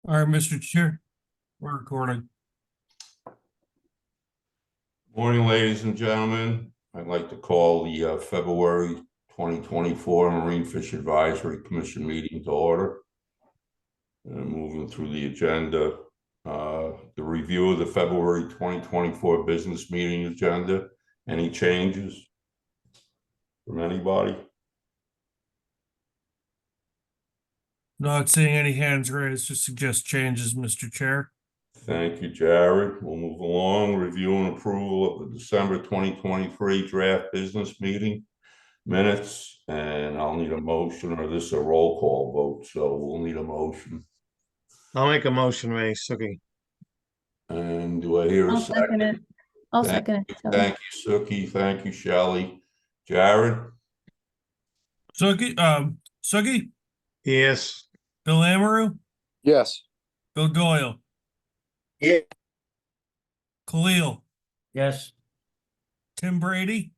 All right, Mr. Chair, we're recording. Morning, ladies and gentlemen. I'd like to call the February 2024 Marine Fish Advisory Commission meeting to order. And moving through the agenda, the review of the February 2024 business meeting agenda. Any changes from anybody? Not seeing any hands raised to suggest changes, Mr. Chair. Thank you, Jared. We'll move along. Review and approval of the December 2023 draft business meeting minutes, and I'll need a motion, or this is a roll call vote, so we'll need a motion. I'll make a motion, Ray Suki. And do I hear a I'll second it. I'll Thank second it. Shelley. Thank you, Suki. Thank you, Shelley. Jared? Sugi, Yes. Bill Amaru, Yes. Bill Doyle, Yeah. Khalil, Yes. Tim Brady,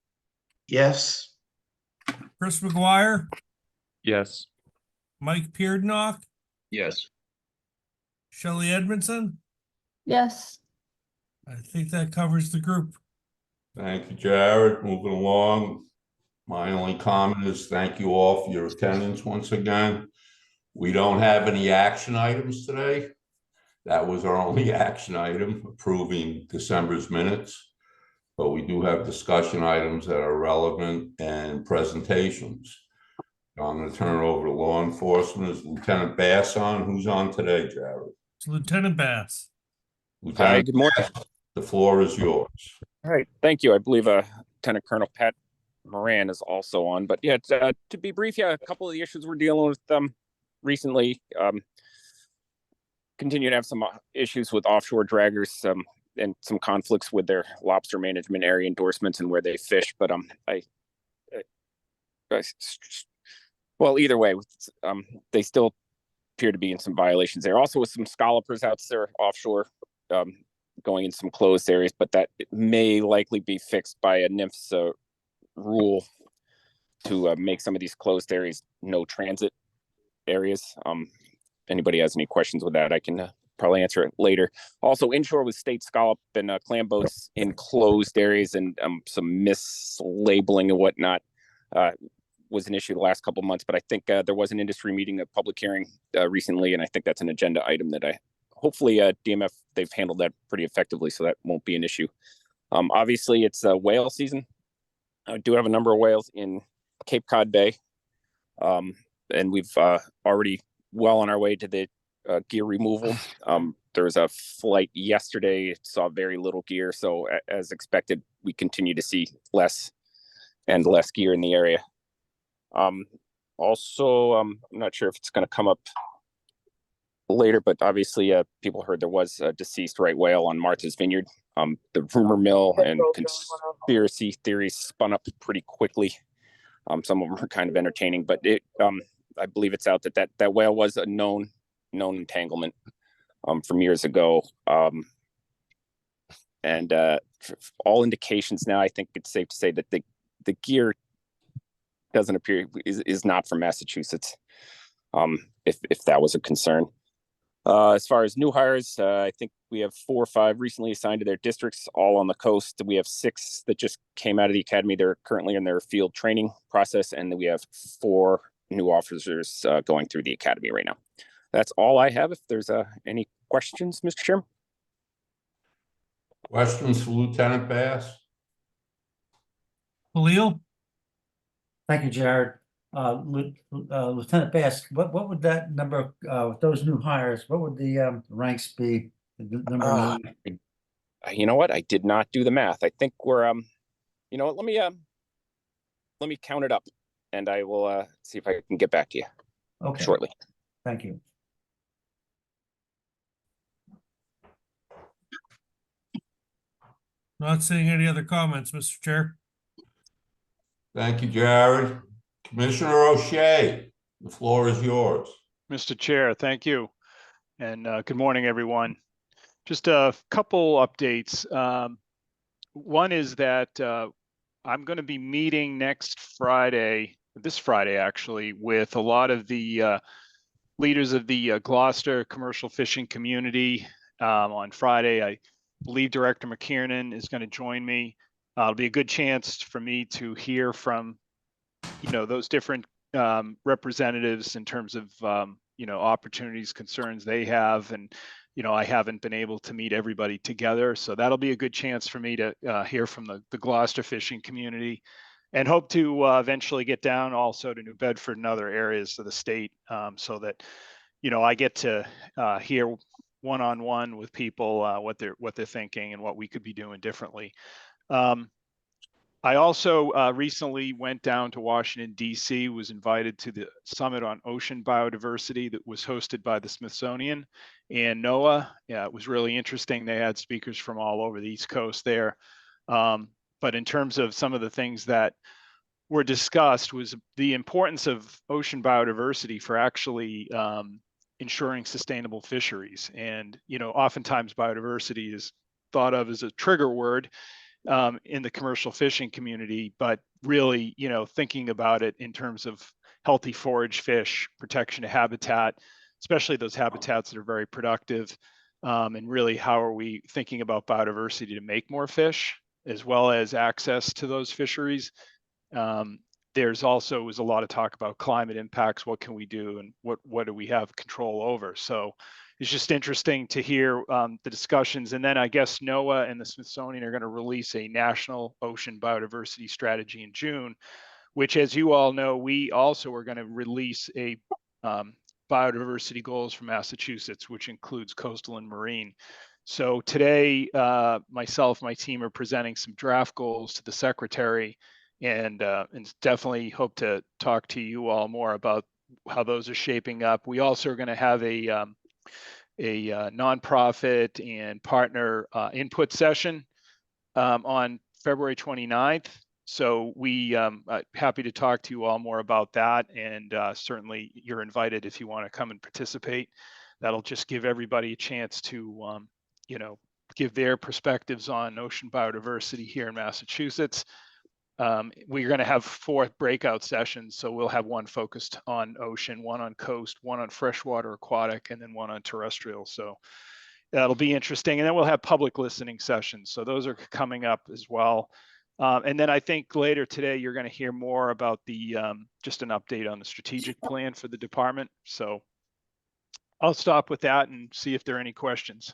Yes. Chris McGuire, Yes. Mike Peardnock, Yes. Shelley Edmondson. Yes. I think that covers the group. Thank you, Jared. Moving along. My only comment is thank you all for your attendance once again. We don't have any action items today. That was our only action item, approving December's minutes. But we do have discussion items that are relevant and presentations. I'm going to turn it over to law enforcement. Is Lieutenant Bass on? Who's on today, Jared? It's Lieutenant Bass. Lieutenant Good morning. Bass, the floor is yours. All right, thank you. I believe Lieutenant Colonel Pat Moran is also on. But yeah, to be brief, a couple of the issues we're dealing with recently. Continue to have some issues with offshore draggers and some conflicts with their lobster management area endorsements and where they fish. But well, either way, they still appear to be in some violations there. Also with some scallopers out there offshore, going in some closed areas, but that may likely be fixed by a NIMS rule to make some of these closed areas no transit areas. Anybody has any questions with that, I can probably answer it later. Also, inshore with state scallop and clam boats in closed areas, and some mislabeling and whatnot was an issue the last couple of months. But I think there was an industry meeting, a public hearing recently, and I think that's an agenda item that hopefully DMF, they've handled that pretty effectively, so that won't be an issue. Obviously, it's whale season. I do have a number of whales in Cape Cod Bay, and we've already well on our way to the gear removal. There was a flight yesterday, saw very little gear, so as expected, we continue to see less and less gear in the area. Also, I'm not sure if it's going to come up later, but obviously people heard there was a deceased right whale on Martha's Vineyard. The rumor mill and conspiracy theories spun up pretty quickly. Some of them are kind of entertaining, but I believe it's out that whale was a known entanglement from years ago. And all indications now, I think it's safe to say that the gear doesn't appear is not from Massachusetts, if that was a concern. As far as new hires, I think we have 4 or 5 recently assigned to their districts, all on the coast. We have 6 that just came out of the academy. They're currently in their field training process, and then we have 4 new officers going through the academy right now. That's all I have. If there's any questions, Mr. Chairman. Questions for Lieutenant Bass? Khalil? Thank you, Jared. Lieutenant Bass, what would that number, with those new hires, what would the ranks be? The number You know what? I did not do the math. I think we're you know what? Let me count it up, and I will see if I can get back to you shortly. Thank you. Not seeing any other comments, Mr. Chair. Thank you, Jared. Commissioner O'Shea, the floor is yours. Mr. Chair, thank you. And good morning, everyone. Just a couple updates. One is that I'm going to be meeting this Friday actually, with a lot of the leaders of the Gloucester commercial fishing community on Friday. I believe Director McKiernan is going to join me. It'll be a good chance for me to hear from, those different representatives in terms of, opportunities, concerns they have. And, I haven't been able to meet everybody together. So that'll be a good chance for me to hear from the Gloucester fishing community, and hope to eventually get down also to New Bedford and other areas of the state, so that, I get to hear one-on-one with people what they're thinking and what we could be doing differently. I also recently went down to Washington, D.C., was invited to the Summit on Ocean Biodiversity that was hosted by the Smithsonian and NOAA. Yeah, it was really interesting. They had speakers from all over the East Coast there. But in terms of some of the things that were discussed was the importance of ocean biodiversity for actually ensuring sustainable fisheries. And, oftentimes biodiversity is thought of as a trigger word in the commercial fishing community, but really, thinking about it in terms of healthy forage fish, protection of habitat, especially those habitats that are very productive, and really how are we thinking about biodiversity to make more fish, as well as access to those fisheries. There's also was a lot of talk about climate impacts. What can we do, and what do we have control over? So it's just interesting to hear the discussions. And then I guess NOAA and the Smithsonian are going to release a national ocean biodiversity strategy in June, which, as you all know, we also are going to release a biodiversity goals for Massachusetts, which includes coastal and marine. So today, myself, my team are presenting some draft goals to the secretary, and definitely hope to talk to you all more about how those are shaping up. We also are going to have a nonprofit and partner input session on February 29th. So we happy to talk to you all more about that, and certainly you're invited if you want to come and participate. That'll just give everybody a chance to give their perspectives on ocean biodiversity here in Massachusetts. We're going to have 4 breakout sessions. So we'll have one focused on ocean, one on coast, one on freshwater aquatic, and then one on terrestrial. So that'll be interesting. And then we'll have public listening sessions. So those are coming up as well. And then I think later today, you're going to hear more about the just an update on the strategic plan for the department. So I'll stop with that and see if there are any questions.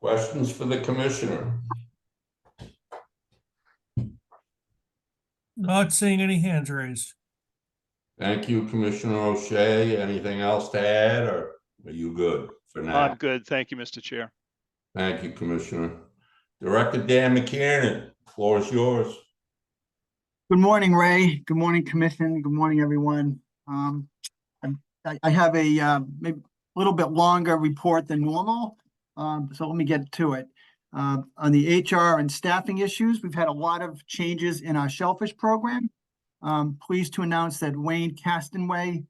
Questions for the commissioner? Not seeing any hands raised. Thank you, Commissioner O'Shea. Anything else to add, or are you good for now? I'm good. Thank you, Mr. Chair. Thank you, Commissioner. Director Dan McKiernan, floor is yours. Good morning, Ray. Good morning, Commission. Good morning, everyone. I have a maybe a little bit longer report than normal, so let me get to it. On the HR and staffing issues, we've had a lot of changes in our shellfish program. Pleased to announce that Wayne Castanway,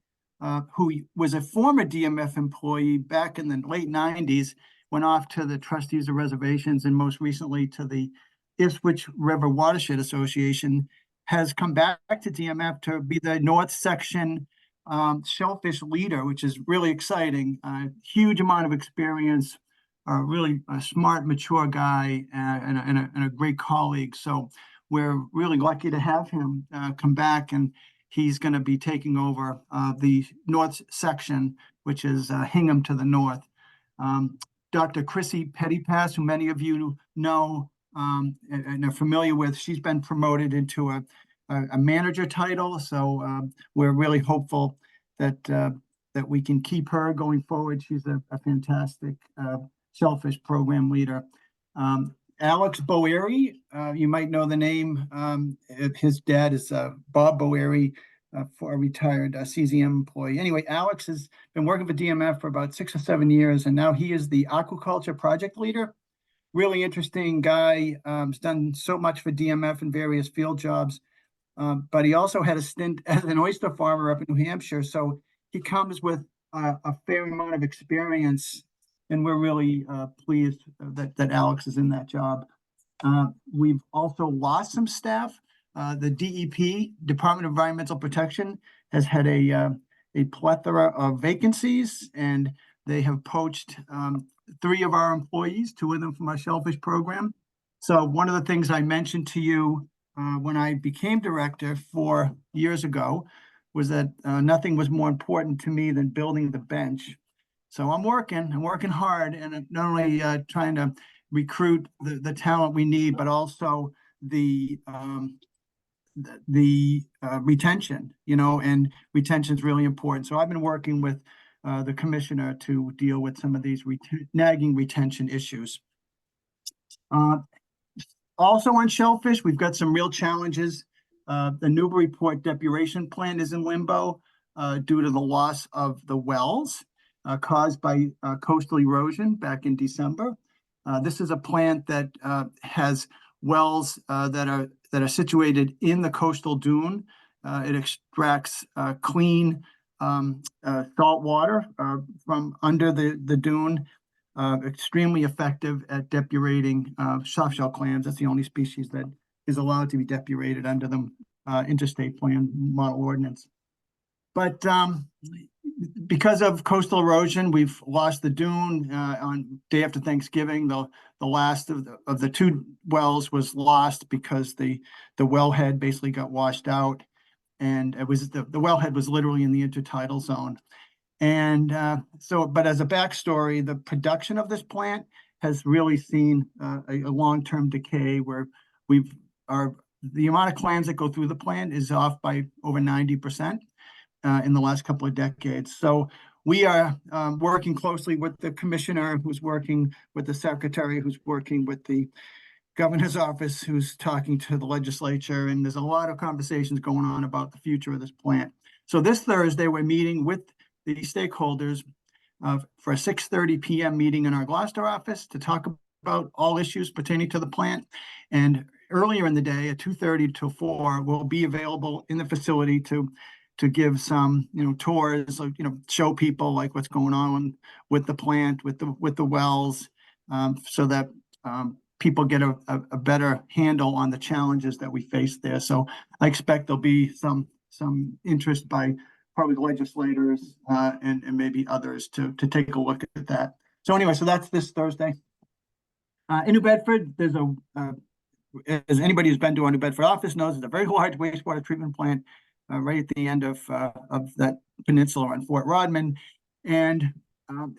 who was a former DMF employee back in the late 90s, went off to the Trustees of Reservations and most recently to the Ipswich River Watershed Association, has come back to DMF to be the North Section shellfish leader, which is really exciting. Huge amount of experience, really a smart, mature guy, and a great colleague. So we're really lucky to have him come back, and he's going to be taking over the North Section, which is Hingham to the north. Dr. Chrissy Pettypass, who many of you know and are familiar with, she's been promoted into a manager title. So we're really hopeful that we can keep her going forward. She's a fantastic shellfish program leader. Alex Boeri, you might know the name. His dad is Bob Boeri, for a retired CZM employee. Anyway, Alex has been working for DMF for about 6 or 7 years, and now he is the aquaculture project leader. Really interesting guy. Has done so much for DMF in various field jobs, but he also had a stint as an oyster farmer up in New Hampshire. So he comes with a fair amount of experience, and we're really pleased that Alex is in that job. We've also lost some staff. The DEP, Department of Environmental Protection, has had a a plethora of vacancies, and they have poached 3 of our employees, 2 of them from our shellfish program. So one of the things I mentioned to you when I became director 4 years ago was that nothing was more important to me than building the bench. So I'm working hard, and I'm not only trying to recruit the talent we need, but also the retention, and retention is really important. So I've been working with the commissioner to deal with some of these nagging retention issues. Also on shellfish, we've got some real challenges. The Newburyport depuration plan is in limbo due to the loss of the wells caused by coastal erosion back in December. This is a plant that has wells that are situated in the coastal dune. It extracts clean salt water from under the dune. Extremely effective at depurating softshell clams. That's the only species that is allowed to be depurated under the interstate plan model ordinance. But because of coastal erosion, we've lost the dune on day after Thanksgiving. The last of the 2 wells was lost because the wellhead basically got washed out, and it was the wellhead was literally in the intertidal zone. And but as a backstory, the production of this plant has really seen a long-term decay where the amount of clams that go through the plant is off by over 90% in the last couple of decades. So we are working closely with the commissioner, who's working with the secretary, who's working with the governor's office, who's talking to the legislature, and there's a lot of conversations going on about the future of this plant. So this Thursday, we're meeting with the stakeholders for a 6:30 p.m. meeting in our Gloucester office to talk about all issues pertaining to the plant. And earlier in the day, at 2:30 to 4, we'll be available in the facility to give some tours, show people like what's going on with the plant, with the wells, so that people get a better handle on the challenges that we face there. So I expect there'll be some interest by probably legislators and maybe others to take a look at that. So anyway, so that's this Thursday. In New Bedford, there's as anybody who's been to a New Bedford office knows, it's a very large wastewater treatment plant right at the end of that peninsula on Fort Rodman. And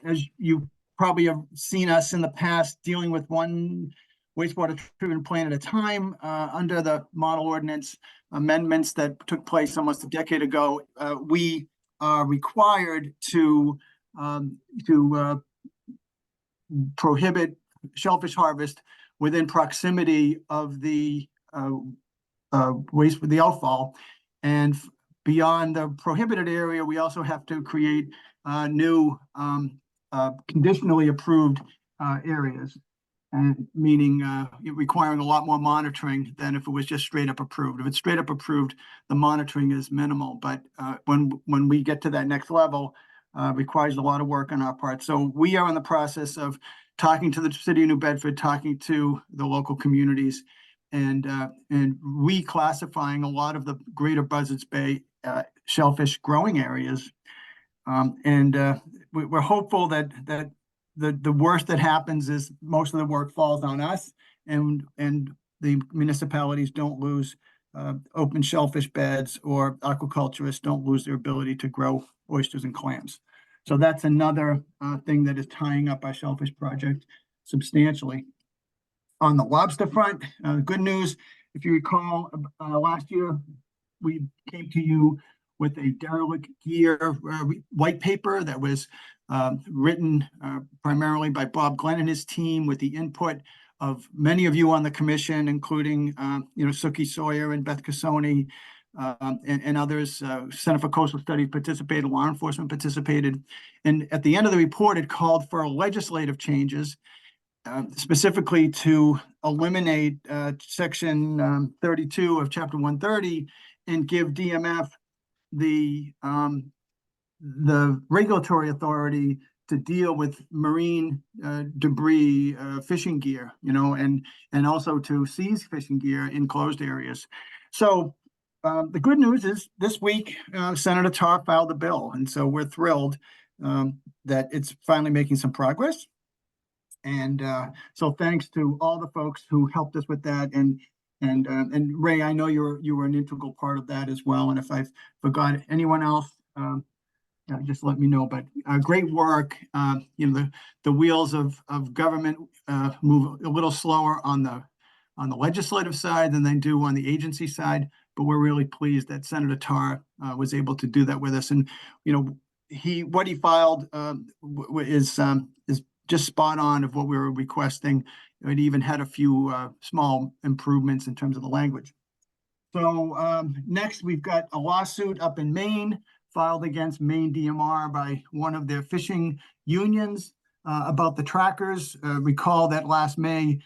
as you probably have seen us in the past dealing with one wastewater treatment plant at a time under the model ordinance amendments that took place almost a decade ago, we are required to prohibit shellfish harvest within proximity of the waste with the outfall. And beyond the prohibited area, we also have to create new conditionally approved areas. And meaning requiring a lot more monitoring than if it was just straight up approved. If it's straight up approved, the monitoring is minimal. But when we get to that next level, requires a lot of work on our part. So we are in the process of talking to the city of New Bedford, talking to the local communities, and reclassifying a lot of the greater Buzzards Bay shellfish growing areas. We're hopeful that the worst that happens is most of the work falls on us, and the municipalities don't lose open shellfish beds, or aquaculturists don't lose their ability to grow oysters and clams. So that's another thing that is tying up our shellfish project substantially. On the lobster front, good news, if you recall, last year we came to you with a derelict gear white paper that was written primarily by Bob Glenn and his team, with the input of many of you on the commission, including Suki Sawyer and Beth Cassoni and others. Center for Coastal Studies participated, law enforcement participated, and at the end of the report, it called for legislative changes, specifically to eliminate section 32 of chapter 130 and give DMF the regulatory authority to deal with marine debris, fishing gear, and also to seize fishing gear in closed areas. So the good news is this week, Senator Tarr filed the bill, and so we're thrilled that it's finally making some progress. And so thanks to all the folks who helped us with that. And Ray, I know you were an integral part of that as well. And if I've forgot anyone else, just let me know. But great work. The wheels of government move a little slower on the legislative side than they do on the agency side. But we're really pleased that Senator Tarr was able to do that with us. And what he filed is just spot on of what we were requesting. It even had a few small improvements in terms of the language. So next, we've got a lawsuit up in Maine filed against Maine DMR by one of their fishing unions about the trackers. Recall that last May,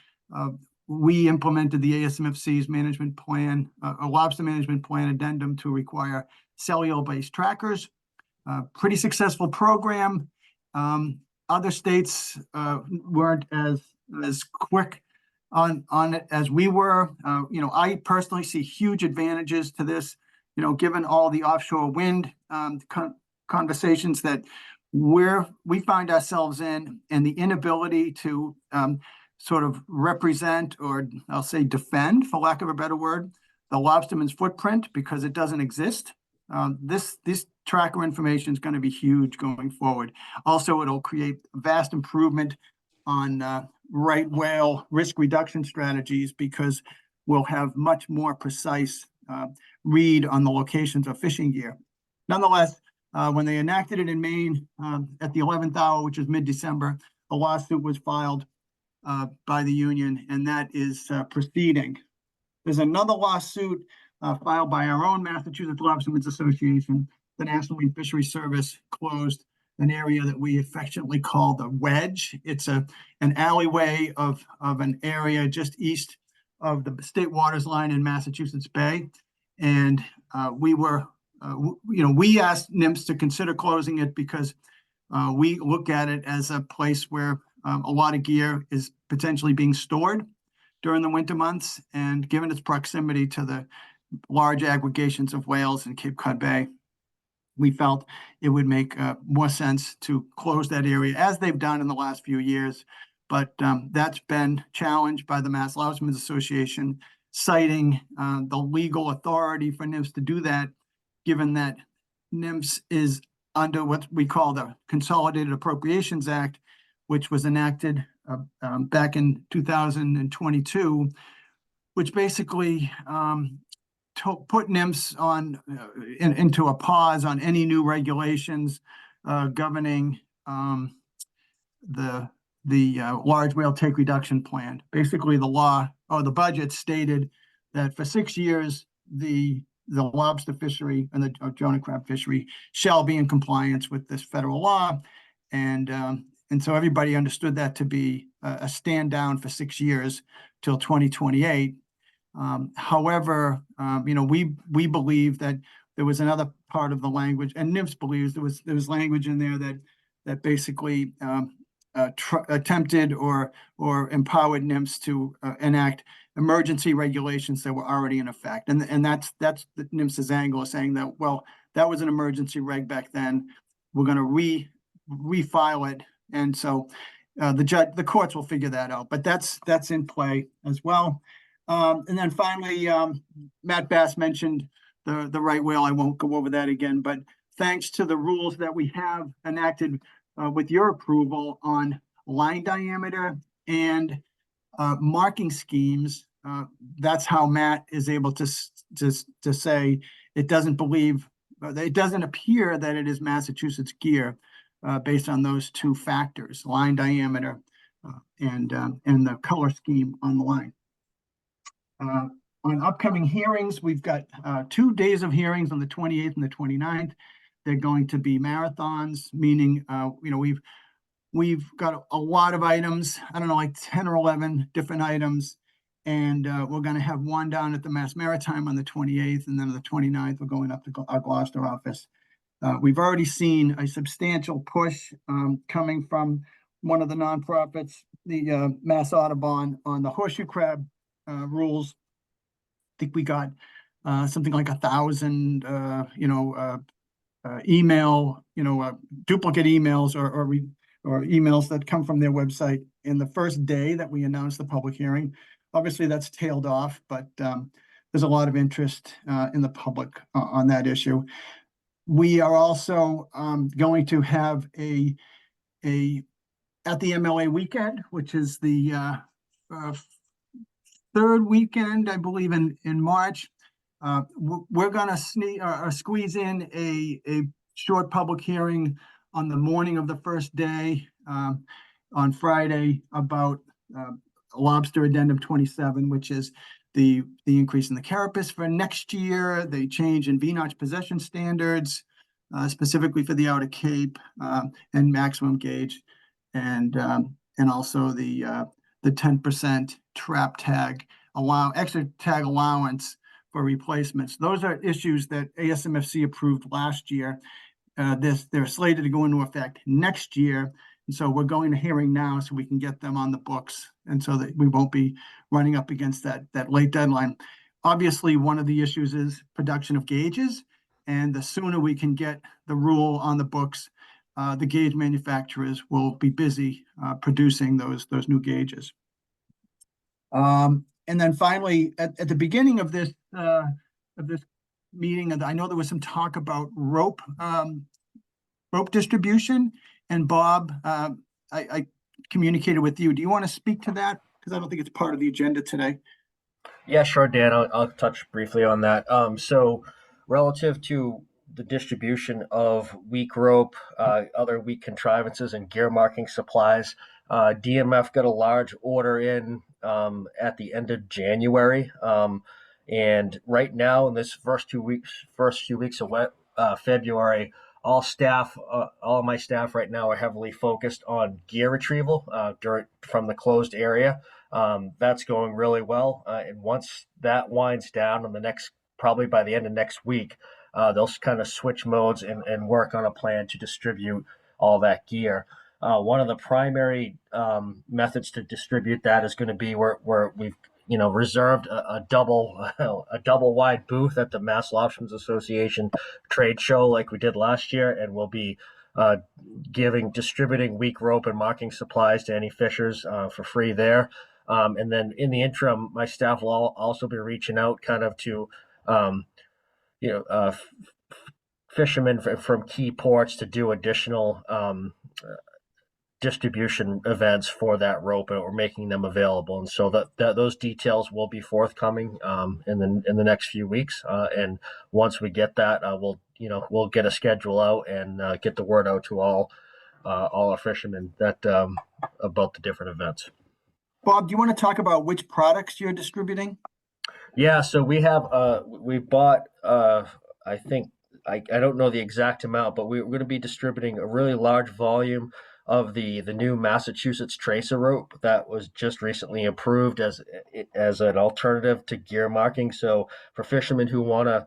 we implemented the ASMFC's management plan, a lobster management plan addendum to require cellular-based trackers. Pretty successful program. Other states weren't as quick on it as we were. I personally see huge advantages to this, given all the offshore wind conversations that we find ourselves in, and the inability to sort of represent, or I'll say defend, for lack of a better word, the lobsterman's footprint, because it doesn't exist. This tracker information is going to be huge going forward. Also, it'll create vast improvement on right whale risk reduction strategies, because we'll have much more precise read on the locations of fishing gear. Nonetheless, when they enacted it in Maine at the 11th hour, which was mid-December, a lawsuit was filed by the union, and that is proceeding. There's another lawsuit filed by our own Massachusetts Lobstermen's Association. The National Marine Fisheries Service closed an area that we affectionately call the Wedge. It's an alleyway of an area just east of the state waters line in Massachusetts Bay. And we asked NIMS to consider closing it because we look at it as a place where a lot of gear is potentially being stored during the winter months. And given its proximity to the large aggregations of whales in Cape Cod Bay, we felt it would make more sense to close that area, as they've done in the last few years. But that's been challenged by the Mass Lobstermen's Association, citing the legal authority for NIMS to do that, given that NIMS is under what we call the Consolidated Appropriations Act, which was enacted back in 2022, which basically put NIMS on into a pause on any new regulations governing the large whale take reduction plan. Basically, the law or the budget stated that for 6 years, the lobster fishery and the Jonah crab fishery shall be in compliance with this federal law, and so everybody understood that to be a stand down for 6 years till 2028. However, we believe that there was another part of the language, and NIMS believes there was language in there that basically attempted or empowered NIMS to enact emergency regulations that were already in effect, and that's the NIMS's angle, saying that, well, that was an emergency reg back then. We're going to refile it, and so the courts will figure that out. But that's in play as well. And then finally, Matt Bass mentioned the right whale. I won't go over that again, but thanks to the rules that we have enacted with your approval on line diameter and marking schemes, that's how Matt is able to say it doesn't appear that it is Massachusetts gear based on those two factors, line diameter and the color scheme on the line. On upcoming hearings, we've got 2 days of hearings on the 28th and the 29th. They're going to be marathons, meaning, we've got a lot of items, I don't know, like 10 or 11 different items. And we're going to have one down at the Mass Maritime on the 28th, and then on the 29th, we're going up to our Gloucester office. We've already seen a substantial push coming from one of the nonprofits, the Mass Audubon, on the horseshoe crab rules. I think we got something like 1,000, email, duplicate emails or emails that come from their website in the first day that we announced the public hearing. Obviously, that's tailed off, but there's a lot of interest in the public on that issue. We are also going to have a at the MLA weekend, which is the third weekend, I believe, in March. We're gonna squeeze in a short public hearing on the morning of the first day, on Friday, about lobster addendum 27, which is the increase in the carapace for next year, the change in V-notch possession standards, specifically for the Outer Cape, and maximum gauge, and also the 10% trap tag extra tag allowance for replacements. Those are issues that ASMFC approved last year. They're slated to go into effect next year. And so we're going to hearing now so we can get them on the books, and so that we won't be running up against that late deadline. Obviously, one of the issues is production of gauges, and the sooner we can get the rule on the books, the gauge manufacturers will be busy producing those new gauges. And then finally, at the beginning of this meeting, and I know there was some talk about rope distribution. And Bob, I communicated with you. Do you want to speak to that? Because I don't think it's part of the agenda today. Yeah, sure, Dan. I'll touch briefly on that. So relative to the distribution of weak rope, other weak contrivances, and gear marking supplies, DMF got a large order in at the end of January. And right now, in this first few weeks of February, all of my staff right now are heavily focused on gear retrieval from the closed area. That's going really well. And once that winds down probably by the end of next week, they'll kind of switch modes and work on a plan to distribute all that gear. One of the primary methods to distribute that is going to be where we've reserved a double wide booth at the Mass Lobstermen's Association trade show like we did last year, and we'll be distributing weak rope and marking supplies to any fishers for free there. And then in the interim, my staff will also be reaching out kind of to fishermen from key ports to do additional distribution events for that rope, and we're making them available. And so that those details will be forthcoming in the next few weeks. And once we get that, we'll get a schedule out and get the word out to all our fishermen about the different events. Bob, do you want to talk about which products you're distributing? Yeah, so we bought I think I don't know the exact amount, but we're going to be distributing a really large volume of the new Massachusetts tracer rope that was just recently approved as an alternative to gear marking. So for fishermen who want to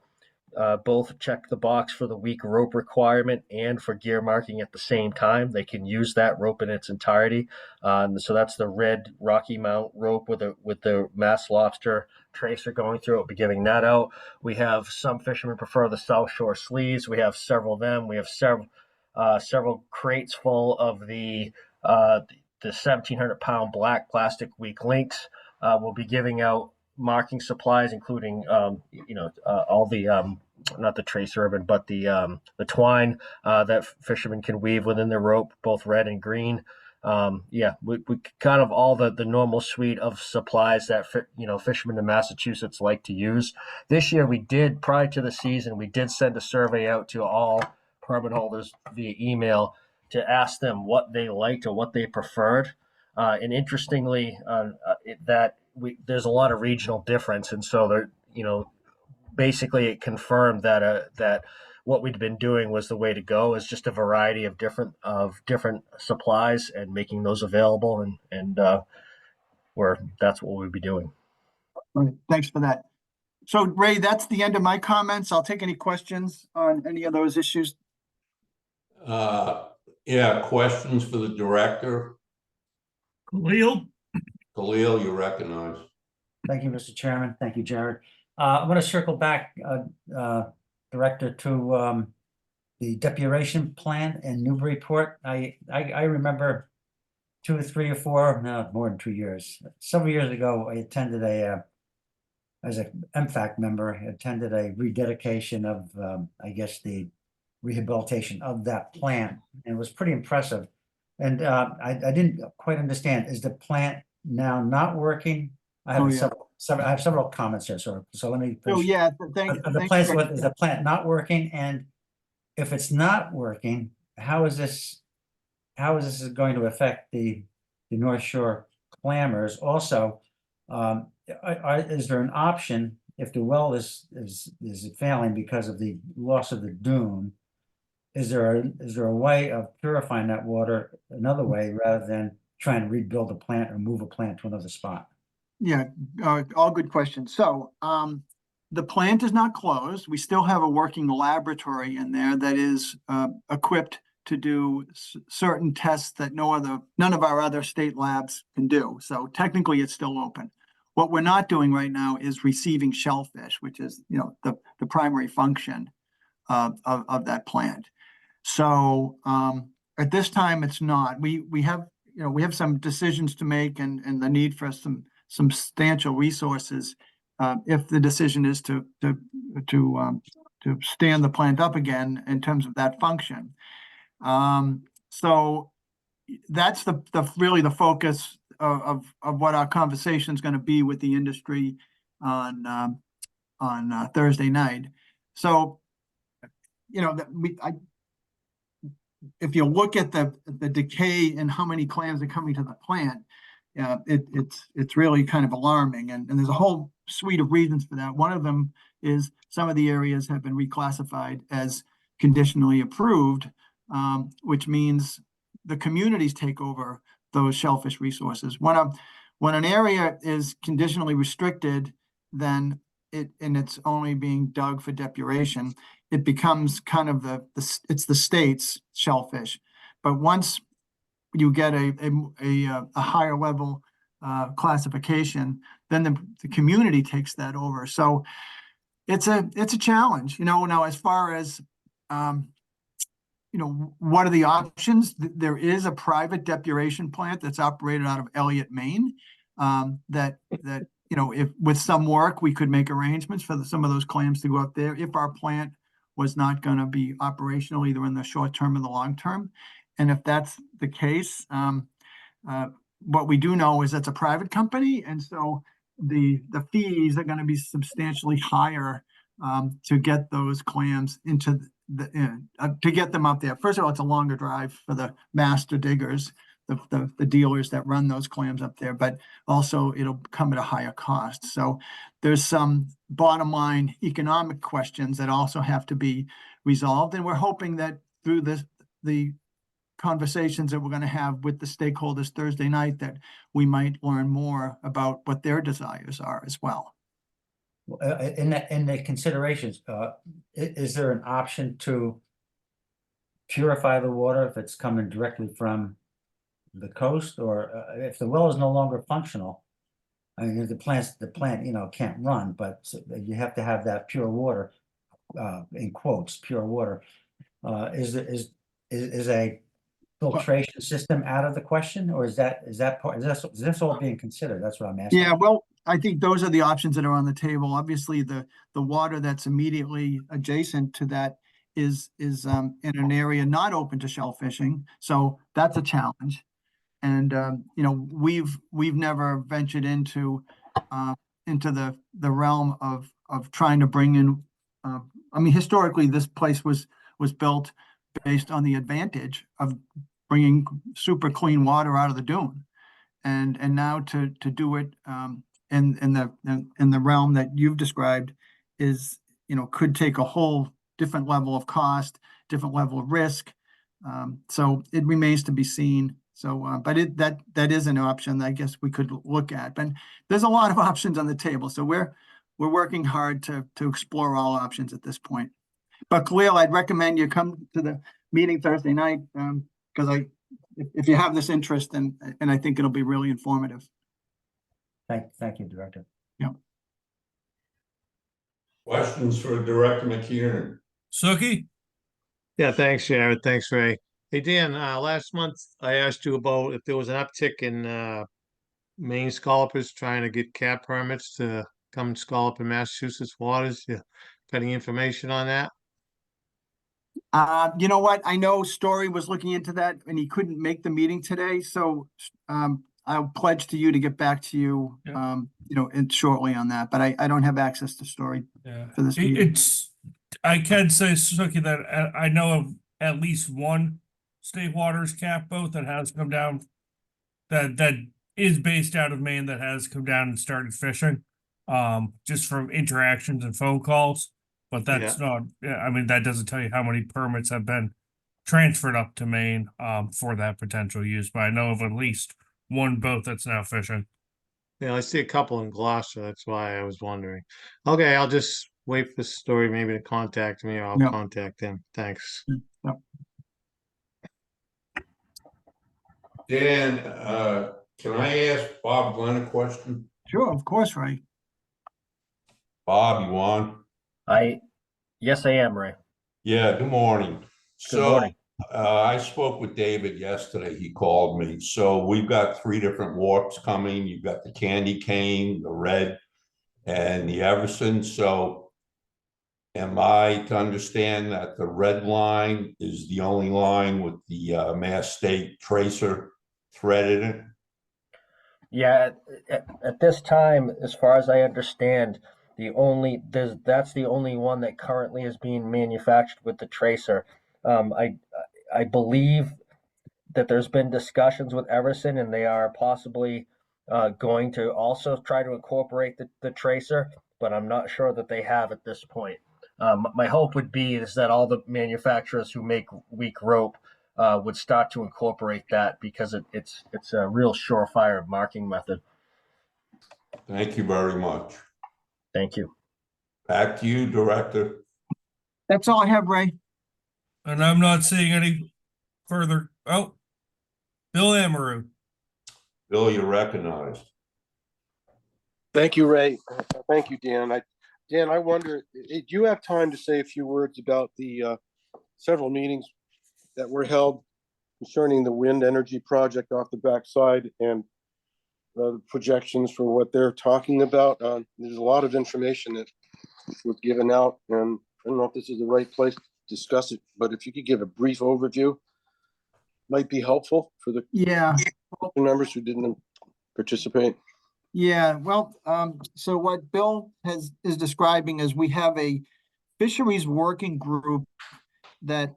both check the box for the weak rope requirement and for gear marking at the same time, they can use that rope in its entirety. So that's the red Rocky Mount rope with the Mass Lobster tracer going through it. We'll be giving that out. We have some fishermen prefer the South Shore sleeves. We have several of them. We have several crates full of the 1,700-pound black plastic weak links. We'll be giving out marking supplies, including all the not the tracer ribbon, but the twine that fishermen can weave within the rope, both red and green. We kind of all the normal suite of supplies that fishermen in Massachusetts like to use. This year, prior to the season, we did send a survey out to all permit holders via email to ask them what they liked or what they preferred. And interestingly, there's a lot of regional difference, and so basically it confirmed that what we'd been doing was the way to go, is just a variety of different supplies and making those available, and that's what we'll be doing. All right, thanks for that. So Ray, that's the end of my comments. I'll take any questions on any of those issues. Questions for the director? Khalil? Khalil, you recognize. Thank you, Mr. Chairman. Thank you, Jared. I'm gonna circle back, Director, to the depuration plan in Newburyport. I remember 2 or 3 or 4, no, more than 2 years. Several years ago, I attended as a MFAC member, I attended a rededication of, I guess, the rehabilitation of that plant, and it was pretty impressive. And I didn't quite understand, is the plant now not working? I Oh, have yeah. I have several comments here, so let me Oh, finish. yeah, thank, Are the thanks plants, for- is the plant not working? And if it's not working, how is this going to affect the North Shore clammers? Also, is there an option if the well is failing because of the loss of the dune? Is there a way of purifying that water another way rather than trying to rebuild a plant or move a plant to another spot? Yeah, all good questions. So, the plant is not closed. We still have a working laboratory in there that is equipped to do certain tests that none of our other state labs can do. So technically, it's still open. What we're not doing right now is receiving shellfish, which is, the primary function of that plant. So, at this time, it's not. We have some decisions to make and the need for some substantial resources if the decision is to stand the plant up again in terms of that function. So that's really the focus of what our conversation is going to be with the industry on Thursday night. So, if you look at the decay and how many clams are coming to the plant, it's really kind of alarming. And there's a whole suite of reasons for that. One of them is some of the areas have been reclassified as conditionally approved, which means the communities take over those shellfish resources. When an area is conditionally restricted, then it's only being dug for depuration, it becomes kind of it's the state's shellfish. But once you get a higher level classification, then the community takes that over. So it's a challenge, now as far as what are the options? There is a private depuration plant that's operated out of Elliott, Maine, that if with some work, we could make arrangements for some of those clams to go up there if our plant was not going to be operational either in the short term or the long term. And if that's the case, what we do know is that's a private company, and so the fees are going to be substantially higher to get those clams into to get them up there. First of all, it's a longer drive for the master diggers, the dealers that run those clams up there, but also it'll come at a higher cost. So there's some bottom line economic questions that also have to be resolved. And we're hoping that through the conversations that we're going to have with the stakeholders Thursday night, that we might learn more about what their desires are as well. In the considerations, is there an option to purify the water if it's coming directly from the coast, or if the well is no longer functional? I mean, the plant, can't run, but you have to have that pure water, in quotes, pure water. Is a filtration system out of the question, or is this all being considered? That's what I'm asking. Yeah, well, I think those are the options that are on the table. Obviously, the water that's immediately adjacent to that is in an area not open to shell fishing, so that's a challenge. And we've never ventured into the realm of trying to bring in. I mean, historically, this place was built based on the advantage of bringing super clean water out of the dune, and now to do it in the realm that you've described is could take a whole different level of cost, different level of risk. So it remains to be seen. So, but that is an option that I guess we could look at. But there's a lot of options on the table, so we're working hard to explore all options at this point. But Khalil, I'd recommend you come to the meeting Thursday night because if you have this interest, and I think it'll be really informative. Thank you, Director. Yeah. Questions for Director McKiernan? Sookie? Yeah, thanks, Jared. Thanks, Ray. Hey, Dan, last month I asked you about if there was an uptick in Maine scallopers trying to get cat permits to come scallop in Massachusetts waters. You got any information on that? You know what? I know Story was looking into that and he couldn't make the meeting today, so I'll pledge to you to get back to you, Yeah. shortly on that, but I don't have access to Story. Yeah. For this meeting. I can say, Sookie, that I know of at least one state waters cat boat that has come down that is based out of Maine that has come down and started fishing. Just from interactions and phone calls. But that's not, yeah, I mean, that doesn't tell you how many permits have been transferred up to Maine for that potential use. But I know of at least one boat that's now fishing. Yeah, I see a couple in Gloucester. That's why I was wondering. Okay, I'll just wait for the Story maybe to contact me or I'll Yeah. contact him. Thanks. Dan, can I ask Bob Glenn a question? Sure, of course, Ray. Bob, you on? Yes, I am, Ray. Yeah, good morning. Good morning. I spoke with David yesterday. He called me. So we've got 3 different warps coming. You've got the candy cane, the red, and the Everson. So am I to understand that the red line is the only line with the Mass State tracer threaded in it? Yeah, at this time, as far as I understand, that's the only one that currently is being manufactured with the tracer. I believe that there's been discussions with Everson, and they are possibly going to also try to incorporate the tracer, but I'm not sure that they have at this point. My hope would be is that all the manufacturers who make weak rope would start to incorporate that because it's a real surefire marking method. Thank you very much. Thank you. Back to you, Director. That's all I have, Ray. And I'm not seeing any further. Oh, Bill Amaru. Bill, you're recognized. Thank you, Ray. Thank you, Dan. Dan, I wonder, do you have time to say a few words about the several meetings that were held concerning the wind energy project off the backside and the projections for what they're talking about? There's a lot of information that was given out, and I don't know if this is the right place to discuss it, but if you could give a brief overview, might be helpful for the members who didn't participate. Yeah, well, so what Bill is describing is we have a fisheries working group that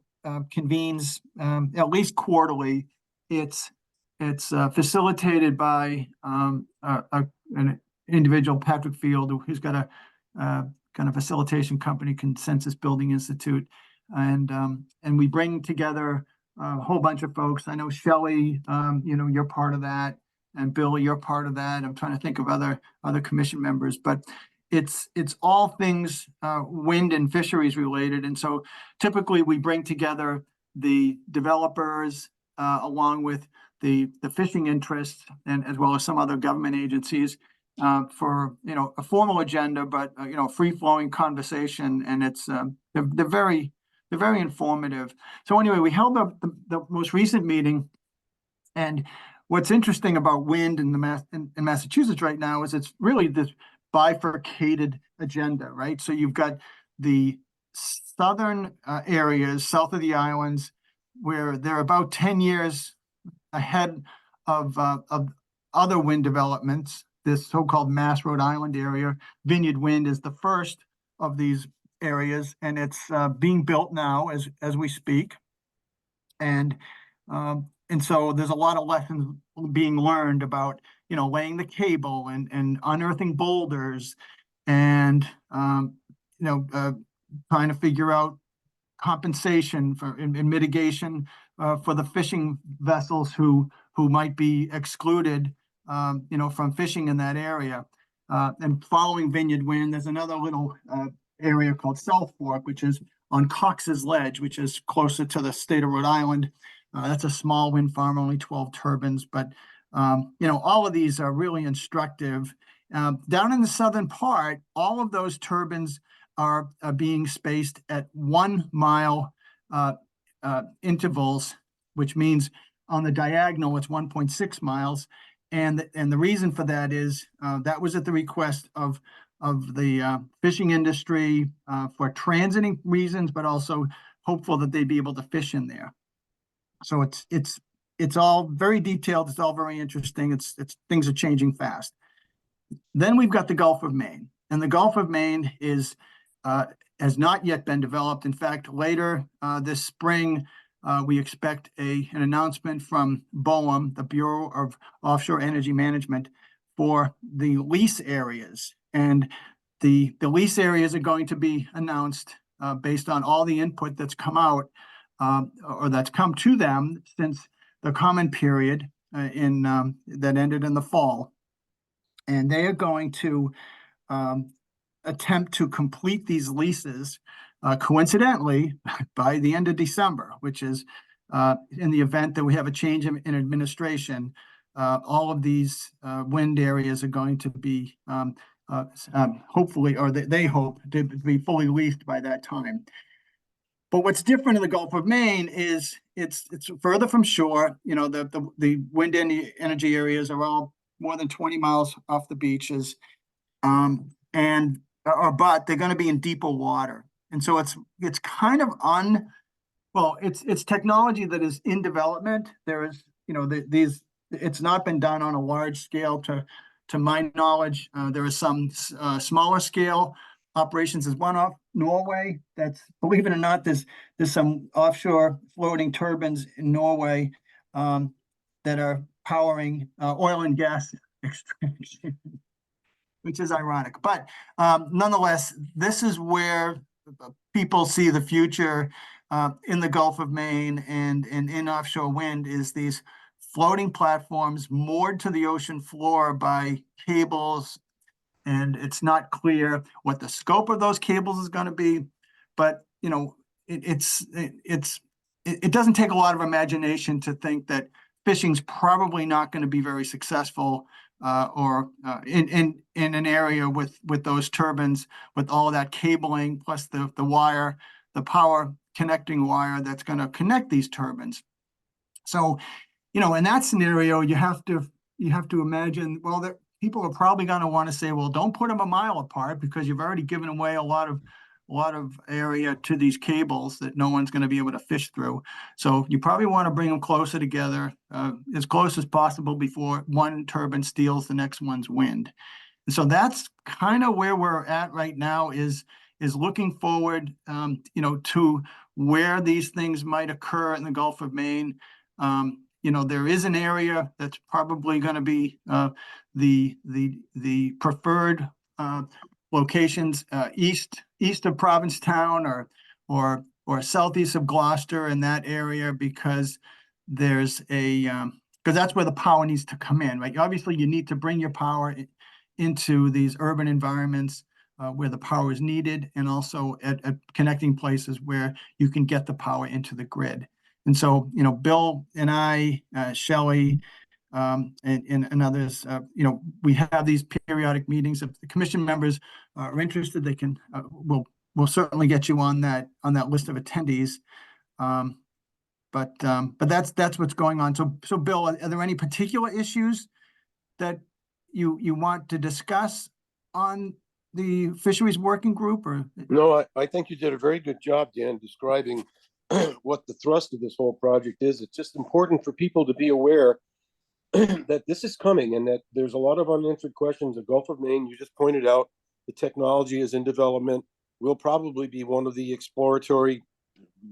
convenes at least quarterly. It's facilitated by an individual, Patrick Field, who's got a kind of facilitation company, Consensus Building Institute, and we bring together a whole bunch of folks. I know Shelley, you're part of that. And Bill, you're part of that. I'm trying to think of other commission members, but it's all things wind and fisheries related. And so typically we bring together the developers along with the fishing interests and as well as some other government agencies for a formal agenda, but free flowing conversation. And it's they're very informative. So anyway, we held up the most recent meeting, and what's interesting about wind in Massachusetts right now is it's really this bifurcated agenda, right? So you've got the southern areas south of the islands where they're about 10 years ahead of other wind developments. This so-called Mass Rhode Island area, Vineyard Wind is the first of these areas, and it's being built now as we speak. And so there's a lot of lessons being learned about, laying the cable and unearthing boulders and, trying to figure out compensation for and mitigation for the fishing vessels who might be excluded, from fishing in that area. And following Vineyard Wind, there's another little area called South Fork, which is on Cox's Ledge, which is closer to the state of Rhode Island. That's a small wind farm, only 12 turbines, but all of these are really instructive. Down in the southern part, all of those turbines are being spaced at 1 mile intervals, which means on the diagonal, it's 1.6 miles. And the reason for that is that was at the request of the fishing industry for transiting reasons, but also hopeful that they'd be able to fish in there. So it's all very detailed. It's all very interesting. It's things are changing fast. Then we've got the Gulf of Maine, and the Gulf of Maine has not yet been developed. In fact, later this spring, we expect an announcement from BOEM, the Bureau of Offshore Energy Management, for the lease areas. And the lease areas are going to be announced based on all the input that's come out or that's come to them since the comment period that ended in the fall. And they are going to attempt to complete these leases coincidentally by the end of December, which is in the event that we have a change in administration. All of these wind areas are going to be hopefully, or they hope to be fully leased by that time. But what's different in the Gulf of Maine is it's further from shore. You know, the wind energy areas are all more than 20 miles off the beaches, but they're going to be in deeper water, and so it's kind of it's technology that is in development. There is, you know, it's not been done on a large scale to my knowledge. There is some smaller scale operations. There's one off Norway that's, believe it or not, there's some offshore floating turbines in Norway that are powering oil and gas extraction, which is ironic. But nonetheless, this is where people see the future in the Gulf of Maine and in offshore wind, is these floating platforms moored to the ocean floor by cables. And it's not clear what the scope of those cables is going to be, but you know, it doesn't take a lot of imagination to think that fishing's probably not going to be very successful in an area with those turbines, with all of that cabling plus the wire, the power connecting wire that's going to connect these turbines. So, you know, in that scenario, you have to imagine, well, that people are probably going to want to say, well, don't put them a mile apart because you've already given away a lot of area to these cables that no one's going to be able to fish through. So you probably want to bring them closer together, as close as possible before one turbine steals the next one's wind. And so that's kind of where we're at right now, is looking forward, you know, to where these things might occur in the Gulf of Maine. You know, there is an area that's probably going to be the preferred locations east of Provincetown or southeast of Gloucester, in that area, because there's because that's where the power needs to come in, right? Obviously, you need to bring your power into these urban environments where the power is needed, and also at connecting places where you can get the power into the grid. And so, you know, Bill and I, Shelley, and others, you know, we have these periodic meetings. If the commission members are interested, they can, we'll certainly get you on that list of attendees. But that's what's going on. So Bill, are there any particular issues that you want to discuss on the fisheries working group? Or no, I think you did a very good job, Dan, describing what the thrust of this whole project is. It's just important for people to be aware that this is coming, and that there's a lot of unanswered questions. The Gulf of Maine, you just pointed out, the technology is in development. Will probably be one of the exploratory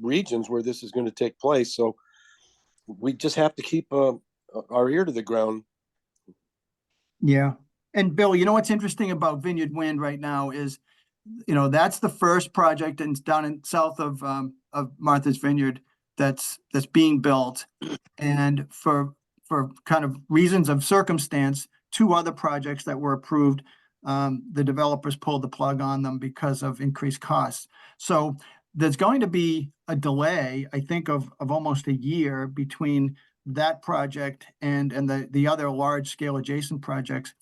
regions where this is going to take place. So we just have to keep our ear to the ground. Yeah. And Bill, you know what's interesting about Vineyard Wind right now is, you know, that's the first project and it's down in south of Martha's Vineyard that's being built. And for kind of reasons of circumstance, two other projects that were approved, the developers pulled the plug on them because of increased costs. So there's going to be a delay, I think, of almost a year between that project and the other large scale adjacent projects,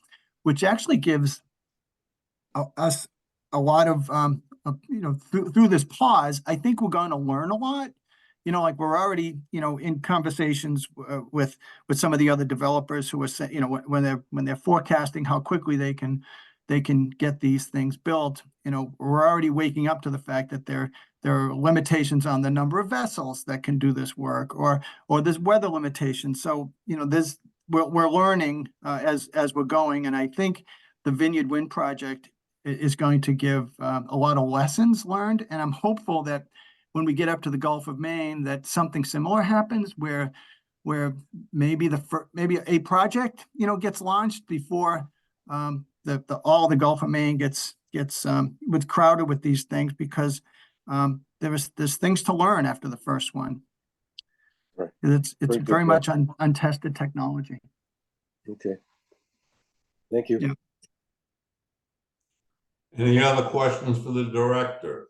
which actually gives us a lot of through this pause, I think we're going to learn a lot. Like we're already, in conversations with some of the other developers who are saying, when they're forecasting how quickly they can get these things built. We're already waking up to the fact that there are limitations on the number of vessels that can do this work, or there's weather limitations. So, we're learning as we're going, and I think the Vineyard Wind project is going to give a lot of lessons learned, and I'm hopeful that when we get up to the Gulf of Maine, that something similar happens where maybe maybe a project gets launched before all the Gulf of Maine gets with crowded with these things, because there's things to learn after the first one. Right. It's Very good very point. much untested technology. Okay. Thank you. Yeah. Any other questions for the director?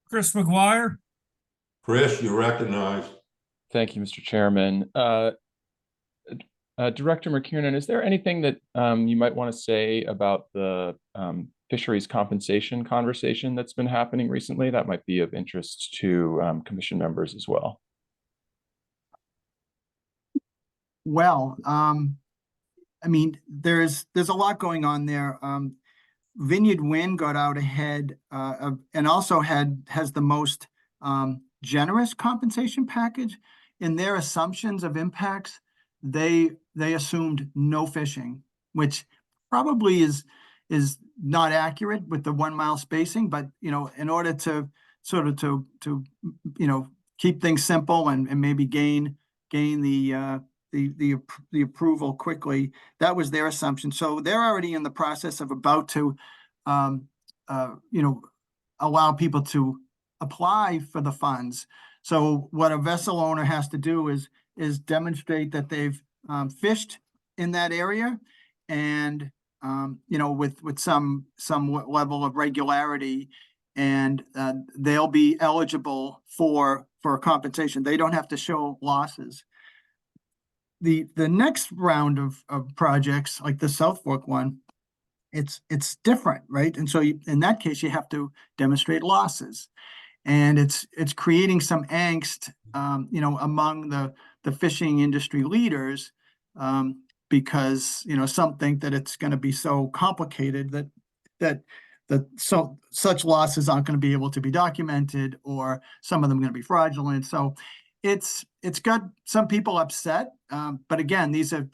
Chris McGuire? Chris, you recognize. Thank you, Mr. Chairman. Director McKiernan, is there anything that you might want to say about the fisheries compensation conversation that's been happening recently? That might be of interest to commission members as well. Well, I mean, there's a lot going on there. Vineyard Wind got out ahead and also has the most generous compensation package. In their assumptions of impacts, they assumed no fishing, which probably is not accurate with the 1 mile spacing, but in order to sort of to keep things simple and maybe gain the approval quickly, that was their assumption. So they're already in the process of about to allow people to apply for the funds. So what a vessel owner has to do is demonstrate that they've fished in that area, and with some level of regularity, and they'll be eligible for compensation. They don't have to show losses. The next round of projects, like the South Fork one, it's different, right? And so in that case, you have to demonstrate losses, and it's creating some angst, among the fishing industry leaders, because some think that it's going to be so complicated that such losses aren't going to be able to be documented, or some of them are going to be fraudulent. So it's got some people upset, but again, these are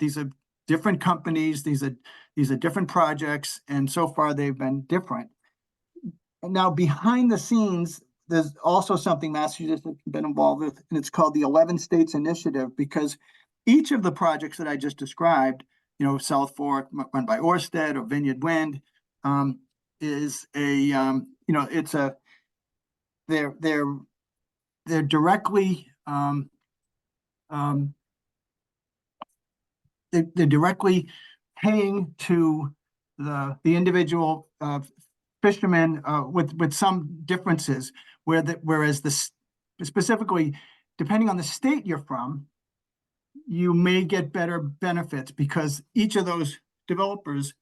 different companies, these are different projects, and so far they've been different. And now behind the scenes, there's also something Massachusetts has been involved with, and it's called the 11 States Initiative, because each of the projects that I just described, South Fork run by Ørsted or Vineyard Wind, is a it's a they're directly they're directly paying to the individual fishermen with some differences, whereas specifically depending on the state you're from, you may get better benefits because each of those developers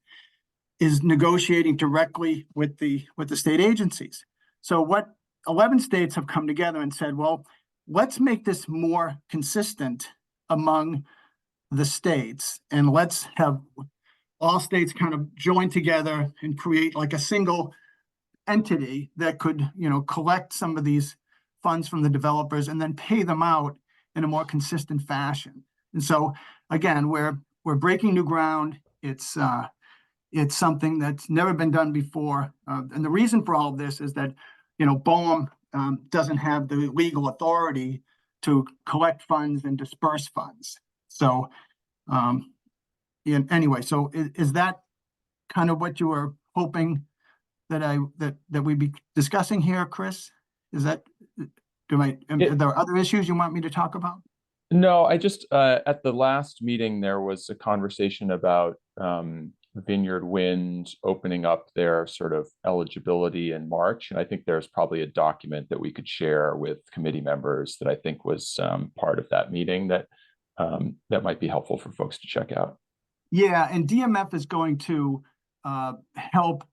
is negotiating directly with the state agencies. So what 11 states have come together and said, well, let's make this more consistent among the states, and let's have all states kind of join together and create like a single entity that could, collect some of these funds from the developers and then pay them out in a more consistent fashion. And so again, we're breaking new ground. It's something that's never been done before. And the reason for all of this is that, BOEM doesn't have the legal authority to collect funds and disperse funds. So anyway, so is that kind of what you were hoping that we'd be discussing here, Chris? Is that, are there other issues you want me to talk about? No, I just, at the last meeting, there was a conversation about Vineyard Wind opening up their sort of eligibility in March. And I think there's probably a document that we could share with committee members that I think was part of that meeting that might be helpful for folks to check out. Yeah, and DMF is going to help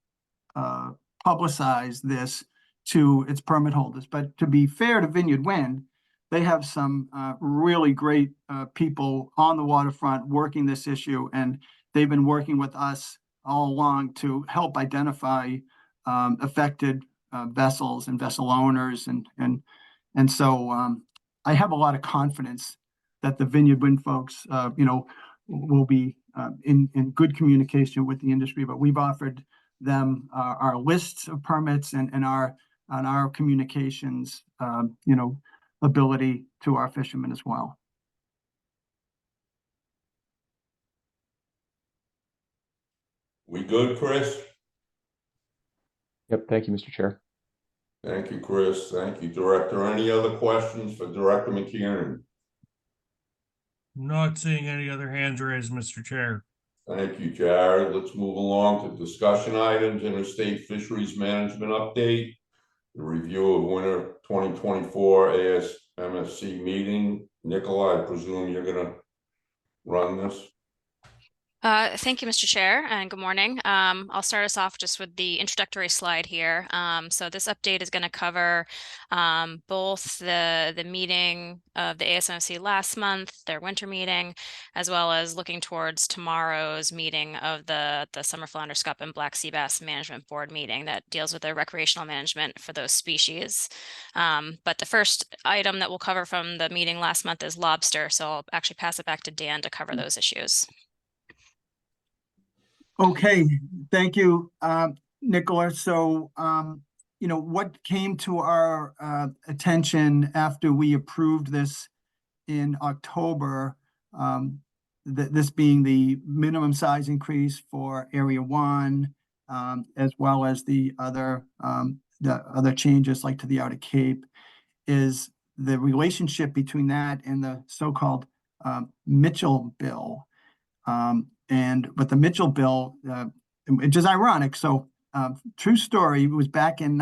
publicize this to its permit holders. But to be fair to Vineyard Wind, they have some really great people on the waterfront working this issue, and they've been working with us all along to help identify affected vessels and vessel owners, and so I have a lot of confidence that the Vineyard Wind folks, will be in good communication with the industry. But we've offered them our lists of permits and our communications, ability to our fishermen as well. We good, Chris? Yep, thank you, Mr. Chair. Thank you, Chris. Thank you, Director. Any other questions for Director McKiernan? Not seeing any other hands raised, Mr. Chair. Thank you, Jared. Let's move along to discussion items, interstate fisheries management update, the review of winter 2024 ASMFC meeting. Nicola, I presume you're gonna run this? Thank you, Mr. Chair, and good morning. I'll start us off just with the introductory slide here. So this update is going to cover both the meeting of the ASMC last month, their winter meeting, as well as looking towards tomorrow's meeting of the Summer Flounder Scup and Black Sea Bass Management Board meeting that deals with the recreational management for those species. But the first item that we'll cover from the meeting last month is lobster, so I'll actually pass it back to Dan to cover those issues. Okay, thank you, Nicola. So, what came to our attention after we approved this in October, this being the minimum size increase for Area 1, as well as the other changes like to the Outer Cape, is the relationship between that and the so-called Mitchell Bill. But the Mitchell Bill, which is ironic. So, true story, it was back in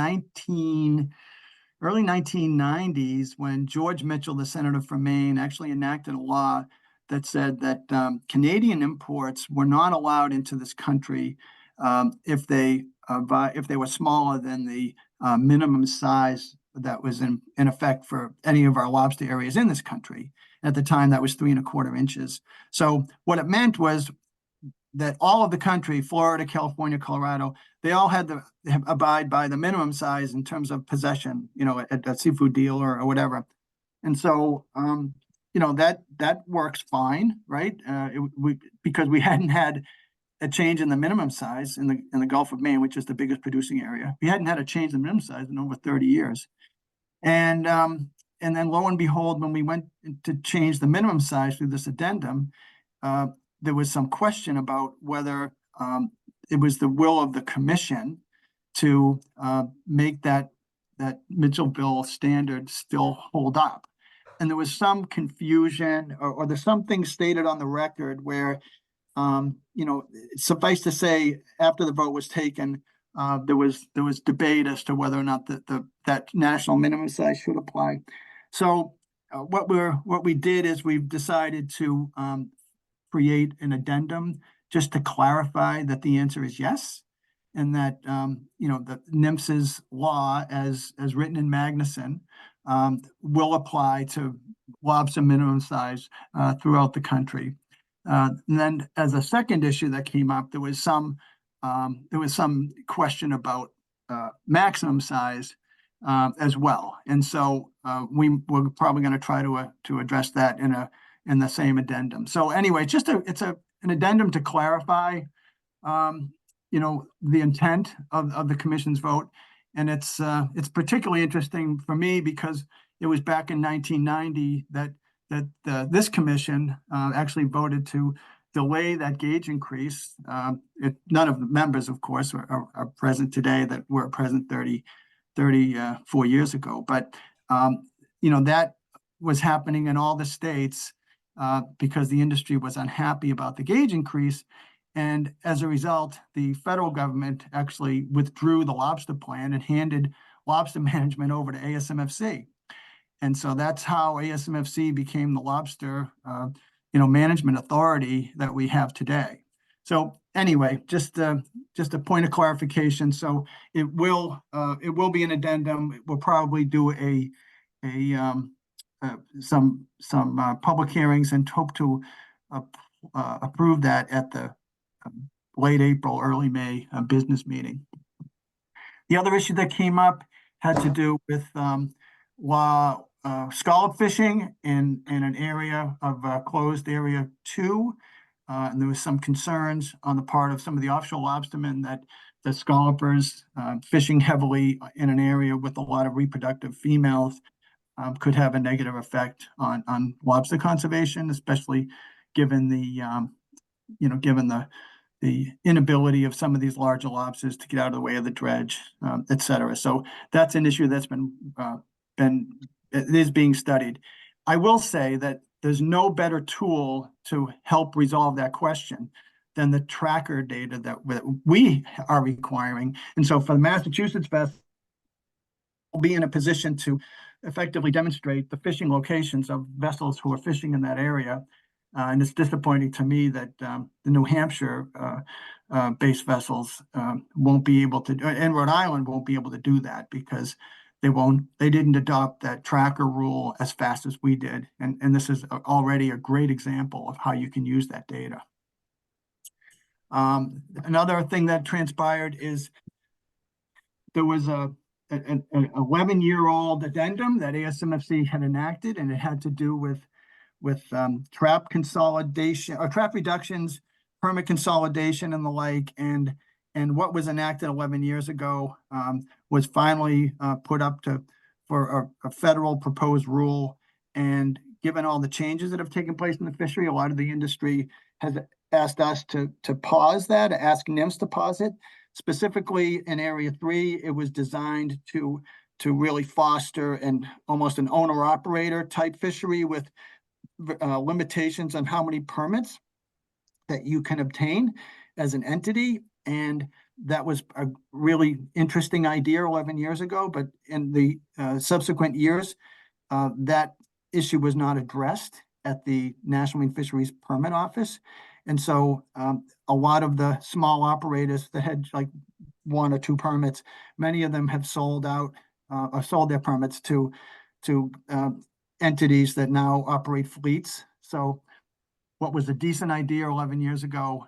early 1990s when George Mitchell, the senator from Maine, actually enacted a law that said that Canadian imports were not allowed into this country if they were smaller than the minimum size that was in effect for any of our lobster areas in this country. At the time, that was 3¼ inches. So what it meant was that all of the country, Florida, California, Colorado, they all had to abide by the minimum size in terms of possession, at a seafood deal or whatever. And so, that works fine, right? Because we hadn't had a change in the minimum size in the Gulf of Maine, which is the biggest producing area. We hadn't had a change in the minimum size in over 30 years. And then lo and behold, when we went to change the minimum size through this addendum, there was some question about whether it was the will of the commission to make that Mitchell Bill standard still hold up. And there was some confusion, or there's something stated on the record where, suffice to say, after the vote was taken, there was debate as to whether or not that national minimum size should apply. So what we did is we've decided to create an addendum just to clarify that the answer is yes, and that the NMFS's law as written in Magnuson will apply to lobster minimum size throughout the country. And then, as a second issue that came up, there was some question about maximum size as well, and so we're probably going to try to address that in the same addendum. So anyway, it's an addendum to clarify, the intent of the commission's vote, and it's particularly interesting for me because it was back in 1990 that this commission actually voted to delay that gauge increase. None of the members, of course, are present today that were present 34 years ago, but that was happening in all the states because the industry was unhappy about the gauge increase. And as a result, the federal government actually withdrew the lobster plan and handed lobster management over to ASMFC. And so that's how ASMFC became the lobster management authority that we have today. So anyway, just a point of clarification. So it will be an addendum. We'll probably do some public hearings and hope to approve that at the late April, early May business meeting. The other issue that came up had to do with scallop fishing in an area of closed area 2. And there was some concerns on the part of some of the offshore lobstermen that the scallopers fishing heavily in an area with a lot of reproductive females could have a negative effect on lobster conservation, especially given the inability of some of these larger lobsters to get out of the way of the dredge, et cetera. So that's an issue that's it is being studied. I will say that there's no better tool to help resolve that question than the tracker data that we are requiring. And so for the Massachusetts vessel, we'll be in a position to effectively demonstrate the fishing locations of vessels who are fishing in that area. And it's disappointing to me that the New Hampshire based vessels won't be able to, and Rhode Island won't be able to do that because they didn't adopt that tracker rule as fast as we did. And this is already a great example of how you can use that data. Another thing that transpired is there was an 11-year-old addendum that ASMFC had enacted, and it had to do with trap consolidation or trap reductions, permit consolidation and the like. And what was enacted 11 years ago was finally put up for a federal proposed rule. And given all the changes that have taken place in the fishery, a lot of the industry has asked us to pause that, ask NIMS to pause it. Specifically in Area 3, it was designed to really foster almost an owner-operator type fishery with limitations on how many permits that you can obtain as an entity. And that was a really interesting idea 11 years ago, but in the subsequent years, that issue was not addressed at the National Marine Fisheries Permit Office. And so a lot of the small operators that had like 1 or 2 permits, many of them have sold out or sold their permits to entities that now operate fleets. So what was a decent idea 11 years ago,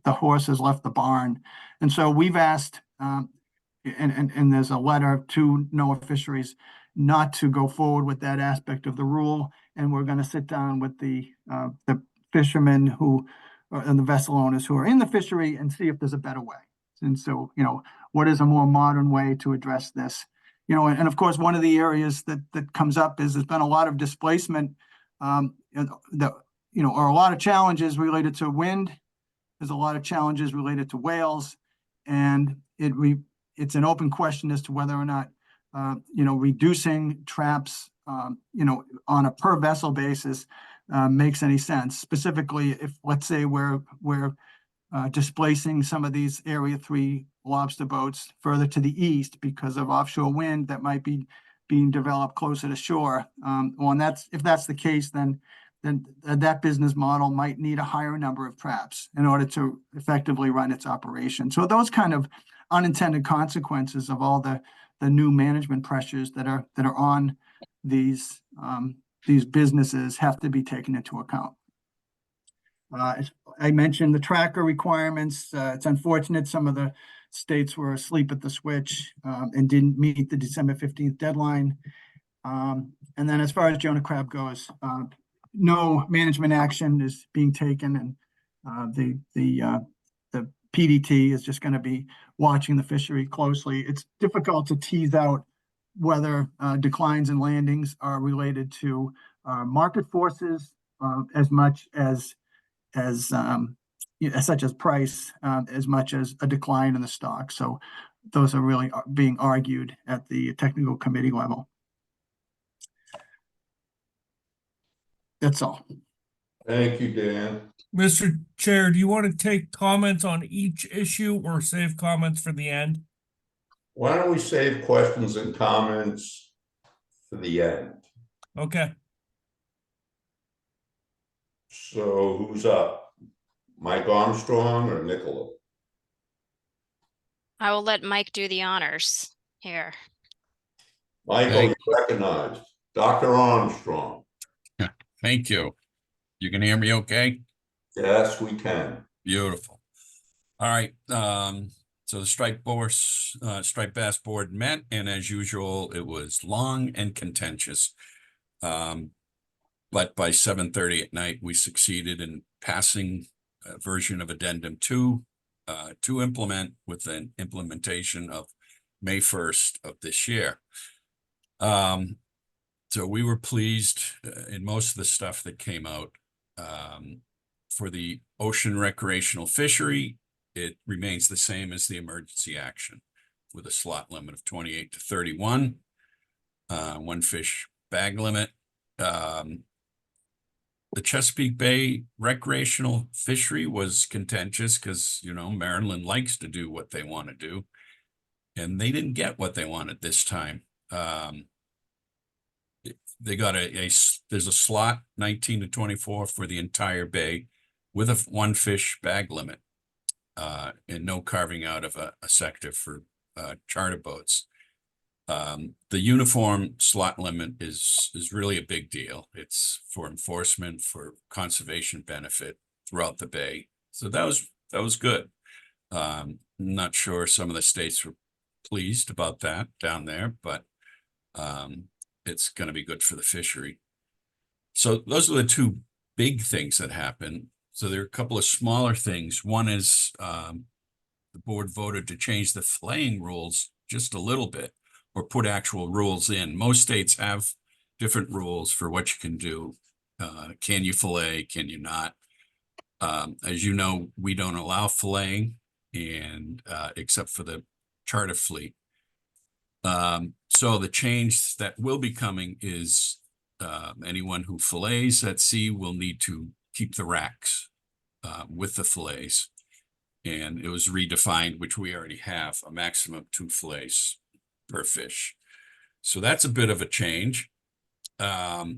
the horse has left the barn. And so we've asked, and there's a letter to NOAA Fisheries not to go forward with that aspect of the rule. And we're going to sit down with the fishermen and the vessel owners who are in the fishery and see if there's a better way. And so, what is a more modern way to address this? And of course, one of the areas that comes up is there's been a lot of displacement, or a lot of challenges related to wind. There's a lot of challenges related to whales, and it's an open question as to whether or not, reducing traps, on a per vessel basis makes any sense. Specifically, if let's say we're displacing some of these Area 3 lobster boats further to the east because of offshore wind that might be being developed closer to shore. And if that's the case, then that business model might need a higher number of traps in order to effectively run its operation. So those kind of unintended consequences of all the new management pressures that are on these businesses have to be taken into account. I mentioned the tracker requirements. It's unfortunate some of the states were asleep at the switch and didn't meet the December 15th deadline. And then as far as Jonah crab goes, no management action is being taken, and the PDT is just going to be watching the fishery closely. It's difficult to tease out whether declines in landings are related to market forces as much as such as price, as much as a decline in the stock. So those are really being argued at the technical committee level. That's all. Thank you, Dan. Mr. Chair, do you want to take comments on each issue or save comments for the end? Why don't we save questions and comments for the end? Okay. So who's up? Mike Armstrong or Nicola? I will let Mike do the honors here. Michael, Thank you're recognized. Dr. Armstrong. Thank you. You can hear me okay? Yes, we can. Beautiful. All right, so the striped bass board met, and as usual, it was long and contentious. But by 7:30 at night, we succeeded in passing a version of Addendum 2 to implement with an implementation of May 1st of this year. So we were pleased in most of the stuff that came out. For the ocean recreational fishery, it remains the same as the emergency action with a slot limit of 28 to 31, one fish bag limit. The Chesapeake Bay recreational fishery was contentious because, you know, Maryland likes to do what they want to do, and they didn't get what they wanted this time. They got there's a slot 19 to 24 for the entire bay with a one fish bag limit, and no carving out of a sector for charter boats. The uniform slot limit is really a big deal. It's for enforcement, for conservation benefit throughout the bay. So that was good. Not sure some of the states were pleased about that down there, but it's going to be good for the fishery. So those are the two big things that happened. So there are a couple of smaller things. One is the board voted to change the filleting rules just a little bit, or put actual rules in. Most states have different rules for what you can do. Can you fillet? Can you not? As you know, we don't allow filleting, and except for the charter fleet. So the change that will be coming is anyone who fillets at sea will need to keep the racks with the fillets. And it was redefined, which we already have, a maximum of 2 fillets per fish. So that's a bit of a change. There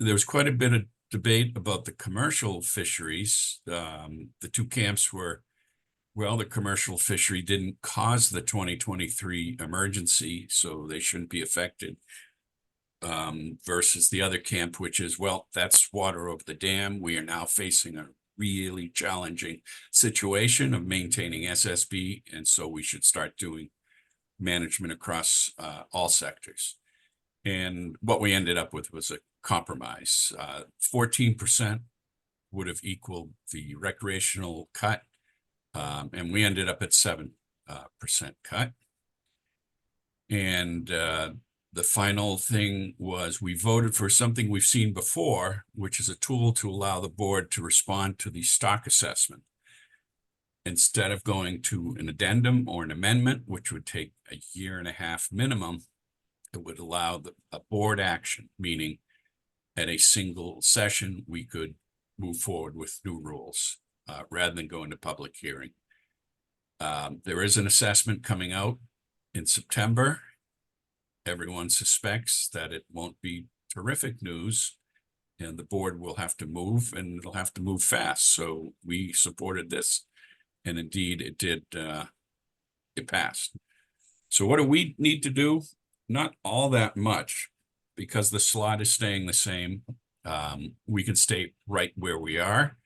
was quite a bit of debate about the commercial fisheries. The two camps were, well, the commercial fishery didn't cause the 2023 emergency, so they shouldn't be affected. Versus the other camp, which is, well, that's water over the dam. We are now facing a really challenging situation of maintaining SSB, and so we should start doing management across all sectors. And what we ended up with was a compromise. 14% would have equaled the recreational cut, and we ended up at 7% cut. And the final thing was we voted for something we've seen before, which is a tool to allow the board to respond to the stock assessment. Instead of going to an addendum or an amendment, which would take a 1.5 years minimum, it would allow a board action, meaning at a single session, we could move forward with new rules rather than go into public hearing. There is an assessment coming out in September. Everyone suspects that it won't be terrific news, and the board will have to move, and it'll have to move fast. So we supported this, and indeed it did, it passed. So what do we need to do? Not all that much, because the slot is staying the same. We can stay right where we are.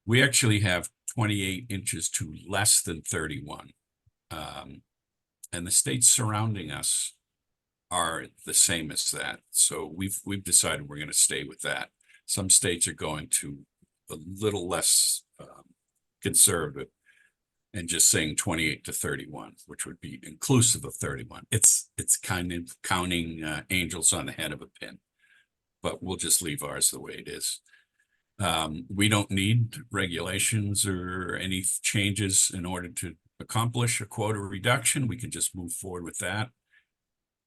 We actually have 28 inches to less than 31. And the states surrounding us are the same as that. So we've decided we're going to stay with that. Some states are going to a little less conservative and just saying 28 to 31, which would be inclusive of 31. It's kind of counting angels on the head of a pin, but we'll just leave ours the way it is. We don't need regulations or any changes in order to accomplish a quota reduction. We can just move forward with that.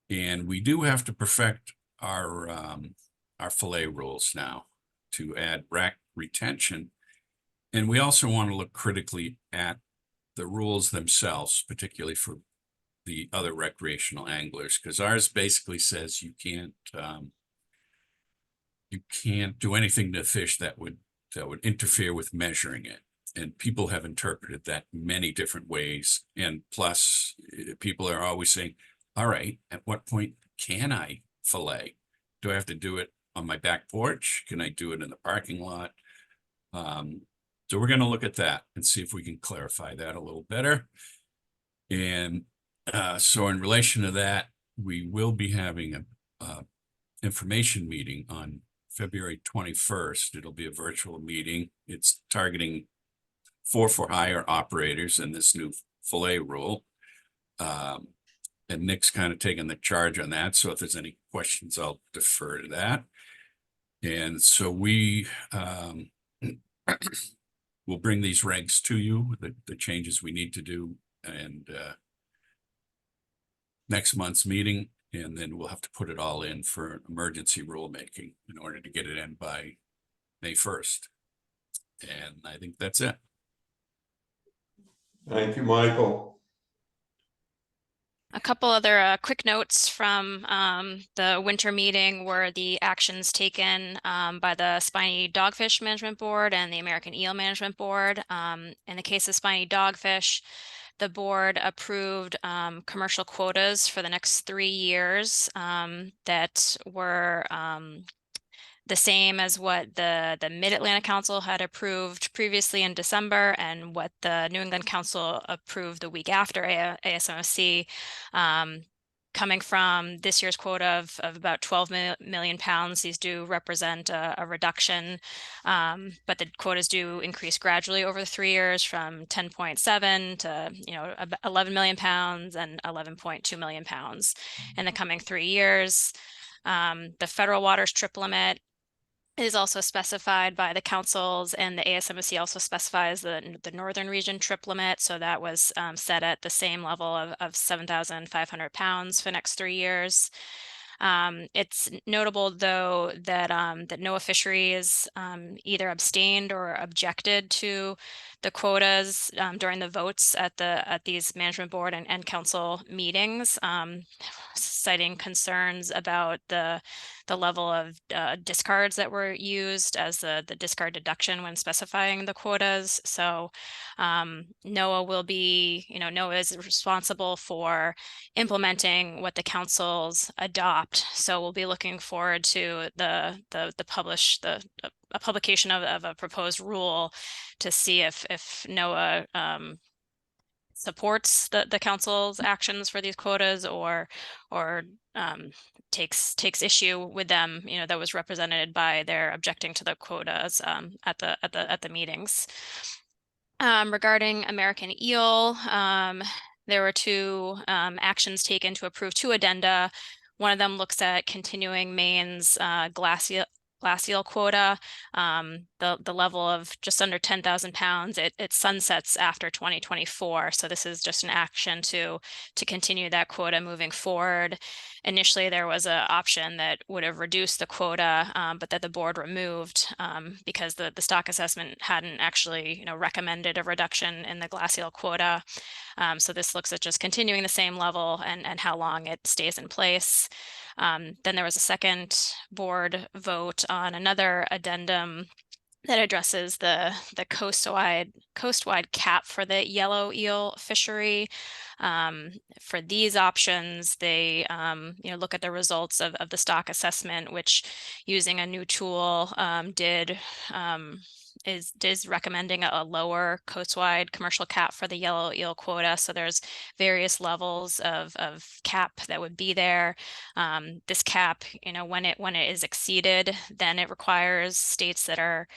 And we do have to perfect our fillet rules now to add rack retention. And we also want to look critically at the rules themselves, particularly for the other recreational anglers, because ours basically says you can't do anything to fish that would interfere with measuring it. And people have interpreted that many different ways. And plus, people are always saying, all right, at what point can I fillet? Do I have to do it on my back porch? Can I do it in the parking lot? So we're going to look at that and see if we can clarify that a little better. And so in relation to that, we will be having a information meeting on February 21st. It'll be a virtual meeting. It's targeting for-hire operators in this new fillet rule. And Nick's kind of taking the charge on that. So if there's any questions, I'll defer to that. And so we will bring these regs to you, the changes we need to do, and next month's meeting, and then we'll have to put it all in for emergency rulemaking in order to get it in by May 1st. And I think that's it. Thank you, Michael. A couple other quick notes from the winter meeting were the actions taken by the Spiny Dogfish Management Board and the American Eel Management Board. In the case of Spiny Dogfish, the board approved commercial quotas for the next 3 years that were the same as what the Mid-Atlantic Council had approved previously in December and what the New England Council approved the week after ASMOC, coming from this year's quota of about 12 million pounds. These do represent a reduction, but the quotas do increase gradually over the 3 years from 10.7 to 11 million pounds and 11.2 million pounds in the coming 3 years. The federal waters trip limit is also specified by the councils, and the ASMOC also specifies the northern region trip limit. So that was set at the same level of 7,500 pounds for the next 3 years. It's notable, though, that that NOAA Fisheries either abstained or objected to the quotas during the votes at these management board and council meetings, citing concerns about the level of discards that were used as the discard deduction when specifying the quotas. So NOAA will be, NOAA is responsible for implementing what the councils adopt. So we'll be looking forward to a publication of a proposed rule to see if NOAA supports the council's actions for these quotas or takes issue with them, that was represented by their objecting to the quotas at the meetings. Regarding American Eel, there were 2 actions taken to approve 2 addenda. One of them looks at continuing Maine's glacial quota, the level of just under 10,000 pounds. It sunsets after 2024. So this is just an action to continue that quota moving forward. Initially, there was an option that would have reduced the quota, but that the board removed because the stock assessment hadn't actually recommended a reduction in the glacial quota. So this looks at just continuing the same level and how long it stays in place. Then there was a second board vote on another addendum that addresses the coastwide cap for the yellow eel fishery. For these options, they look at the results of the stock assessment, which, using a new tool, is recommending a lower coastwide commercial cap for the yellow eel quota. So there's various levels of cap that would be there. This cap, when it is exceeded, then it requires states that are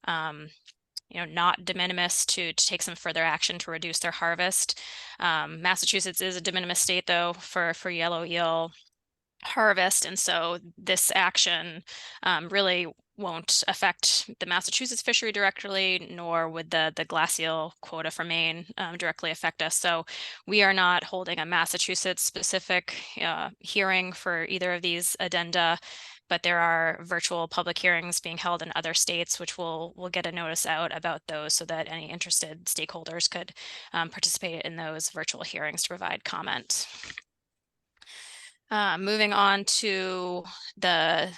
not de minimis to take some further action to reduce their harvest. Massachusetts is a de minimis state, though, for yellow eel harvest, and so this action really won't affect the Massachusetts fishery directly, nor would the glacial quota for Maine directly affect us. So we are not holding a Massachusetts specific hearing for either of these addenda, but there are virtual public hearings being held in other states, which we'll get a notice out about those so that any interested stakeholders could participate in those virtual hearings to provide comment. Moving on to the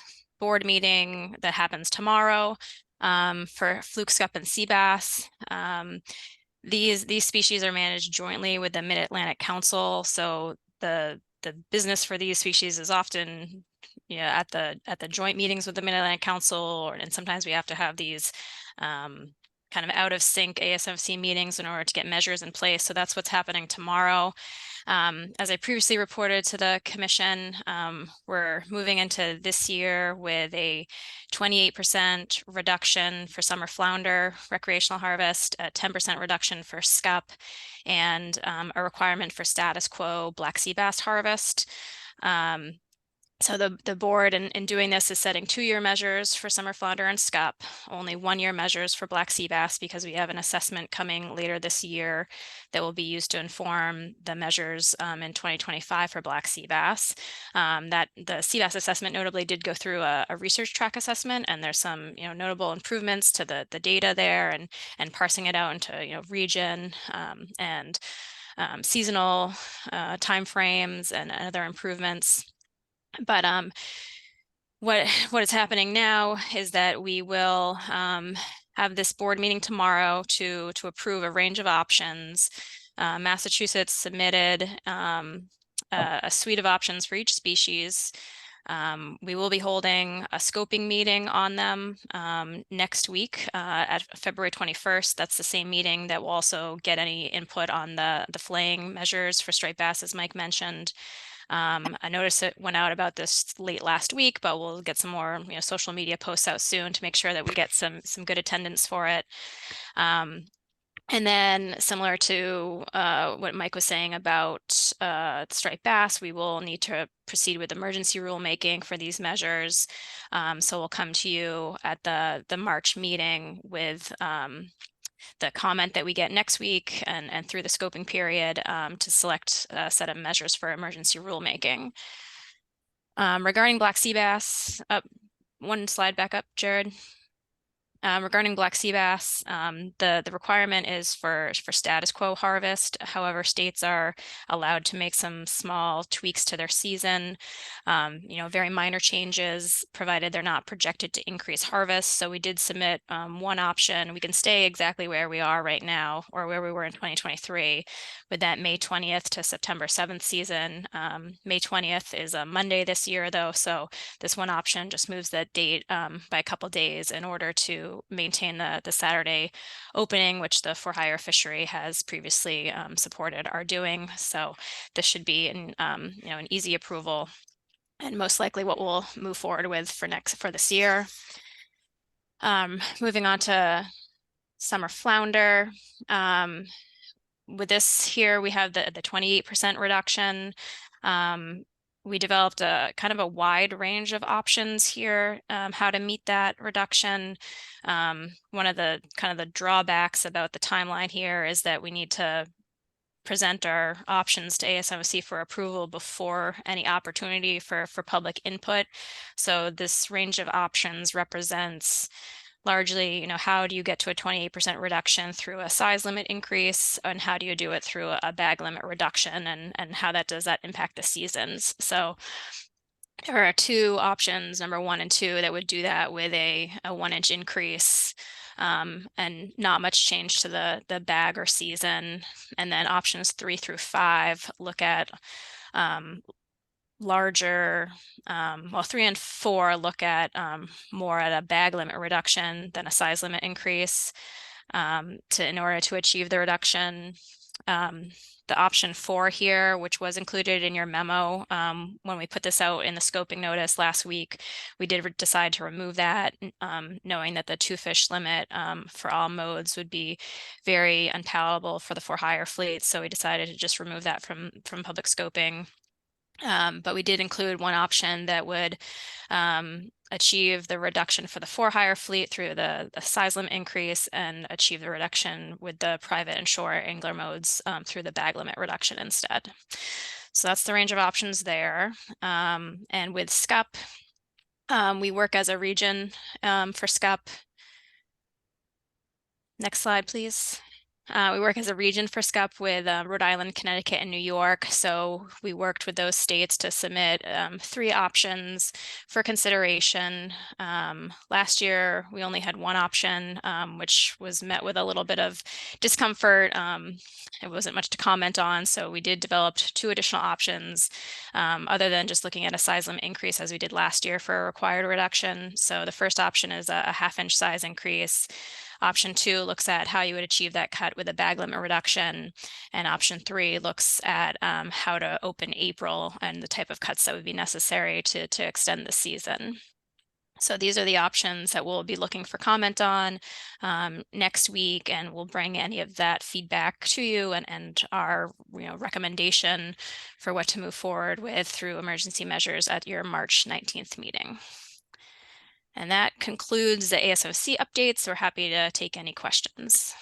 board meeting that happens tomorrow. For fluke scup and sea bass. These species are managed jointly with the Mid-Atlantic Council, so the business for these species is often at the joint meetings with the Mid-Atlantic Council, and sometimes we have to have these kind of out of sync ASFC meetings in order to get measures in place. So that's what's happening tomorrow. As I previously reported to the commission, we're moving into this year with a 28% reduction for summer flounder recreational harvest, a 10% reduction for scup, and a requirement for status quo black sea bass harvest. So the board in doing this is setting 2-year measures for summer flounder and scup, only 1-year measures for black sea bass, because we have an assessment coming later this year that will be used to inform the measures in 2025 for black sea bass. That the sea bass assessment notably did go through a research track assessment, and there's some notable improvements to the data there, and parsing it out into region and seasonal timeframes and other improvements. But what is happening now is that we will have this board meeting tomorrow to approve a range of options. Massachusetts submitted a suite of options for each species. We will be holding a scoping meeting on them next week at February 21st. That's the same meeting that will also get any input on the filleting measures for striped bass, as Mike mentioned. I noticed it went out about this late last week, but we'll get some more social media posts out soon to make sure that we get some good attendance for it. And then similar to what Mike was saying about striped bass, we will need to proceed with emergency rulemaking for these measures. So we'll come to you at the March meeting with the comment that we get next week and through the scoping period to select a set of measures for emergency rulemaking. Regarding black sea bass, one slide back up, Jared. Regarding black sea bass, the requirement is for status quo harvest. However, states are allowed to make some small tweaks to their season, very minor changes, provided they're not projected to increase harvest. So we did submit one option. We can stay exactly where we are right now, or where we were in 2023, with that May 20th to September 7th season. May 20th is a Monday this year, though, so this one option just moves that date by a couple days in order to maintain the Saturday opening, which the for-hire fishery has previously supported our doing. So this should be an easy approval, and most likely what we'll move forward with for this year. Moving on to summer flounder. With this here, we have the 28% reduction. We developed a kind of a wide range of options here, how to meet that reduction. One of the kind of the drawbacks about the timeline here is that we need to present our options to ASMC for approval before any opportunity for public input. So this range of options represents largely, how do you get to a 28% reduction through a size limit increase, and how do you do it through a bag limit reduction, and how does that impact the seasons? So there are 2 options, number 1 and 2, that would do that with a 1-inch increase, and not much change to the bag or season. And then options 3 through 5 look at larger, 3 and 4 look at more at a bag limit reduction than a size limit increase in order to achieve the reduction. The option 4 here, which was included in your memo when we put this out in the scoping notice last week, we did decide to remove that, knowing that the 2-fish limit for all modes would be very unpalatable for the for-hire fleet. So we decided to just remove that from public scoping. But we did include one option that would achieve the reduction for the for-hire fleet through the size limit increase, and achieve the reduction with the private and shore angler modes through the bag limit reduction instead. So that's the range of options there. And with scup, we work as a region for scup. Next slide, please. We work as a region for SCUP with Rhode Island, Connecticut, and New York. So we worked with those states to submit 3 options for consideration. Last year, we only had one option, which was met with a little bit of discomfort. It wasn't much to comment on. So we did develop 2 additional options, other than just looking at a size limit increase as we did last year for a required reduction. So the first option is a 1/2 inch size increase. Option 2 looks at how you would achieve that cut with a bag limit reduction. And option 3 looks at how to open April and the type of cuts that would be necessary to extend the season. So these are the options that we'll be looking for comment on next week, and we'll bring any of that feedback to you and our recommendation for what to move forward with through emergency measures at your March 19th meeting. And that concludes the ASOC updates. We're happy to take any questions.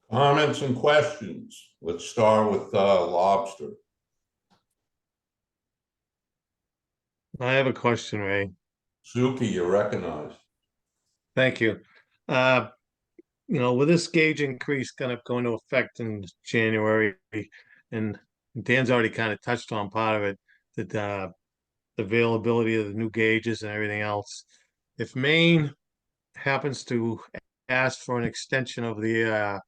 Comments and questions. Let's start with lobster. I have a question, Ray. Suki, you're recognized. Thank you. With this gauge increase kind of going to effect in January, and Dan's already kind of touched on part of it, that the availability of the new gauges and everything else. If Maine happens to ask for an extension of the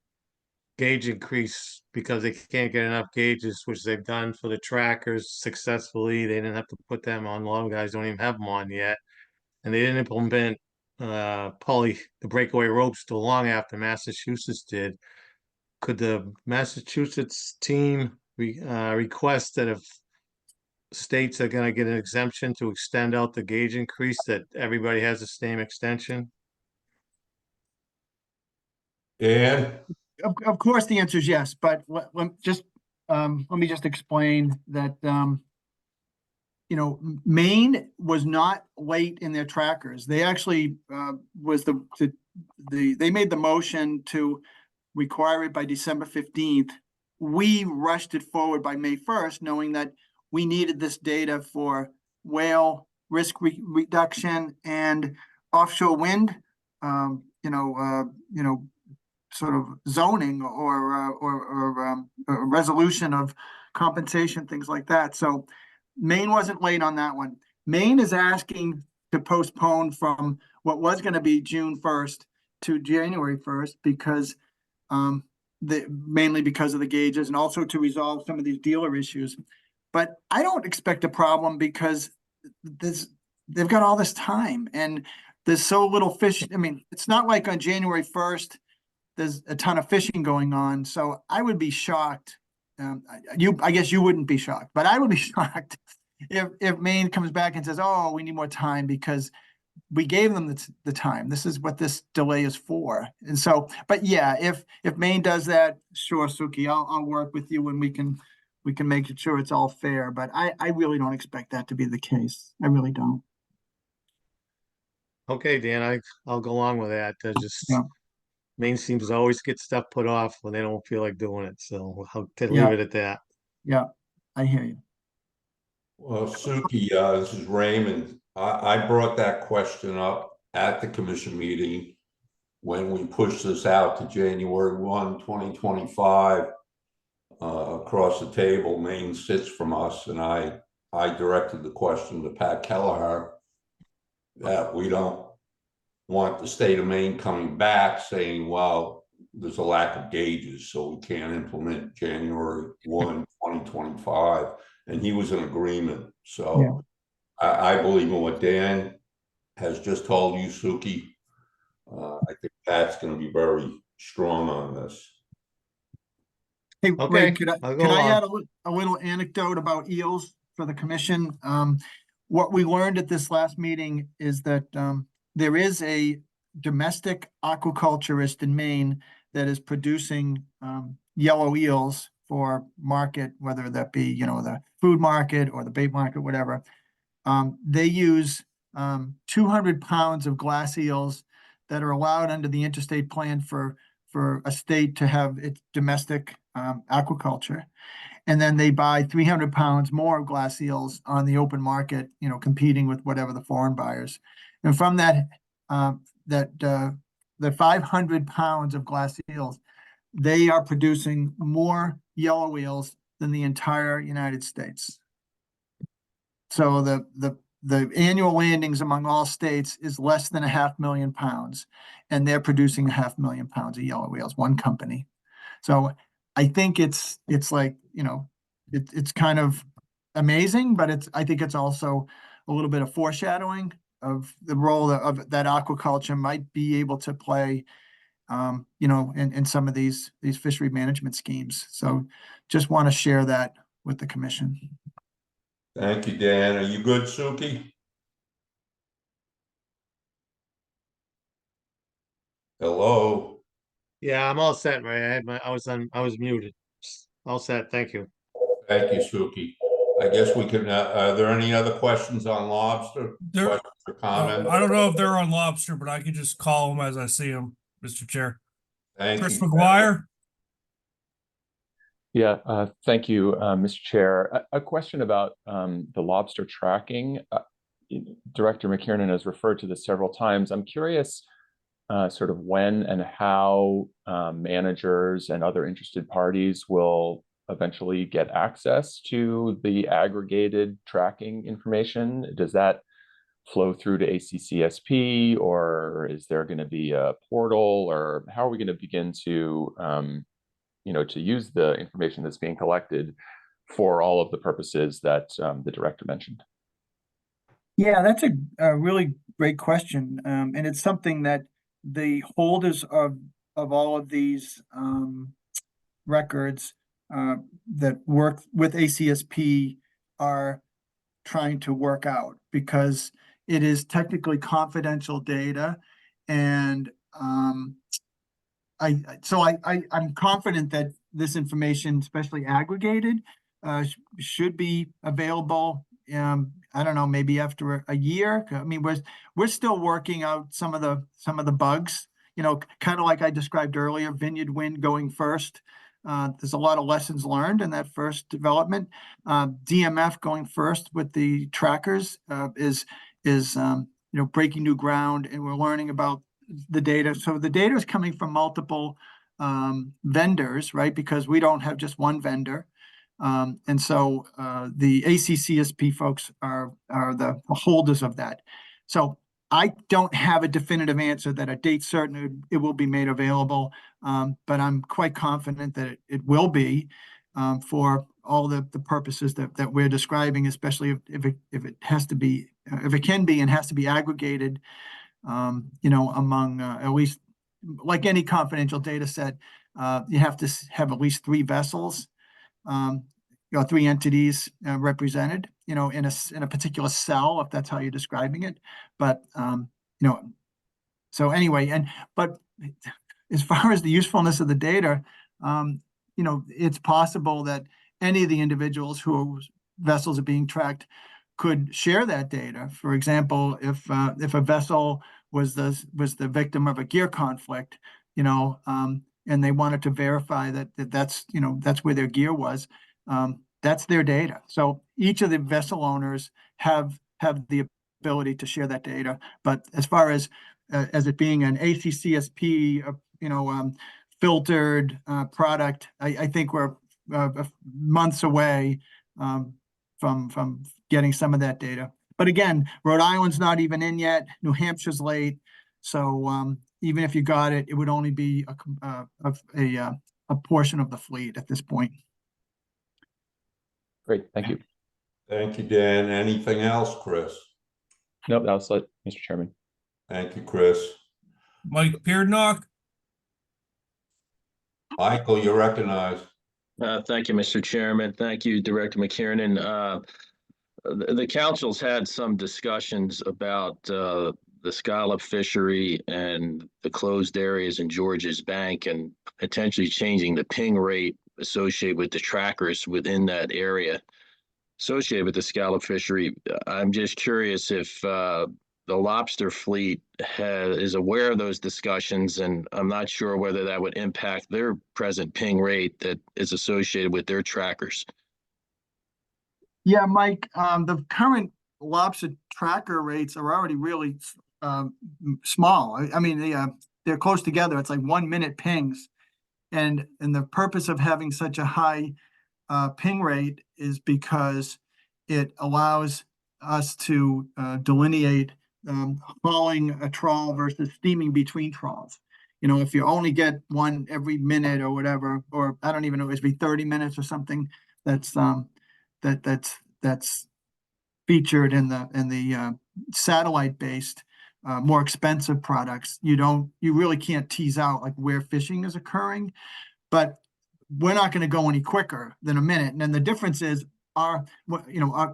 gauge increase because they can't get enough gauges, which they've done for the trackers successfully, they didn't have to put them on. A lot of guys don't even have them on yet. And they didn't implement the breakaway ropes till long after Massachusetts did. Could the Massachusetts team request that if states are going to get an exemption to extend out the gauge increase, that everybody has the same extension? Dan? Of course, the answer is yes, but let me just explain that, Maine was not late in their trackers. They actually, they made the motion to require it by December 15th. We rushed it forward by May 1st, knowing that we needed this data for whale risk reduction and offshore wind, sort of zoning or resolution of compensation, things like that. So Maine wasn't late on that one. Maine is asking to postpone from what was going to be June 1st to January 1st because mainly because of the gauges and also to resolve some of these dealer issues. But I don't expect a problem because they've got all this time and there's so little fish. I mean, it's not like on January 1st, there's a ton of fishing going on. So I would be shocked. I guess you wouldn't be shocked, but I would be shocked if Maine comes back and says, "Oh, we need more time because we gave them the time. This is what this delay is for." And so, but yeah, if Maine does that, sure, Suki, I'll work with you and we can make sure it's all fair. But I really don't expect that to be the case. I really don't. Okay, Dan, I'll go along with that. Yeah. Maine seems to always get stuff put off when they don't feel like doing it. So I'll leave Yeah. it at that. Yeah, I hear you. Well, Suki, this is Raymond. I brought that question up at the commission meeting when we pushed this out to January 1, 2025. Across the table, Maine sits from us, and I directed the question to Pat Kelleher that we don't want the state of Maine coming back saying, well, there's a lack of gauges, so we can't implement January 1, 2025. And he was in agreement. So I believe in what Dan has just told you, Suki. I think Pat's going to be very strong on this. Hey, Okay, Ray, could I'll go I along. add a little anecdote about eels for the commission? What we learned at this last meeting is that there is a domestic aquaculturist in Maine that is producing yellow eels for market, whether that be, the food market or the bait market, whatever. They use 200 pounds of glass eels that are allowed under the interstate plan for a state to have its domestic aquaculture. And then they buy 300 pounds more of glass eels on the open market, competing with whatever the foreign buyers. And from that, the 500 pounds of glass eels, they are producing more yellow whales than the entire United States. So the annual landings among all states is less than 500,000 pounds, and they're producing 500,000 pounds of yellow whales, one company. So I think it's like, it's kind of amazing, but I think it's also a little bit of foreshadowing of the role of that aquaculture might be able to play, in some of these fishery management schemes. So just want to share that with the commission. Thank you, Dan. Are you good, Suki? Hello? Yeah, I'm all set, Ray. I was muted. All set, thank you. Thank you, Suki. I guess we can, are there any other questions on lobster? There, Questions or comments? I don't know if they're on lobster, but I can just call them as I see them, Mr. Chair. Thank Chris you. McGuire? Yeah, thank you, Mr. Chair. A question about the lobster tracking. Director McKiernan has referred to this several times. I'm curious sort of when and how managers and other interested parties will eventually get access to the aggregated tracking information. Does that flow through to ACCSP, or is there going to be a portal, or how are we going to begin to to use the information that's being collected for all of the purposes that the director mentioned? Yeah, that's a really great question. And it's something that the holders of all of these records that work with ACSP are trying to work out, because it is technically confidential data. And I'm confident that this information, especially aggregated, should be available. I don't know, maybe after a year. I mean, we're still working out some of the bugs. Kind of like I described earlier, Vineyard Wind going first. There's a lot of lessons learned in that first development. DMF going first with the trackers is breaking new ground, and we're learning about the data. So the data is coming from multiple vendors, right? Because we don't have just one vendor. And so the ACCSP folks are the holders of that. So I don't have a definitive answer that a date certain it will be made available, but I'm quite confident that it will be for all the purposes that we're describing, especially if it has to be, if it can be and has to be aggregated, among at least, like any confidential data set, you have to have at least 3 vessels, 3 entities represented, in a particular cell, if that's how you're describing it. But so anyway, but as far as the usefulness of the data, it's possible that any of the individuals whose vessels are being tracked could share that data. For example, if a vessel was the victim of a gear conflict, and they wanted to verify that's where their gear was, that's their data. So each of the vessel owners have the ability to share that data. But as far as it being an ACCSP, filtered product, I think we're months away from getting some of that data. But again, Rhode Island's not even in yet. New Hampshire's late. So even if you got it, it would only be a portion of the fleet at this point. Great, thank you. Thank you, Dan. Anything else, Chris? Nope, that was it, Mr. Chairman. Thank you, Chris. Mike Peardnock? Michael, you're recognized. Thank you, Mr. Chairman. Thank you, Director McKiernan. The council's had some discussions about the scallop fishery and the closed areas in Georges Bank, and potentially changing the ping rate associated with the trackers within that area associated with the scallop fishery. I'm just curious if the lobster fleet is aware of those discussions, and I'm not sure whether that would impact their present ping rate that is associated with their trackers. Yeah, Mike, the current lobster tracker rates are already really small. I mean, they're close together. It's like 1 minute pings. And the purpose of having such a high ping rate is because it allows us to delineate hauling a trawl versus steaming between trawls. You know, if you only get one every minute or whatever, or I don't even know, it'd be 30 minutes or something, that's featured in the satellite-based more expensive products. You really can't tease out like where fishing is occurring, but we're not going to go any quicker than a minute. And then the difference is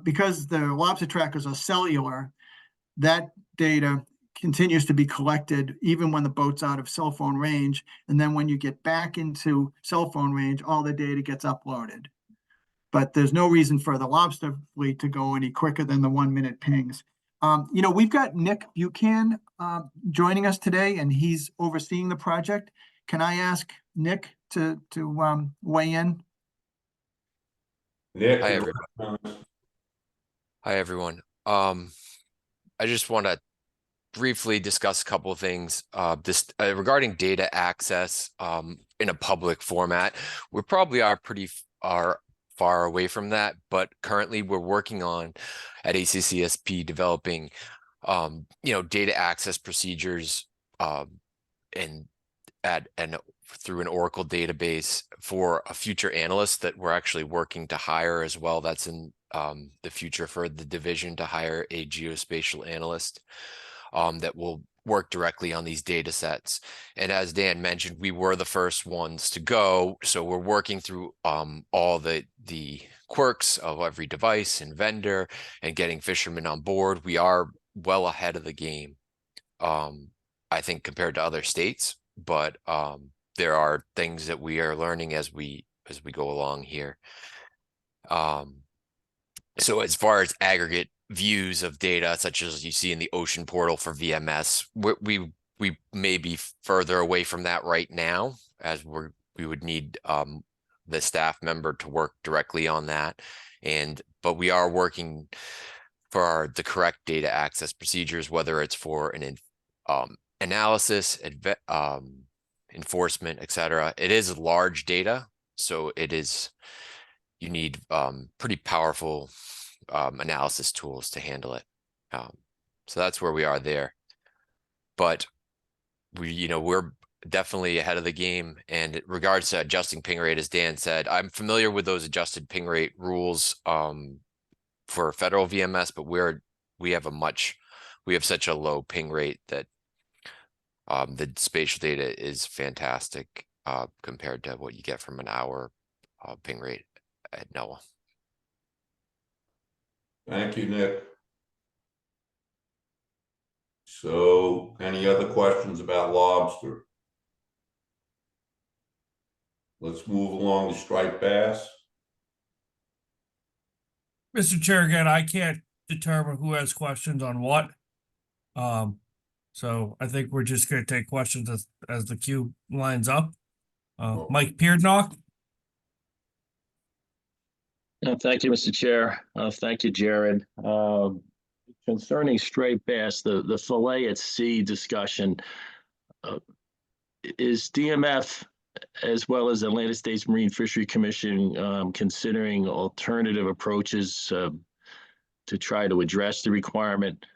because the lobster trackers are cellular, that data continues to be collected even when the boat's out of cell phone range. And then when you get back into cell phone range, all the data gets uploaded. But there's no reason for the lobster fleet to go any quicker than the 1 minute pings. We've got Nick Buchan joining us today, and he's overseeing the project. Can I ask Nick to weigh in? Nick. Hi, everyone. Hi, everyone. I just want to briefly discuss a couple of things regarding data access in a public format. We probably are far away from that, but currently we're working on at ACCSP developing data access procedures and through an Oracle database for a future analyst that we're actually working to hire as well. That's in the future for the division, to hire a geospatial analyst that will work directly on these data sets. And as Dan mentioned, we were the first ones to go. So we're working through all the quirks of every device and vendor and getting fishermen on board. We are well ahead of the game, I think, compared to other states, but there are things that we are learning as we go along here. So as far as aggregate views of data, such as you see in the ocean portal for VMS, we may be further away from that right now, as we would need the staff member to work directly on that. But we are working for the correct data access procedures, whether it's for an analysis, enforcement, etc. It is large data, so you need pretty powerful analysis tools to handle it. So that's where we are there. But we're definitely ahead of the game. And in regards to adjusting ping rate, as Dan said, I'm familiar with those adjusted ping rate rules for federal VMS, but we have such a low ping rate that the spatial data is fantastic compared to what you get from an hour ping rate at NOAA. Thank you, Nick. So, any other questions about lobster? Let's move along to striped bass. Mr. Chair, again, I can't determine who has questions on what. So I think we're just going to take questions as the queue lines up. Mike Peardnock. Thank you, Mr. Chair. Thank you, Jared. Concerning striped bass, the fillet at sea discussion, is DMF as well as Atlantic States Marine Fishery Commission considering alternative approaches to try to address the requirement?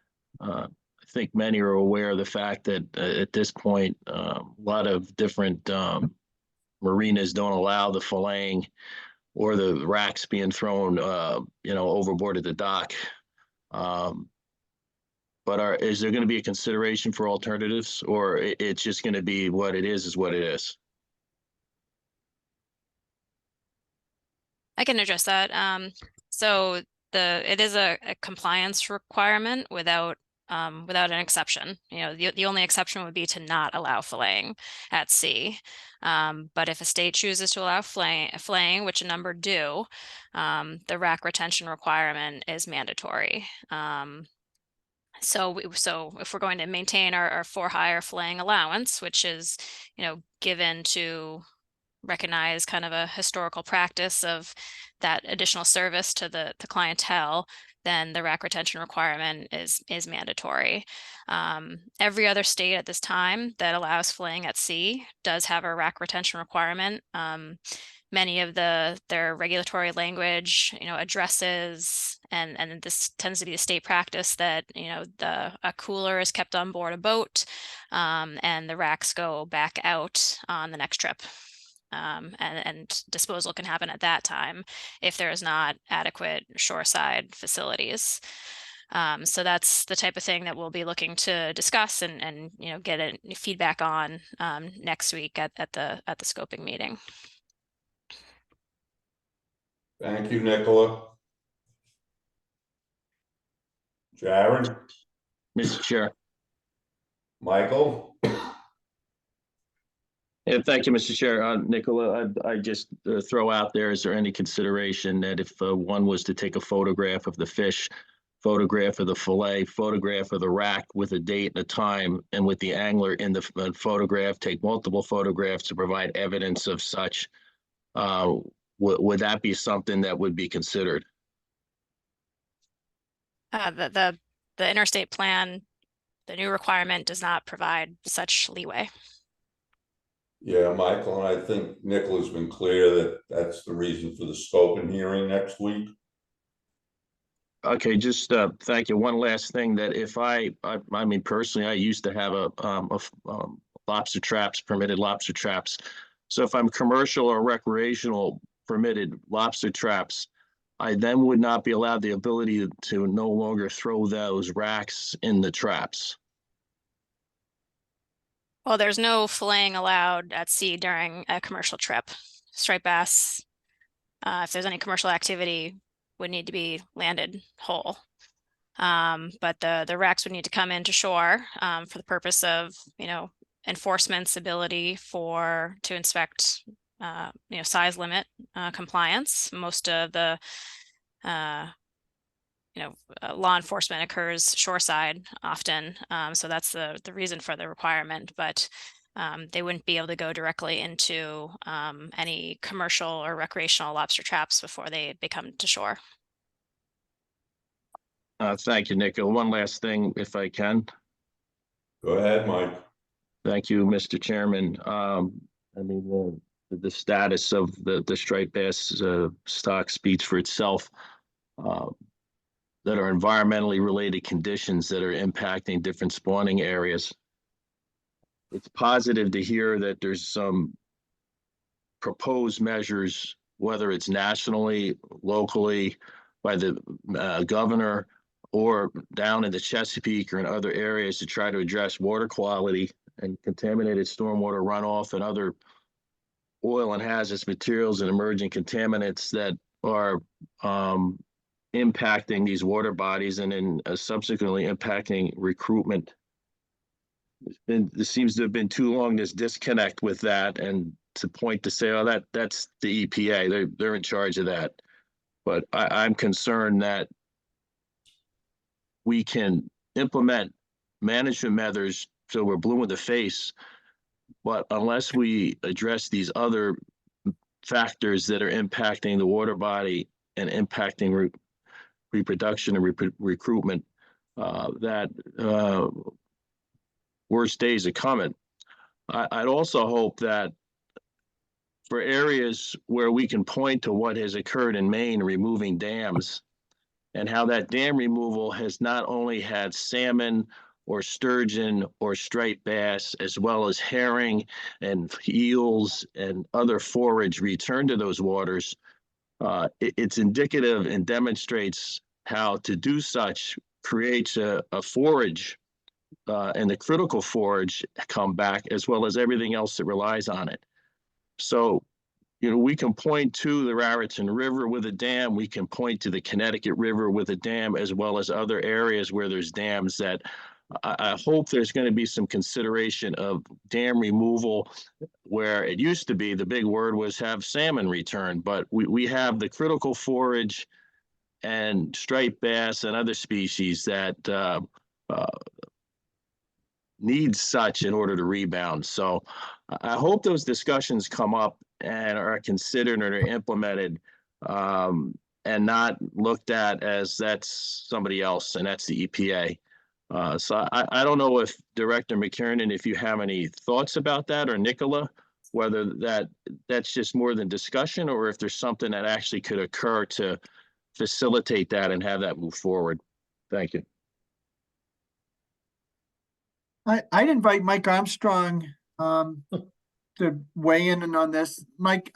I think many are aware of the fact that at this point, a lot of different marinas don't allow the filleting or the racks being thrown, overboard at the dock. But is there going to be a consideration for alternatives, or it's just going to be what it is what it is? I can address that. So it is a compliance requirement without an exception. The only exception would be to not allow filleting at sea. But if a state chooses to allow filleting, which a number do, the rack retention requirement is mandatory. So if we're going to maintain our for-hire filleting allowance, which is, given to recognize kind of a historical practice of that additional service to the clientele, then the rack retention requirement is mandatory. Every other state at this time that allows filleting at sea does have a rack retention requirement. Many of their regulatory language, addresses, and this tends to be the state practice that, a cooler is kept on board a boat, and the racks go back out on the next trip. And disposal can happen at that time if there is not adequate shoreside facilities. So that's the type of thing that we'll be looking to discuss and get feedback on next week at the scoping meeting. Thank you, Nicola. Jared? Mr. Chair. Michael? Yeah, thank you, Mr. Chair. Nicola, I just throw out there, is there any consideration that if one was to take a photograph of the fish, photograph of the fillet, photograph of the rack with a date and a time, and with the angler in the photograph, take multiple photographs to provide evidence of such, would that be something that would be considered? The interstate plan, the new requirement does not provide such leeway. Yeah, Michael, and I think Nicola's been clear that that's the reason for the scoping hearing next week. Okay, just thank you. One last thing, that if I mean, personally, I used to have a lobster traps, permitted lobster traps. So if I'm commercial or recreational permitted lobster traps, I then would not be allowed the ability to no longer throw those racks in the traps. Well, there's no filleting allowed at sea during a commercial trip. Striped bass, if there's any commercial activity, would need to be landed whole. But the racks would need to come into shore for the purpose of, enforcement's ability to inspect, size limit compliance. Most of the law enforcement occurs shoreside often. So that's the reason for the requirement, but they wouldn't be able to go directly into any commercial or recreational lobster traps before they come to shore. Thank you, Nick. One last thing, if I can. Go ahead, Mike. Thank you, Mr. Chairman. I mean, the status of the striped bass stock speaks for itself. That are environmentally related conditions that are impacting different spawning areas. It's positive to hear that there's some proposed measures, whether it's nationally, locally, by the governor, or down in the Chesapeake or in other areas, to try to address water quality and contaminated stormwater runoff and other oil and hazardous materials and emerging contaminants that are impacting these water bodies and then subsequently impacting recruitment. There seems to have been too long this disconnect with that, and to point to say, oh, that's the EPA, they're in charge of that. But I'm concerned that we can implement management measures so we're blue in the face, but unless we address these other factors that are impacting the water body and impacting reproduction and recruitment, worse days are coming. I'd also hope that for areas where we can point to what has occurred in Maine, removing dams, and how that dam removal has not only had salmon or sturgeon or striped bass, as well as herring and eels and other forage return to those waters. It's indicative and demonstrates how to do such creates a forage and the critical forage come back, as well as everything else that relies on it. So, we can point to the Raritan River with a dam. We can point to the Connecticut River with a dam, as well as other areas where there's dams that I hope there's going to be some consideration of dam removal, where it used to be the big word was have salmon return, but we have the critical forage and striped bass and other species that need such in order to rebound. So I hope those discussions come up and are considered and are implemented and not looked at as that's somebody else, and that's the EPA. So I don't know if Director McKiernan, if you have any thoughts about that, or Nicola, whether that's just more than discussion, or if there's something that actually could occur to facilitate that and have that move forward. Thank you. I'd invite Mike Armstrong to weigh in on this. Mike,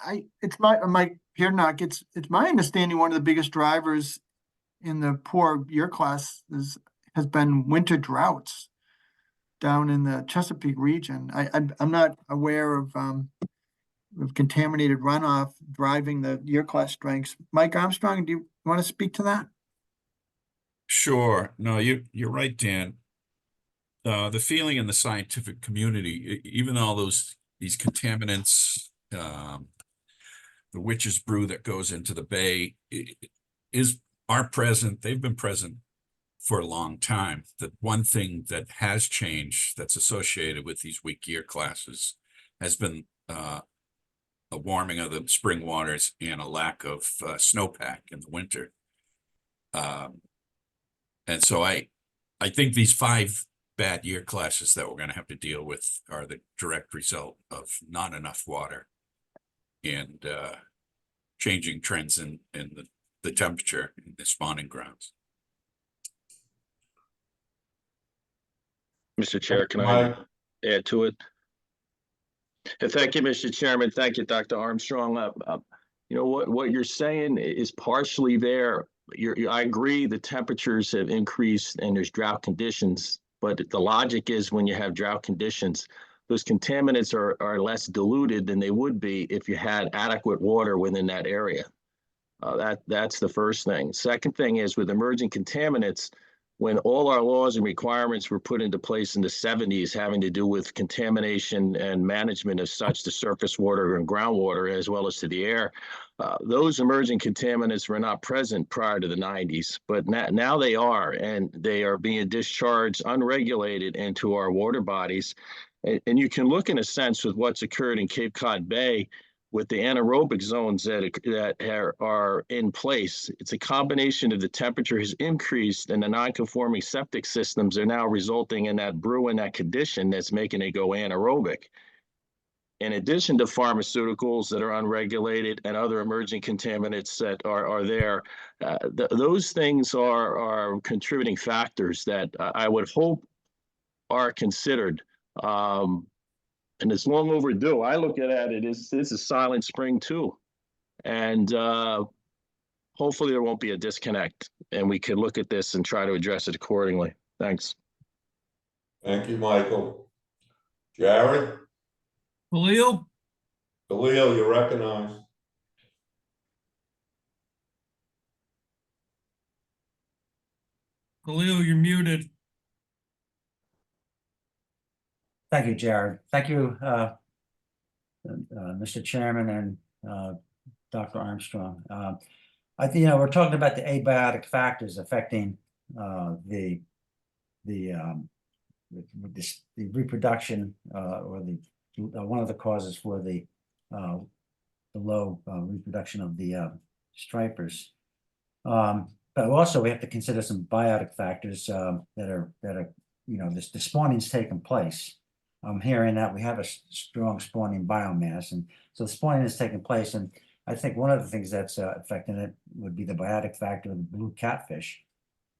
Mike Piernock, it's my understanding one of the biggest drivers in the poor year class has been winter droughts down in the Chesapeake region. I'm not aware of contaminated runoff driving the year class strengths. Mike Armstrong, do you want to speak to that? Sure. No, you're right, Dan. The feeling in the scientific community, even all these contaminants, the witch's brew that goes into the bay are present. They've been present for a long time. The one thing that has changed that's associated with these weak year classes has been a warming of the spring waters and a lack of snowpack in the winter. And so I think these 5 bad year classes that we're going to have to deal with are the direct result of not enough water and changing trends in the temperature in the spawning grounds. Mr. Chair, can I add to it? Thank you, Mr. Chairman. Thank you, Dr. Armstrong. You know what you're saying is partially there. I agree the temperatures have increased and there's drought conditions, but the logic is when you have drought conditions, those contaminants are less diluted than they would be if you had adequate water within that area. That's the first thing. Second thing is with emerging contaminants, when all our laws and requirements were put into place in the 70s having to do with contamination and management of such to surface water and groundwater as well as to the air, those emerging contaminants were not present prior to the 90s, but now they are, and they are being discharged unregulated into our water bodies. And you can look in a sense with what's occurred in Cape Cod Bay with the anaerobic zones that are in place. It's a combination of the temperature has increased and the non-conforming septic systems are now resulting in that brew and that condition that's making it go anaerobic. In addition to pharmaceuticals that are unregulated and other emerging contaminants that are there, those things are contributing factors that I would hope are considered. And it's long overdue. I look at it as this is Silent Spring too. And hopefully there won't be a disconnect and we can look at this and try to address it accordingly. Thanks. Thank you, Michael. Jared? Khalil? Khalil, you're recognized. Khalil, you're muted. Thank you, Jared. Thank you, Mr. Chairman and Dr. Armstrong. I think, we're talking about the abiotic factors affecting the reproduction or one of the causes for the low reproduction of the stripers. But also we have to consider some biotic factors that are the spawning's taking place. I'm hearing that we have a strong spawning biomass, and so the spawning is taking place. And I think one of the things that's affecting it would be the biotic factor of the blue catfish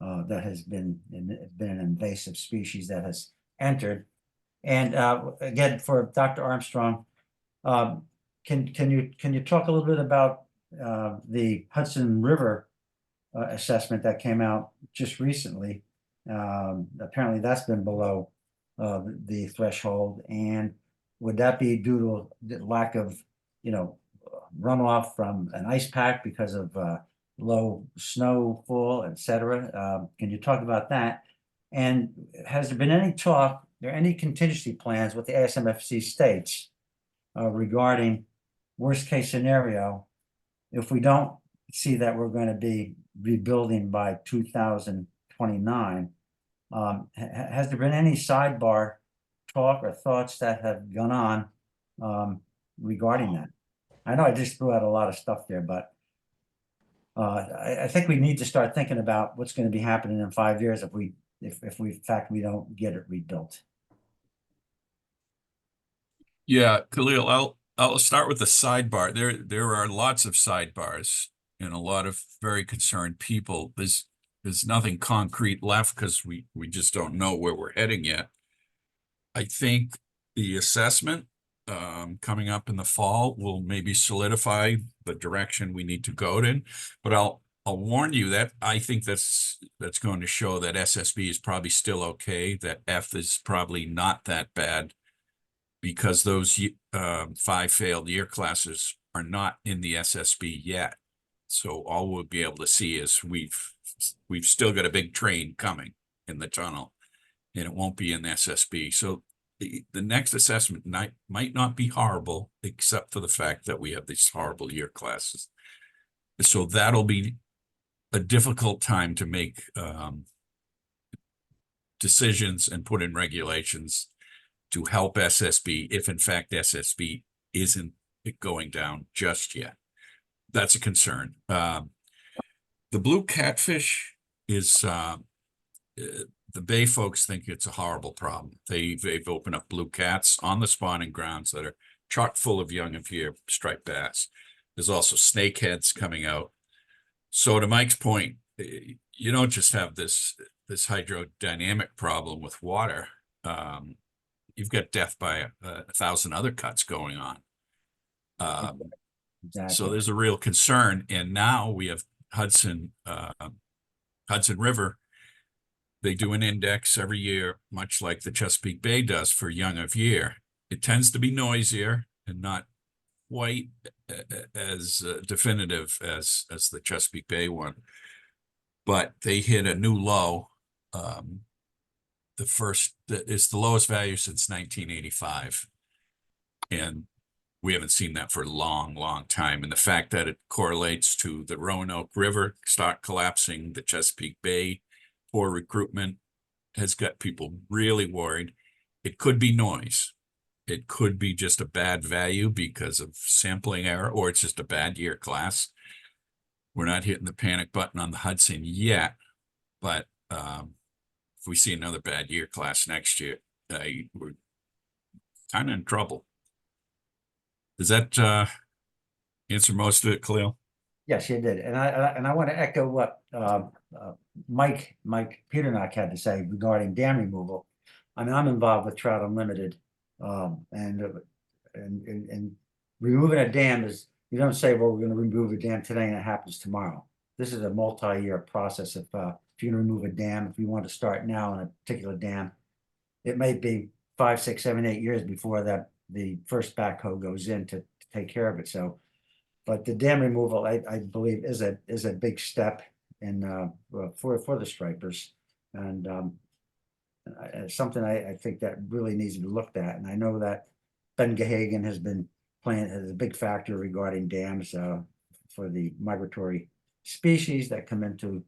that has been an invasive species that has entered. And again, for Dr. Armstrong, can you talk a little bit about the Hudson River assessment that came out just recently? Apparently that's been below the threshold, and would that be due to the lack of runoff from an ice pack because of low snowfall, etc.? Can you talk about that? And has there been any talk, there any contingency plans with the ASMFC states regarding worst case scenario if we don't see that we're going to be rebuilding by 2029? Has there been any sidebar talk or thoughts that have gone on regarding that? I know I just threw out a lot of stuff there, but I think we need to start thinking about what's gonna be happening in 5 years if we, in fact, we don't get it rebuilt. Yeah, Khalil, I'll start with the sidebar. There are lots of sidebars and a lot of very concerned people. There's nothing concrete left because we just don't know where we're heading yet. I think the assessment coming up in the fall will maybe solidify the direction we need to go in. But I'll warn you that I think that's going to show that SSB is probably still okay, that F is probably not that bad, because those 5 failed year classes are not in the SSB yet. So all we'll be able to see is we've still got a big train coming in the tunnel, and it won't be in the SSB. So the next assessment might not be horrible, except for the fact that we have these horrible year classes. So that'll be a difficult time to make decisions and put in regulations to help SSB, if in fact SSB isn't going down just yet. That's a concern. The blue catfish is the Bay folks think it's a horrible problem. They've opened up blue cats on the spawning grounds that are chock full of young of year striped bass. There's also snakeheads coming out. So to Mike's point, you don't just have this hydrodynamic problem with water. You've got death by a thousand other cuts going on. Exactly. So there's a real concern. And now we have Hudson River. They do an index every year, much like the Chesapeake Bay does for young of year. It tends to be noisier and not quite as definitive as the Chesapeake Bay one. But they hit a new low. It's the lowest value since 1985. And we haven't seen that for a long, long time. And the fact that it correlates to the Roanoke River stock collapsing, the Chesapeake Bay poor recruitment, has got people really worried. It could be noise. It could be just a bad value because of sampling error, or it's just a bad year class. We're not hitting the panic button on the Hudson yet, but if we see another bad year class next year, we're kind of in trouble. Does that answer most of it, Khalil? Yes, you did. And I want to echo what Mike Peternock had to say regarding dam removal. I mean, I'm involved with Trout Unlimited, and removing a dam is, you don't say, well, we're going to remove a dam today and it happens tomorrow. This is a multi-year process. If you're going to remove a dam, if you want to start now on a particular dam, it may be 5, 6, 7, 8 years before that the first backhoe goes in to take care of it. So, but the dam removal, I believe, is a big step in for the stripers, and something I think that really needs to be looked at. And I know that Ben Gahagan has been playing as a big factor regarding dams for the migratory species that come into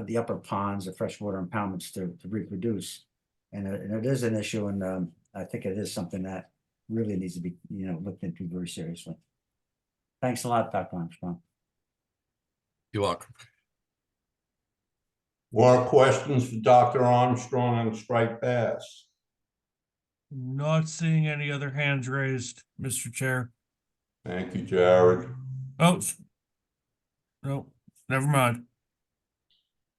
the upper ponds, the freshwater impoundments to reproduce. And it is an issue, and I think it is something that really needs to be looked into very seriously. Thanks a lot, Dr. Armstrong. You're welcome. More questions for Dr. Armstrong on striped bass? Not seeing any other hands raised, Mr. Chair. Thank you, Jared. Oh, no, never mind.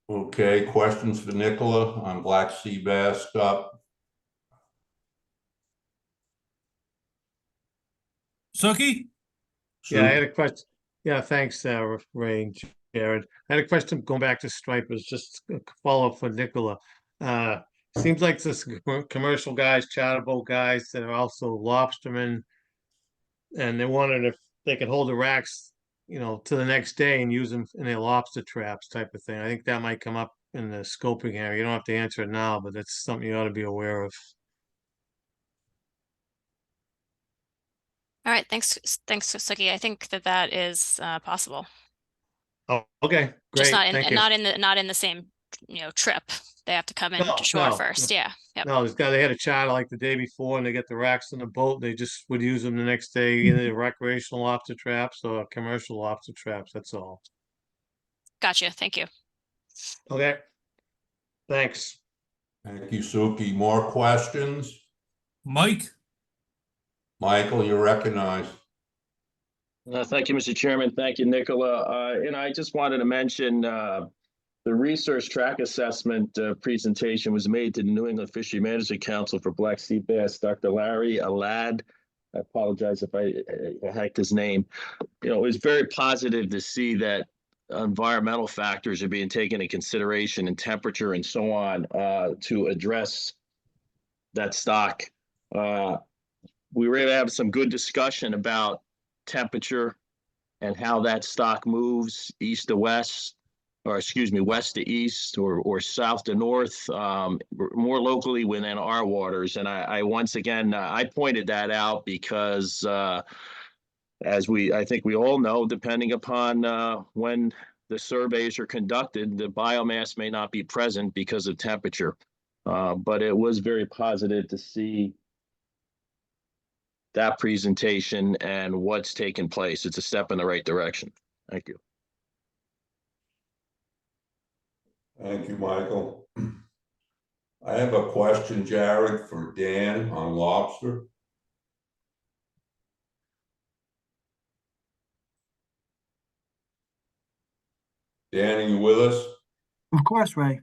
Okay, questions for Nicola on Black Sea Bass Cup? Sookie? Yeah, I had a question. Yeah, thanks, Ray and Jared. I had a question going back to stripers, just a follow-up for Nicola. Seems like this commercial guys, charter boat guys that are also lobstermen, and they wondered if they could hold the racks, to the next day and use them in their lobster traps type of thing. I think that might come up in the scoping area. You don't have to answer it now, but that's something you ought to be aware of. All right, thanks, Suki. I think that is possible. Oh, okay, Just great. Thank you. not in the same trip. They have to come in to shore first. Yeah. Yep. No, they had a charter like the day before, and they get the racks on the boat. They just would use them the next day, either recreational lobster traps or commercial lobster traps. That's all. Gotcha. Thank you. Okay. Thanks. Thank you, Suki. More questions? Mike? Michael, you're recognized. Thank you, Mr. Chairman. Thank you, Nicola. I just wanted to mention the research track assessment presentation was made to the New England Fishery Management Council for Black Sea Bass, Dr. Larry Alad. I apologize if I hacked his name. It was very positive to see that environmental factors are being taken into consideration and temperature and so on to address that stock. We were able to have some good discussion about temperature and how that stock moves east to west, or excuse me, west to east or south to north, more locally within our waters. And I once again, I pointed that out because I think we all know, depending upon when the surveys are conducted, the biomass may not be present because of temperature. But it was very positive to see that presentation and what's taken place. It's a step in the right direction. Thank you. Thank you, Michael. I have a question, Jared, for Dan on lobster. Dan, are you with us? Of course, Ray.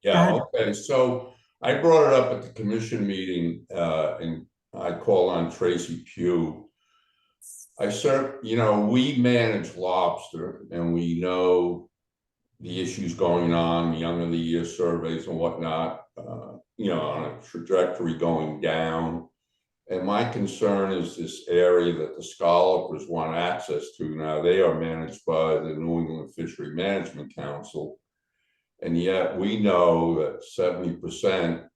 Yeah, okay. So I brought it up at the commission meeting, and I called on Tracy Pugh. We manage lobster, and we know the issues going on, young of the year surveys and whatnot, on a trajectory going down. And my concern is this area that the scallopers want access to. Now, they are managed by the New England Fishery Management Council. And yet we know that 70%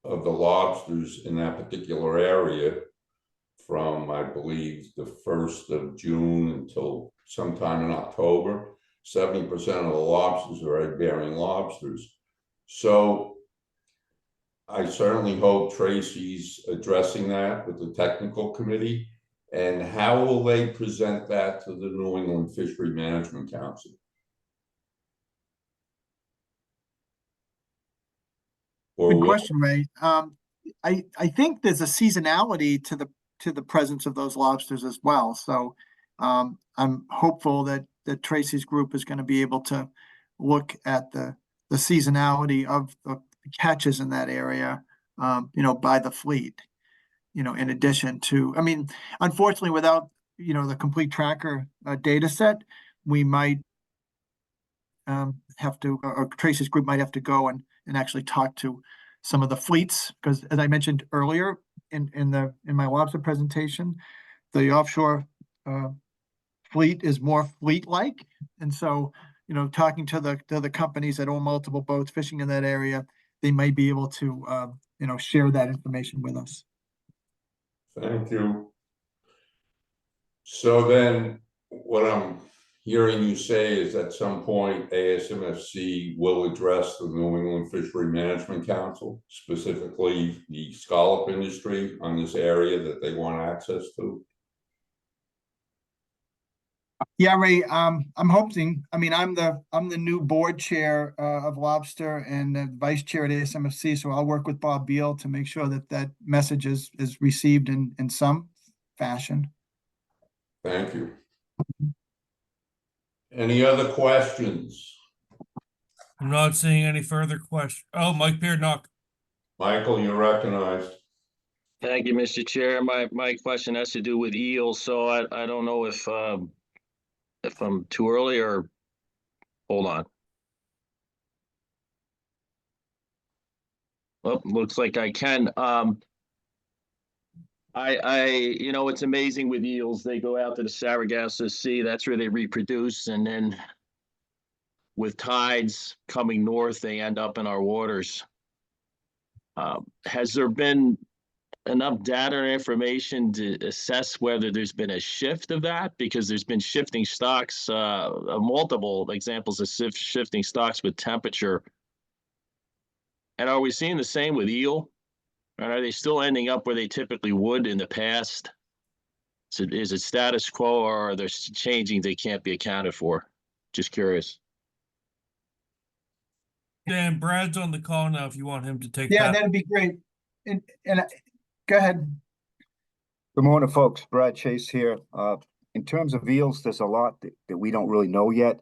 of the lobsters in that particular area from, I believe, the 1st of June until sometime in October, 70% of the lobsters are egg-bearing lobsters. So I certainly hope Tracy's addressing that with the technical committee. And how will they present that to the New England Fishery Management Council? Good question, Ray. I think there's a seasonality to the presence of those lobsters as well. So I'm hopeful that Tracy's group is going to be able to look at the seasonality of the catches in that area, by the fleet. In addition to, unfortunately, without the complete tracker data set, we might have to, or Tracy's group might have to go and actually talk to some of the fleets, because as I mentioned earlier in my lobster presentation, the offshore fleet is more fleet-like. And so, talking to the companies that own multiple boats fishing in that area, they might be able to, share that information with us. Thank you. So then what I'm hearing you say is at some point ASMFC will address the New England Fishery Management Council, specifically the scallop industry on this area that they want access to. Yeah, Ray, I'm hoping. I'm the new board chair of Lobster and the vice chair at ASMFC, so I'll work with Bob Beal to make sure that message is received in some fashion. Thank you. Any other questions? I'm not seeing any further questions. Oh, Mike Beardnock. Michael, you're recognized. Thank you, Mr. Chair. My question has to do with eels, so I don't know if I'm too early or hold on. Oh, looks like I can. It's amazing with eels. They go out to the Sargasso Sea. That's where they reproduce, and then with tides coming north, they end up in our waters. Has there been enough data or information to assess whether there's been a shift of that? Because there's been shifting stocks, multiple examples of shifting stocks with temperature. And are we seeing the same with eel? And are they still ending up where they typically would in the past? So is it status quo, or are there changing they can't be accounted for? Just curious. Dan, Brad's on the call now if you want him to take Yeah, that. that'd be great. And go ahead. Good morning, folks. Brad Chase here. In terms of eels, there's a lot that we don't really know yet.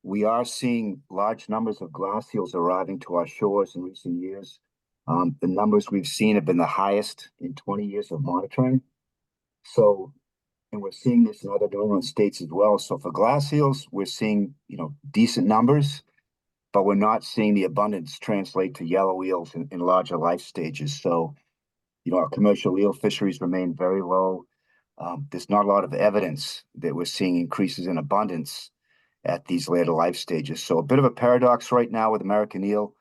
We are seeing large numbers of glass eels arriving to our shores in recent years. The numbers we've seen have been the highest in 20 years of monitoring. So, and we're seeing this in other New England states as well. So for glass eels, we're seeing, decent numbers, but we're not seeing the abundance translate to yellow eels in larger life stages. So, our commercial eel fisheries remain very low. There's not a lot of evidence that we're seeing increases in abundance at these later life stages. So a bit of a paradox right now with American eel,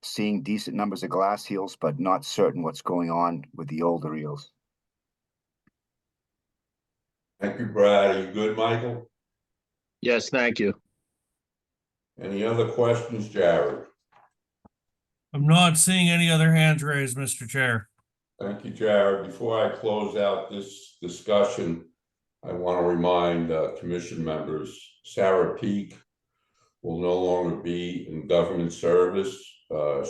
seeing decent numbers of glass eels, but not certain what's going on with the older eels. Thank you, Brad. Are you good, Michael? Yes, thank you. Any other questions, Jared? I'm not seeing any other hands raised, Mr. Chair. Thank you, Jared. Before I close out this discussion, I want to remind commission members, Sarah Peak will no longer be in government service.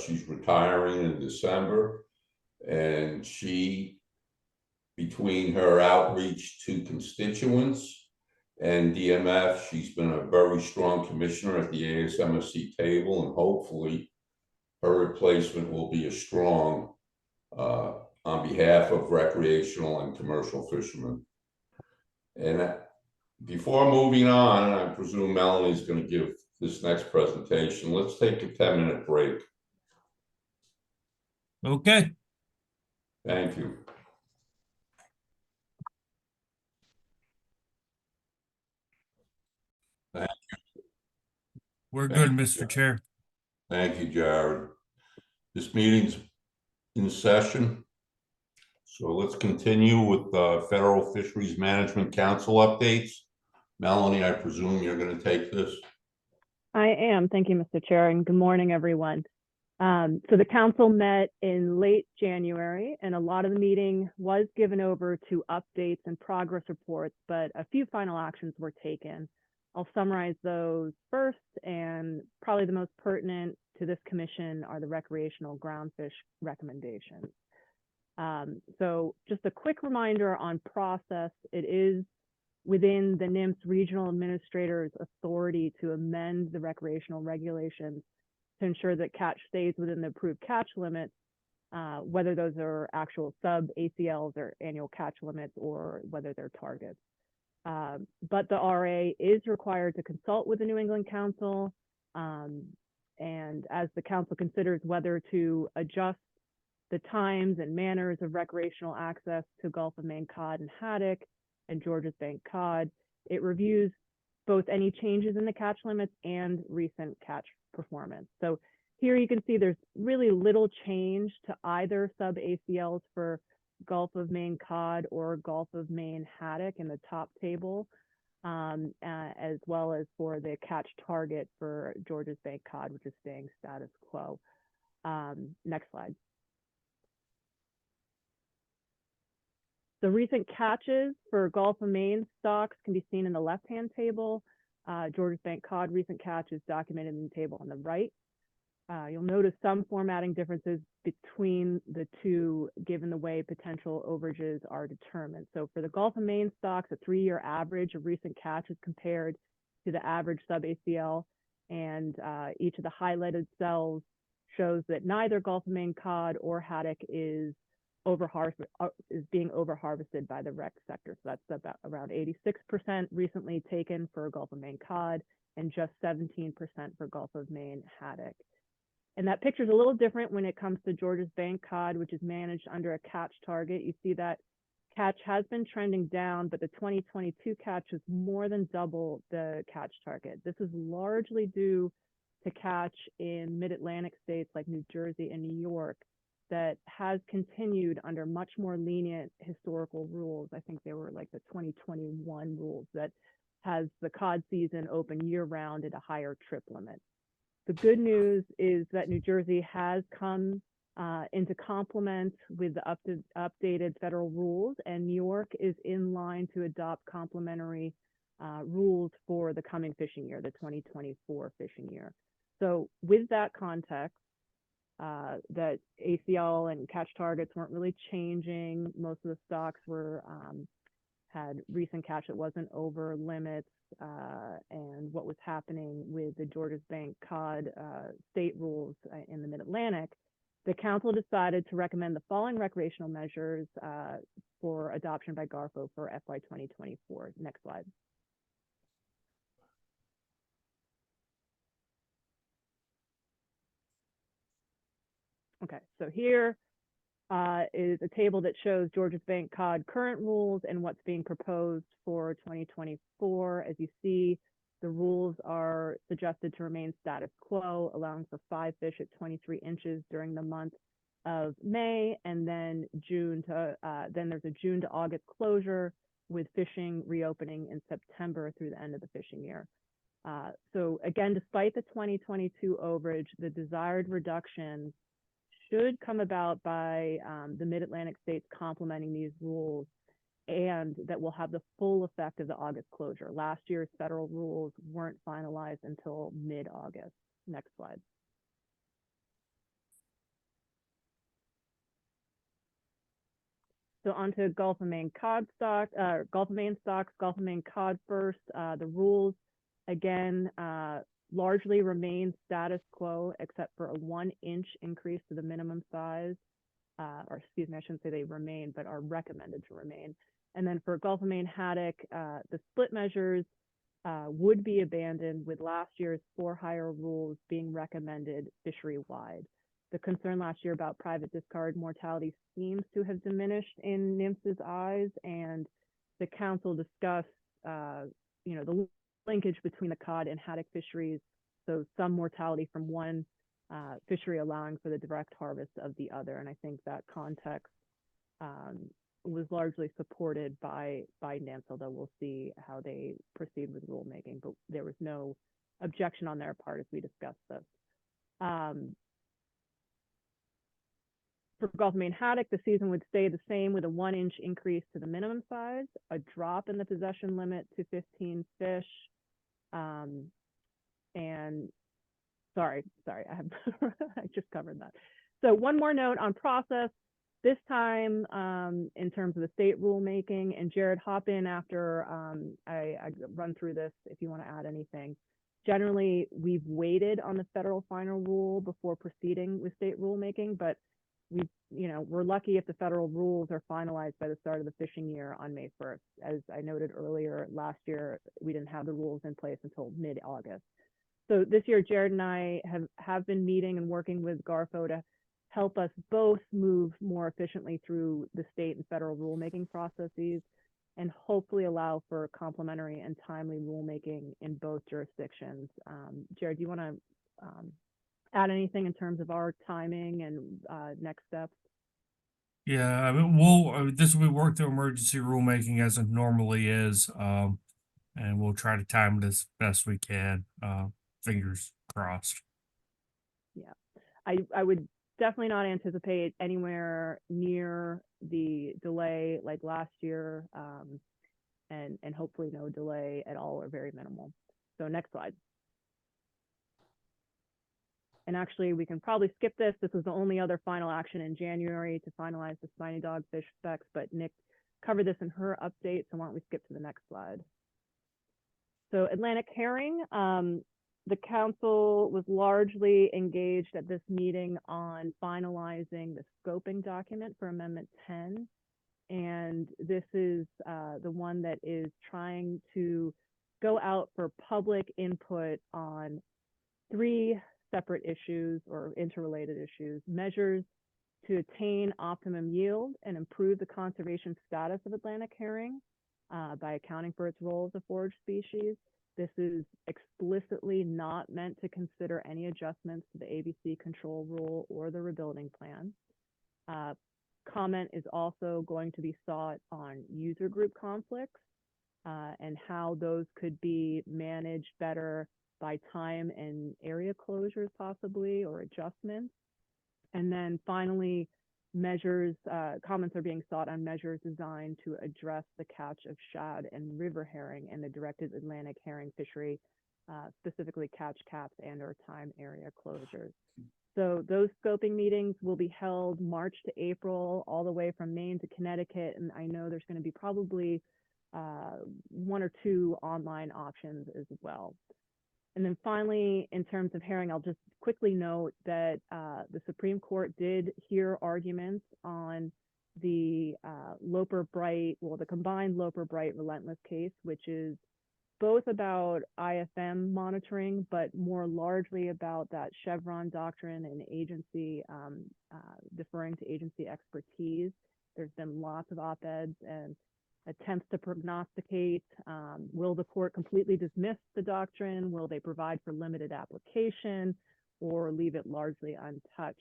She's retiring in December, and she, between her outreach to constituents and DMF, she's been a very strong commissioner at the ASMSC table, and hopefully her replacement will be as strong on behalf of recreational and commercial fishermen. And before moving on, I presume Melanie's going to give this next presentation. Let's take a 10-minute break. Okay. Thank you. Thank you. We're good, Mr. Chair. Thank you, Jared. This meeting's in session. So let's continue with Federal Fisheries Management Council updates. Melanie, I presume you're going to take this. I am. Thank you, Mr. Chair, and good morning, everyone. So the council met in late January, and a lot of the meeting was given over to updates and progress reports, but a few final actions were taken. I'll summarize those first, and probably the most pertinent to this commission are the recreational groundfish recommendations. So just a quick reminder on process. It is within the NIMS regional administrator's authority to amend the recreational regulations to ensure that catch stays within the approved catch limits, whether those are actual sub ACLs or annual catch limits or whether they're targets. But the RA is required to consult with the New England Council, and as the council considers whether to adjust the times and manners of recreational access to Gulf of Maine cod and haddock and Georges Bank cod, it reviews both any changes in the catch limits and recent catch performance. So here you can see there's really little change to either sub ACLs for Gulf of Maine cod or Gulf of Maine haddock in the top table, as well as for the catch target for Georges Bank cod, which is staying status quo. Next slide. The recent catches for Gulf of Maine stocks can be seen in the left-hand table. Georges Bank cod recent catch is documented in the table on the right. You'll notice some formatting differences between the two, given the way potential overages are determined. So for the Gulf of Maine stocks, a 3-year average of recent catches compared to the average sub-ACL, and each of the highlighted cells shows that neither Gulf of Maine cod or haddock is being over-harvested by the rec sector. So that's about around 86% recently taken for Gulf of Maine cod and just 17% for Gulf of Maine haddock. And that picture is a little different when it comes to Georges Bank cod, which is managed under a catch target. You see that catch has been trending down, but the 2022 catch is more than double the catch target. This is largely due to catch in mid-Atlantic states like New Jersey and New York that has continued under much more lenient historical rules. I think they were like the 2021 rules that has the cod season open year-round at a higher trip limit. The good news is that New Jersey has come into complement with the updated federal rules, and New York is in line to adopt complementary rules for the coming fishing year, the 2024 fishing year. So with that context, that ACL and catch targets weren't really changing. Most of the stocks were had recent catch that wasn't over limits, and what was happening with the Georges Bank cod state rules in the Mid-Atlantic, the council decided to recommend the following recreational measures for adoption by GARFO for FY 2024. Next slide. Okay, so here is a table that shows Georges Bank cod current rules and what's being proposed for 2024. As you see, the rules are suggested to remain status quo, allowing for 5 fish at 23 inches during the month of May, and then then there's a June to August closure, with fishing reopening in September through the end of the fishing year. So again, despite the 2022 overage, the desired reduction should come about by the Mid-Atlantic states complementing these rules, and that will have the full effect of the August closure. Last year's federal rules weren't finalized until mid-August. Next slide. So onto Gulf of Maine cod stock, Gulf of Maine stocks, Gulf of Maine cod first. The rules, again, largely remain status quo, except for a 1-inch increase to the minimum size, or excuse me, I shouldn't say they remain, but are recommended to remain. And then for Gulf of Maine haddock, the split measures would be abandoned, with last year's 4 higher rules being recommended fishery-wide. The concern last year about private discard mortality seems to have diminished in NMFS's eyes, and the council discussed, the linkage between the cod and haddock fisheries. So some mortality from one fishery allowing for the direct harvest of the other. And I think that context was largely supported by NMFS, although we'll see how they proceed with rulemaking, but there was no objection on their part as we discussed this. For Gulf of Maine haddock, the season would stay the same, with a 1-inch increase to the minimum size, a drop in the possession limit to 15 fish, and sorry, I have I just covered that. So one more note on process. This time, in terms of the state rulemaking, and Jared, hop in after I run through this if you want to add anything. Generally, we've waited on the federal final rule before proceeding with state rulemaking, but we're lucky if the federal rules are finalized by the start of the fishing year on May 1st. As I noted earlier, last year, we didn't have the rules in place until mid-August. So this year, Jared and I have been meeting and working with GARFO to help us both move more efficiently through the state and federal rulemaking processes, and hopefully allow for complementary and timely rulemaking in both jurisdictions. Jared, do you want to add anything in terms of our timing and next steps? Yeah, I mean, this will be worked through emergency rulemaking as it normally is, and we'll try to time it as best we can. Fingers crossed. Yeah, I would definitely not anticipate anywhere near the delay like last year, and hopefully no delay at all or very minimal. So next slide. And actually, we can probably skip this. This was the only other final action in January to finalize the spiny dogfish specs, but Nick covered this in her update, so why don't we skip to the next slide. So Atlantic herring, the council was largely engaged at this meeting on finalizing the scoping document for Amendment 10. And this is the one that is trying to go out for public input on 3 separate issues or interrelated issues: measures to attain optimum yield and improve the conservation status of Atlantic herring by accounting for its role as a forage species. This is explicitly not meant to consider any adjustments to the ABC control rule or the rebuilding plan. Comment is also going to be sought on user group conflicts and how those could be managed better by time and area closures possibly, or adjustments. And then finally, measures, comments are being sought on measures designed to address the catch of shad and river herring in the directed Atlantic herring fishery specifically catch caps and or time area closures. So those scoping meetings will be held March to April, all the way from Maine to Connecticut. And I know there's going to be probably 1 or 2 online options as well. And then finally, in terms of hearing, I'll just quickly note that the Supreme Court did hear arguments on the Loper-Bright, well, the combined Loper-Bright Relentless case, which is both about IFM monitoring, but more largely about that Chevron doctrine and agency, deferring to agency expertise. There's been lots of op-eds and attempts to prognosticate. Will the court completely dismiss the doctrine? Will they provide for limited application or leave it largely untouched?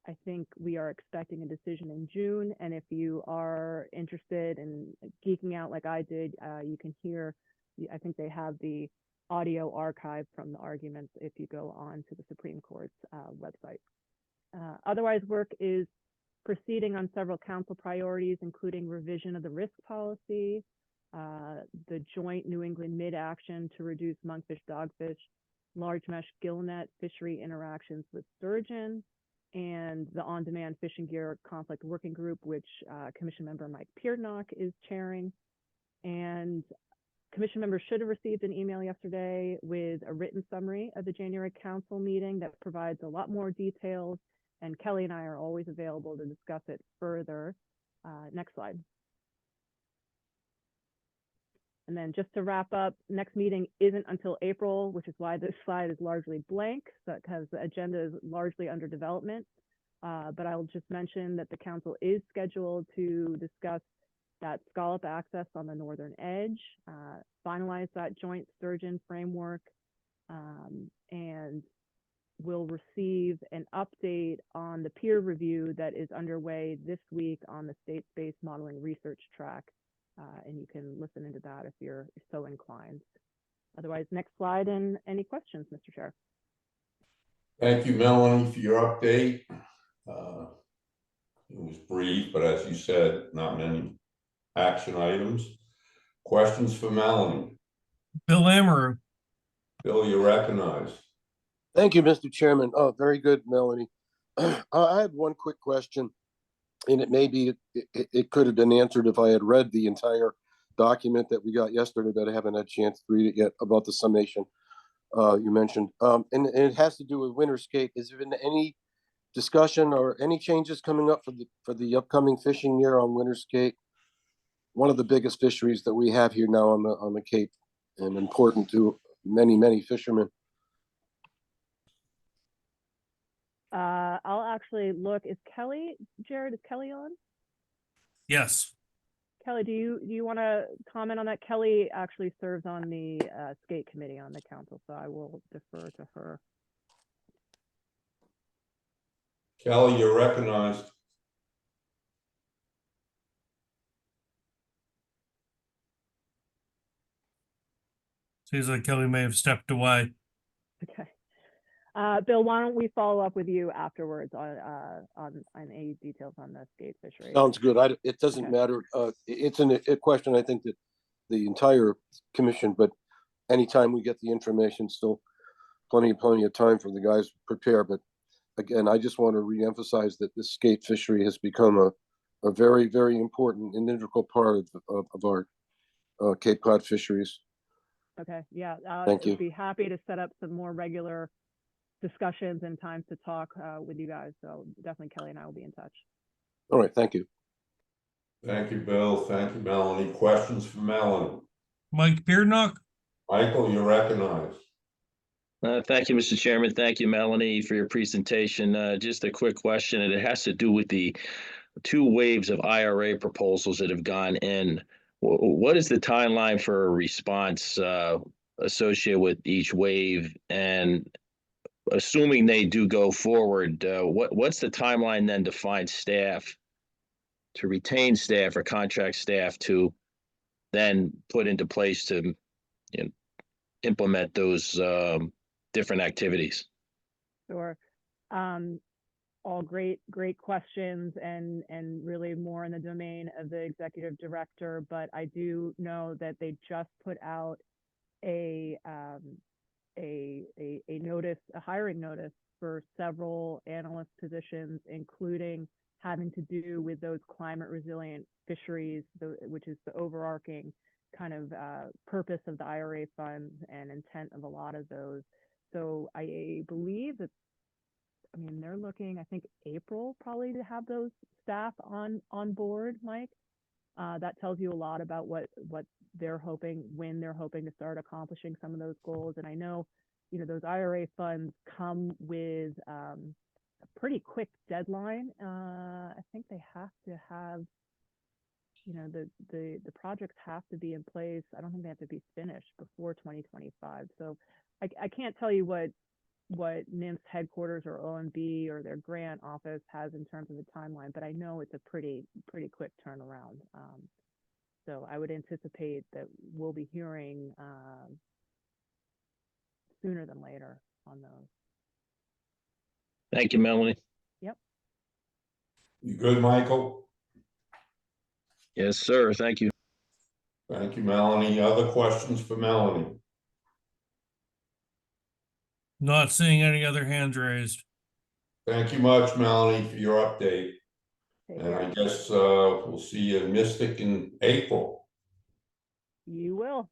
I think we are expecting a decision in June, and if you are interested in geeking out like I did, you can hear, I think they have the audio archive from the arguments if you go on to the Supreme Court's website. Otherwise, work is proceeding on several council priorities, including revision of the risk policy, the joint New England mid-action to reduce monkfish, dogfish, large mesh gillnet fishery interactions with sturgeon, and the on-demand fishing gear conflict working group, which Commission member Mike Peardnock is chairing. And Commission members should have received an email yesterday with a written summary of the January council meeting that provides a lot more details, and Kelly and I are always available to discuss it further. Next slide. And then just to wrap up, next meeting isn't until April, which is why this slide is largely blank, because the agenda is largely under development. But I'll just mention that the council is scheduled to discuss that scallop access on the northern edge, finalize that joint sturgeon framework, and we'll receive an update on the peer review that is underway this week on the state-based modeling research track. And you can listen into that if you're so inclined. Otherwise, next slide, and any questions, Mr. Chair. Thank you, Melanie, for your update. It was brief, but as you said, not many action items. Questions for Melanie? Bill Ammer. Bill, you're recognized. Thank you, Mr. Chairman. Oh, very good, Melanie. I have one quick question, and it may be, it could have been answered if I had read the entire document that we got yesterday, but I haven't had a chance to read it yet about the summation you mentioned. And it has to do with winter skate. Has there been any discussion or any changes coming up for the upcoming fishing year on winter skate? One of the biggest fisheries that we have here now on the Cape, and important to many fishermen. I'll actually look. Is Kelly, Jared, is Kelly on? Yes. Kelly, do you want to comment on that? Kelly actually serves on the skate committee on the council, so I will defer to her. Kelly, you're recognized. Seems like Kelly may have stepped away. Okay. Bill, why don't we follow up with you afterwards on any details on the skate fishery? Sounds good. It doesn't matter. It's a question I think that the entire commission, but anytime we get the information, still plenty of time for the guys to prepare. But again, I just want to reemphasize that the skate fishery has become a very important and integral part of our Cape Cod fisheries. Okay, yeah. Thank you. I'd be happy to set up some more regular discussions and times to talk with you guys. So definitely Kelly and I will be in touch. All right, thank you. Thank you, Bill. Thank you, Melanie. Questions for Melanie? Mike Peardnock. Michael, you're recognized. Thank you, Mr. Chairman. Thank you, Melanie, for your presentation. Just a quick question, and it has to do with the 2 waves of IRA proposals that have gone in. What is the timeline for a response associated with each wave? And assuming they do go forward, what's the timeline then to find staff, to retain staff or contract staff to then put into place to implement those different activities? Sure. All great questions, and really more in the domain of the executive director, but I do know that they just put out a notice, a hiring notice for several analyst positions, including having to do with those climate resilient fisheries, which is the overarching kind of purpose of the IRA funds and intent of a lot of those. So I believe that, I mean, they're looking, I think April probably to have those staff on board, Mike. That tells you a lot about what they're hoping, when they're hoping to start accomplishing some of those goals. And I know, you know, those IRA funds come with a pretty quick deadline. I think they have to have, you know, the projects have to be in place. I don't think they have to be finished before 2025. So I can't tell you what NIMS headquarters or OMB or their grant office has in terms of the timeline, but I know it's a pretty quick turnaround. So I would anticipate that we'll be hearing sooner than later on those. Thank you, Melanie. Yep. You good, Michael? Yes, sir. Thank you. Thank you, Melanie. Other questions for Melanie? Not seeing any other hands raised. Thank you much, Melanie, for your update. Take And I care. guess we'll see you in Mystic in April. You will.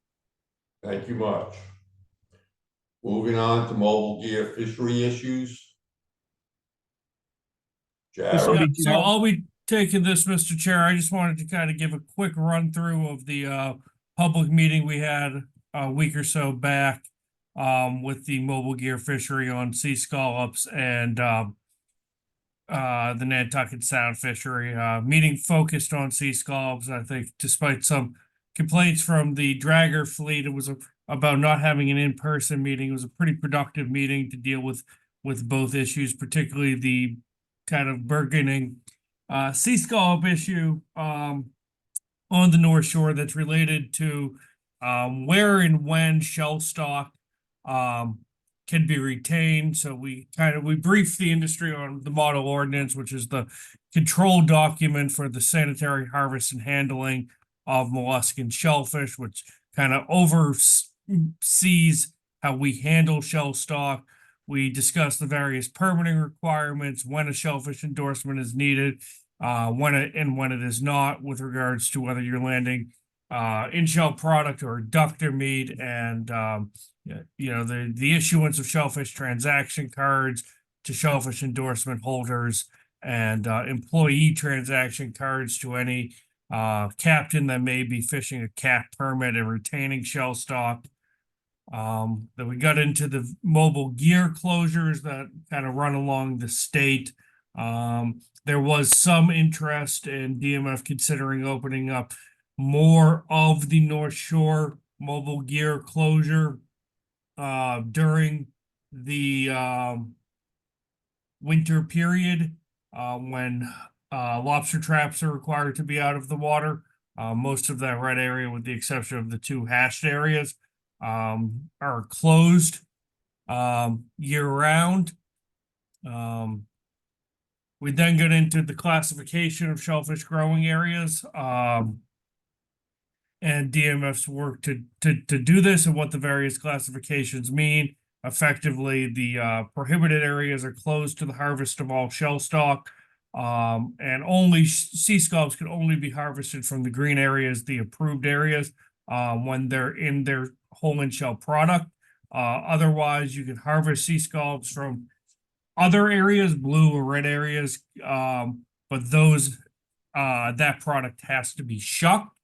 Thank you much. Moving on to mobile gear fishery issues. Jared? So I'll be taking this, Mr. Chair. I just wanted to kind of give a quick run through of the public meeting we had a week or so back with the mobile gear fishery on sea scallops and the Nantucket Sound fishery. Meeting focused on sea scallops. I think despite some complaints from the dragger fleet, it was about not having an in-person meeting. It was a pretty productive meeting to deal with both issues, particularly the kind of burgeoning sea scallop issue on the North Shore that's related to where and when shell stock can be retained. So we briefed the industry on the model ordinance, which is the control document for the sanitary harvest and handling of molluscan shellfish, which kind of oversees how we handle shell stock. We discussed the various permitting requirements, when a shellfish endorsement is needed, when it is not, with regards to whether you're landing in-shell product or ductor meat, and you know, the issuance of shellfish transaction cards to shellfish endorsement holders, and employee transaction cards to any captain that may be fishing a cap permit and retaining shell stock. Then we got into the mobile gear closures that kind of run along the state. There was some interest in DMF considering opening up more of the North Shore mobile gear closure during the winter period when lobster traps are required to be out of the water. Most of that red area, with the exception of the two hashed areas, are closed year round. We then get into the classification of shellfish growing areas, and DMF's work to do this, and what the various classifications mean. Effectively, the prohibited areas are closed to the harvest of all shell stock, and only sea scallops can only be harvested from the green areas, the approved areas, when they're in their whole and shell product. Otherwise, you can harvest sea scallops from other areas, blue or red areas, but those that product has to be shucked.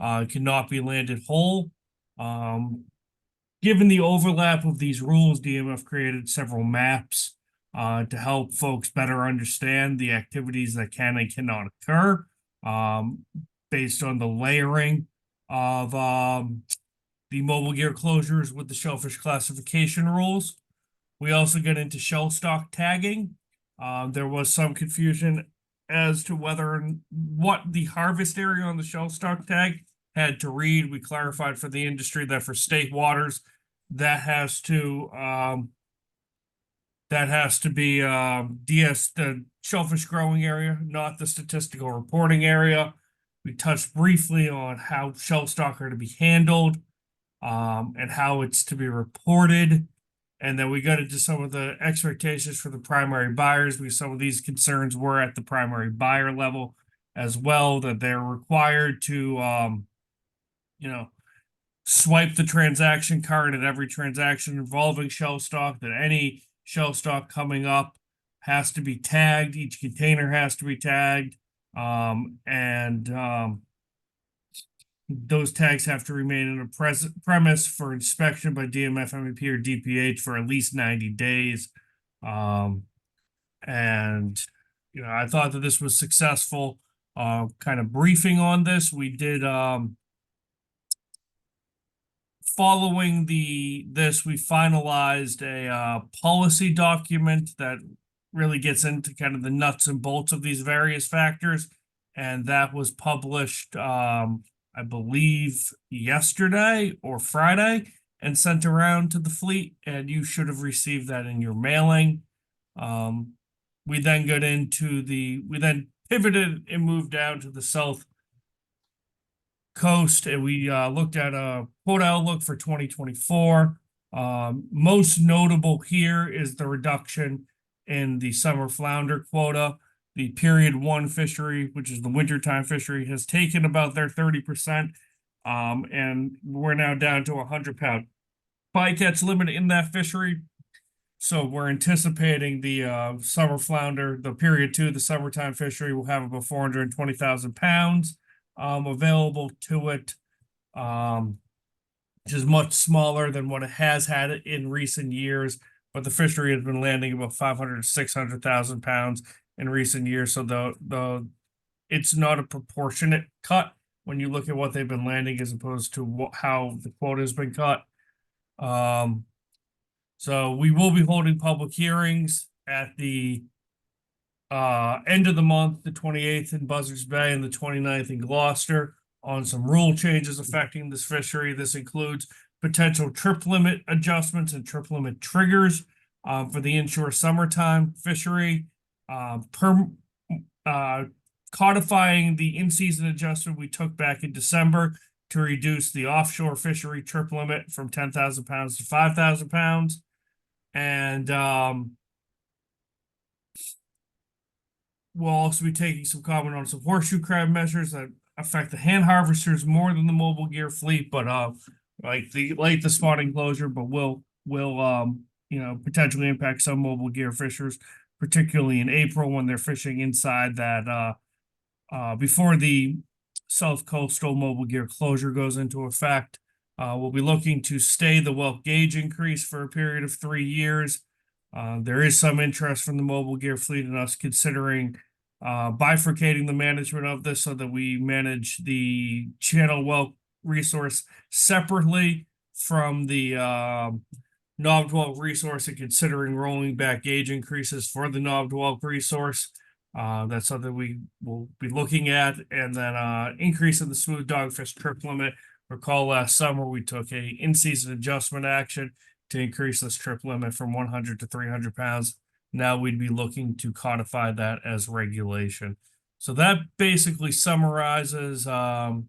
Cannot be landed whole. Given the overlap of these rules, DMF created several maps to help folks better understand the activities that can and cannot occur based on the layering of the mobile gear closures with the shellfish classification rules. We also get into shell stock tagging. There was some confusion as to whether and what the harvest area on the shell stock tag had to read. We clarified for the industry that for state waters, that has to be the shellfish growing area, not the statistical reporting area. We touched briefly on how shell stock are to be handled. and how it's to be reported. And then we got into some of the expectations for the primary buyers, because some of these concerns were at the primary buyer level as well, that they're required to, swipe the transaction card at every transaction involving shelf stock, that any shelf stock coming up has to be tagged. Each container has to be tagged. Those tags have to remain in a premise for inspection by DMF, MEP, or DPH for at least 90 days. I thought that this was successful. Kind of briefing on this, we did, following this, we finalized a policy document that really gets into kind of the nuts and bolts of these various factors. And that was published, I believe, yesterday or Friday, and sent around to the fleet. And you should have received that in your mailing. We then we then pivoted and moved down to the South Coast, and we looked at a quota outlook for 2024. Most notable here is the reduction in the summer flounder quota. The period 1 fishery, which is the wintertime fishery, has taken about their 30%. And we're now down to a 100-pound bycatch limit in that fishery. So we're anticipating the summer flounder, the period 2, the summertime fishery, will have about 420,000 pounds available to it, which is much smaller than what it has had in recent years. But the fishery has been landing about 500 to 600,000 pounds in recent years. So it's not a proportionate cut when you look at what they've been landing as opposed to how the quota has been cut. So we will be holding public hearings at the end of the month, the 28th in Buzzards Bay and the 29th in Gloucester, on some rule changes affecting this fishery. This includes potential trip limit adjustments and trip limit triggers for the inshore summertime fishery, codifying the in-season adjustment we took back in December to reduce the offshore fishery trip limit from 10,000 pounds to 5,000 pounds. And we'll also be taking some comment on some horseshoe crab measures that affect the hand harvesters more than the mobile gear fleet, but like the spotting closure, but will potentially impact some mobile gear fishers, particularly in April when they're fishing inside that before the South Coastal mobile gear closure goes into effect. We'll be looking to stay the whelk gauge increase for a period of 3 years. There is some interest from the mobile gear fleet in us considering bifurcating the management of this so that we manage the channel whelk resource separately from the knobbed whelk resource, and considering rolling back gauge increases for the knobbed whelk resource. That's something we will be looking at. And then increase in the smooth dogfish trip limit. Recall last summer we took a in-season adjustment action to increase this trip limit from 100 to 300 pounds. Now we'd be looking to codify that as regulation. So that basically summarizes, kind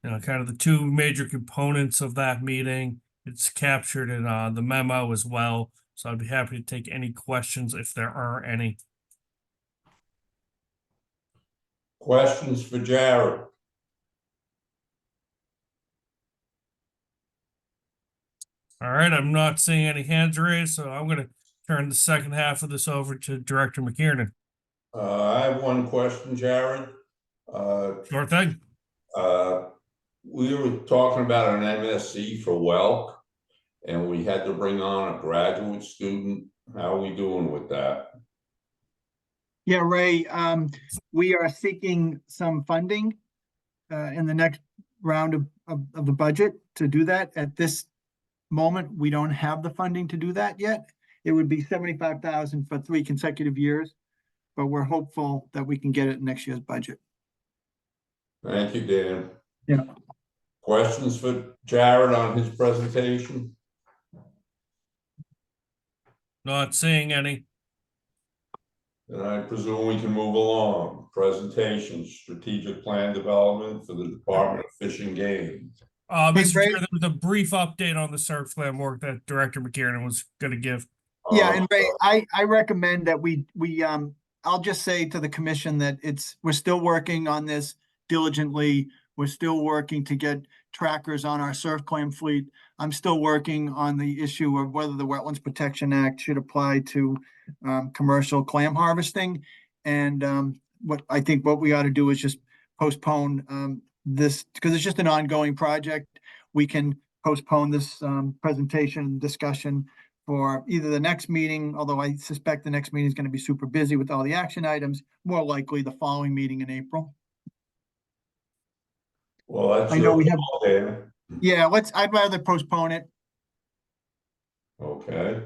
of the two major components of that meeting. It's captured in the memo as well. So I'd be happy to take any questions if there are any. Questions for Jared? All right, I'm not seeing any hands raised, so I'm going to turn the second half of this over to Director McKiernan. I have one question, Jared. Sure thing. We were talking about an MSc for whelk, and we had to bring on a graduate student. How are we doing with that? Yeah, Ray, we are seeking some funding in the next round of the budget to do that. At this moment, we don't have the funding to do that yet. It would be 75,000 for 3 consecutive years, but we're hopeful that we can get it in next year's budget. Thank you, Dan. Yeah. Questions for Jared on his presentation? Not seeing any. And I presume we can move along. Presentation, strategic plan development for the Department of Fish and Game. Hey, Mr. Ray. Chair, there was a brief update on the surf plan work that Director McKiernan was gonna give. Yeah, and Ray, I recommend that I'll just say to the commission that we're still working on this diligently. We're still working to get trackers on our surf claim fleet. I'm still working on the issue of whether the Wetlands Protection Act should apply to commercial clam harvesting. And what we ought to do is just postpone this, because it's just an ongoing project. We can postpone this presentation and discussion for either the next meeting, although I suspect the next meeting is going to be super busy with all the action items, more likely the following meeting in April. Well, that's I know your we have, call, Dan. yeah, I'd rather postpone it, Okay.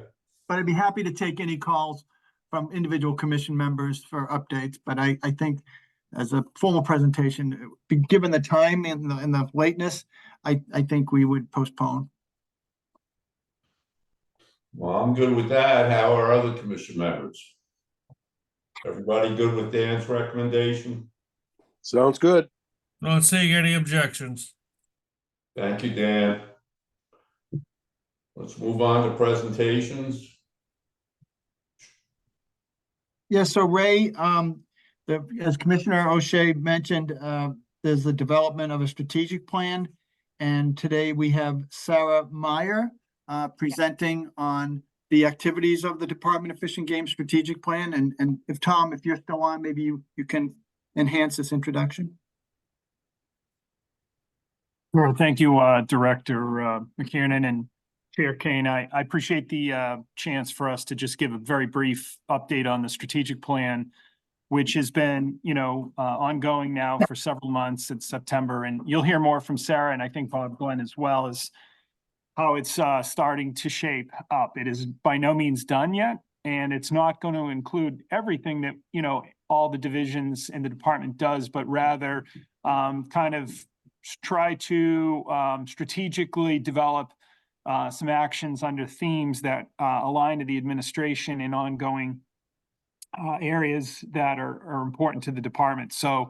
but I'd be happy to take any calls from individual commission members for updates. But I think as a formal presentation, given the time and the lateness, I think we would postpone. Well, I'm good with that. How are other commission members? Everybody good with Dan's recommendation? Sounds good. Not seeing any objections. Thank you, Dan. Let's move on to presentations. Yeah, so Ray, as Commissioner O'Shea mentioned, there's the development of a strategic plan. And today we have Sarah Meyer presenting on the activities of the Department of Fish and Game strategic plan. And if Tom, if you're still on, maybe you can enhance this introduction. Sure. Thank you, Director McKiernan and Chair Kane. I appreciate the chance for us to just give a very brief update on the strategic plan, which has been, ongoing now for several months since September. And you'll hear more from Sarah and I think Bob Glenn as well, as how it's starting to shape up. It is by no means done yet, and it's not going to include everything that, all the divisions in the department does, but rather kind of try to strategically develop some actions under themes that align to the administration in ongoing areas that are important to the department. So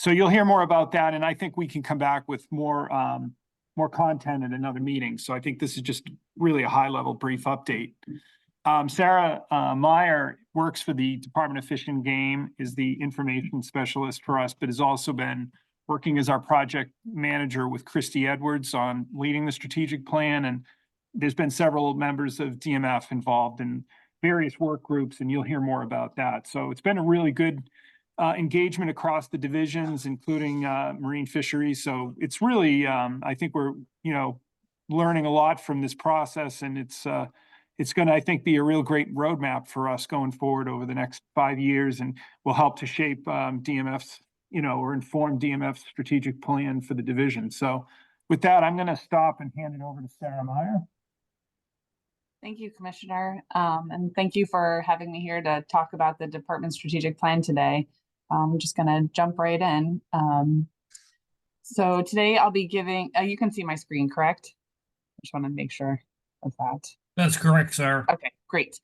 you'll hear more about that, and I think we can come back with more content at another meeting. So I think this is just really a high-level brief update. Sarah Meyer works for the Department of Fish and Game, is the information specialist for us, but has also been working as our project manager with Christy Edwards on leading the strategic plan. And there's been several members of DMF involved in various work groups, and you'll hear more about that. So it's been a really good engagement across the divisions, including marine fisheries. So it's really, I think we're, learning a lot from this process, and it's going to, I think, be a real great roadmap for us going forward over the next 5 years, and will help to shape DMF's, or inform DMF's strategic plan for the division. So with that, I'm going to stop and hand it over to Sarah Meyer. Thank you, Commissioner. And thank you for having me here to talk about the department's strategic plan today. I'm just going to jump right in. So today I'll be giving, you can see my screen, correct? I just want to make sure of that. That's correct, Sarah. Okay, great.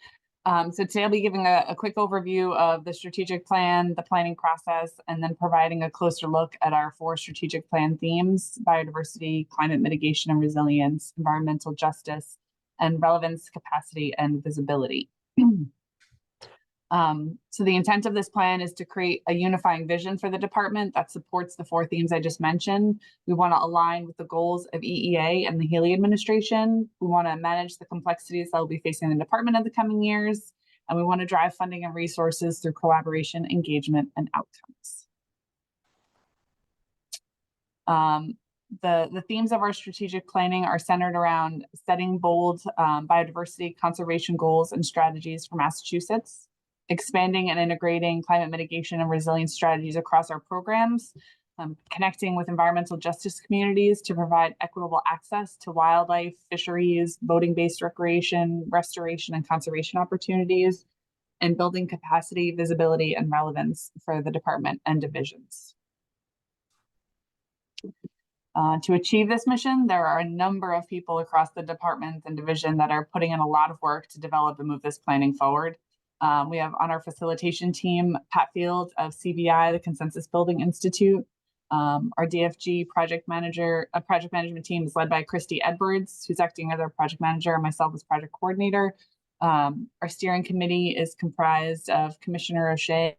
So today I'll be giving a quick overview of the strategic plan, the planning process, and then providing a closer look at our 4 strategic plan themes: biodiversity, climate mitigation and resilience, environmental justice, and relevance, capacity, and visibility. So the intent of this plan is to create a unifying vision for the department that supports the 4 themes I just mentioned. We want to align with the goals of EEA and the Healy administration. We want to manage the complexities that will be facing the department in the coming years. And we want to drive funding and resources through collaboration, engagement, and outcomes. The themes of our strategic planning are centered around setting bold biodiversity conservation goals and strategies for Massachusetts, expanding and integrating climate mitigation and resilience strategies across our programs, connecting with environmental justice communities to provide equitable access to wildlife, fisheries, boating-based recreation, restoration, and conservation opportunities, and building capacity, visibility, and relevance for the department and divisions. To achieve this mission, there are a number of people across the department and division that are putting in a lot of work to develop and move this planning forward. We have on our facilitation team, Pat Field of CBI, the Consensus Building Institute, Our DFG project management team is led by Christy Edwards, who's acting as our project manager, and myself as project coordinator. Our steering committee is comprised of Commissioner O'Shea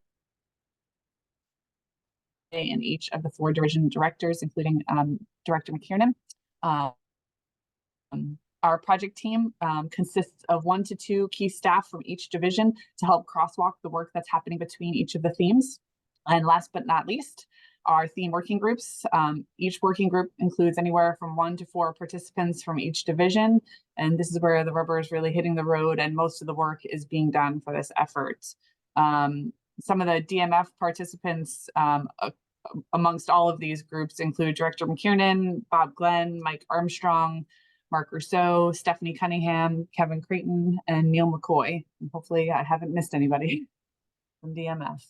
and each of the 4 division directors, including Director McKiernan. Our project team consists of 1 to 2 key staff from each division to help crosswalk the work that's happening between each of the themes. And last but not least, our theme working groups. Each working group includes anywhere from 1 to 4 participants from each division. And this is where the rubber is really hitting the road and most of the work is being done for this effort. Some of the DMF participants amongst all of these groups include Director McKiernan, Bob Glenn, Mike Armstrong, Mark Rousseau, Stephanie Cunningham, Kevin Creighton, and Neil McCoy. And hopefully I haven't missed anybody from DMF.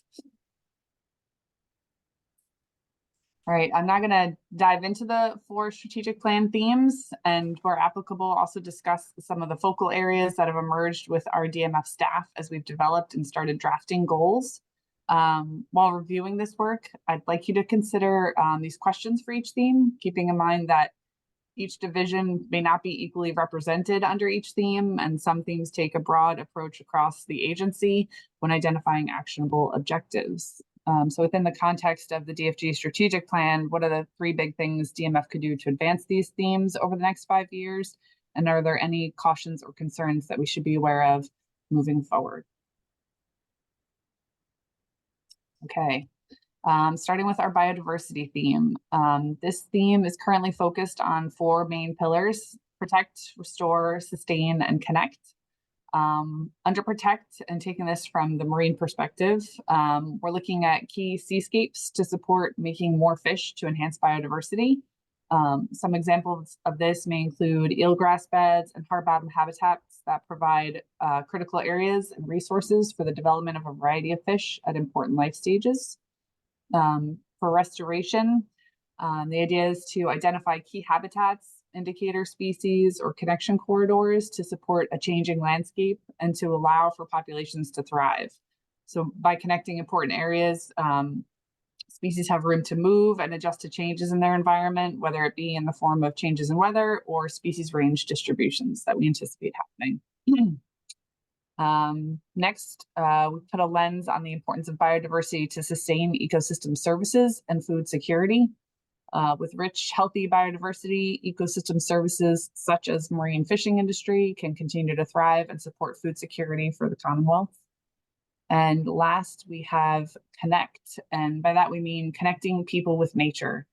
All right, I'm now going to dive into the 4 strategic plan themes and where applicable, also discuss some of the focal areas that have emerged with our DMF staff as we've developed and started drafting goals. While reviewing this work, I'd like you to consider these questions for each theme, keeping in mind that each division may not be equally represented under each theme, and some themes take a broad approach across the agency when identifying actionable objectives. So within the context of the DFG strategic plan, what are the 3 big things DMF could do to advance these themes over the next 5 years? And are there any cautions or concerns that we should be aware of moving forward? Okay, starting with our biodiversity theme. This theme is currently focused on 4 main pillars: protect, restore, sustain, and connect. Under protect, and taking this from the marine perspective, we're looking at key seascapes to support making more fish to enhance biodiversity. Some examples of this may include eelgrass beds and hard bottom habitats that provide critical areas and resources for the development of a variety of fish at important life stages. For restoration, the idea is to identify key habitats, indicator species, or connection corridors to support a changing landscape and to allow for populations to thrive. So by connecting important areas, species have room to move and adjust to changes in their environment, whether it be in the form of changes in weather or species range distributions that we anticipate happening. Next, we put a lens on the importance of biodiversity to sustain ecosystem services and food security. With rich, healthy biodiversity, ecosystem services such as marine fishing industry can continue to thrive and support food security for the Commonwealth. And last, we have connect, and by that we mean connecting people with nature.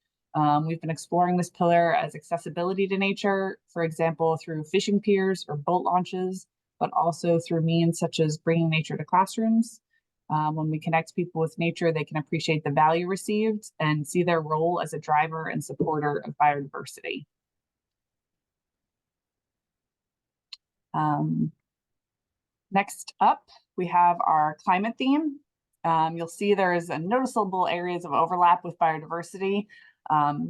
We've been exploring this pillar as accessibility to nature, for example, through fishing piers or boat launches, but also through means such as bringing nature to classrooms. When we connect people with nature, they can appreciate the value received and see their role as a driver and supporter of biodiversity. Next up, we have our climate theme. You'll see there's a noticeable areas of overlap with biodiversity.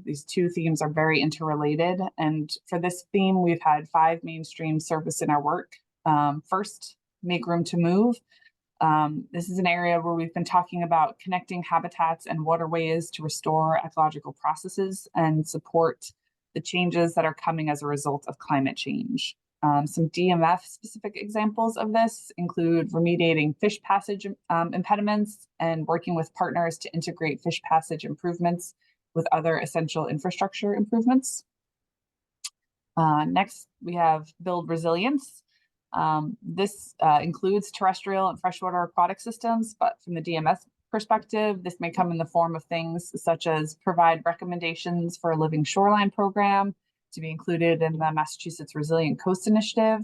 These 2 themes are very interrelated. And for this theme, we've had 5 mainstream surface in our work. First, make room to move. This is an area where we've been talking about connecting habitats and waterways to restore ecological processes and support the changes that are coming as a result of climate change. Some DMF specific examples of this include remediating fish passage impediments and working with partners to integrate fish passage improvements with other essential infrastructure improvements. Next, we have build resilience. This includes terrestrial and freshwater aquatic systems, but from the DMS perspective, this may come in the form of things such as provide recommendations for a living shoreline program to be included in the Massachusetts Resilient Coast Initiative,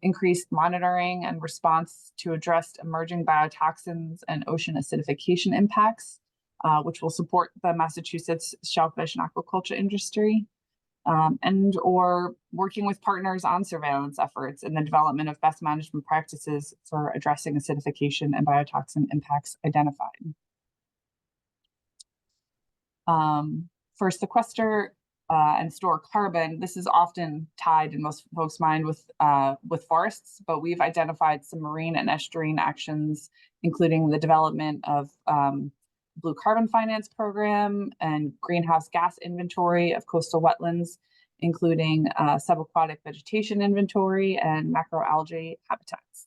increased monitoring and response to address emerging biotoxins and ocean acidification impacts, which will support the Massachusetts shellfish and aquaculture industry. And or working with partners on surveillance efforts and the development of best management practices for addressing acidification and biotoxin impacts identified. For sequester and store carbon, this is often tied in most folks' mind with forests, but we've identified some marine and estuarine actions, including the development of blue carbon finance program, and greenhouse gas inventory of coastal wetlands, including subaquatic vegetation inventory and macroalgae habitats.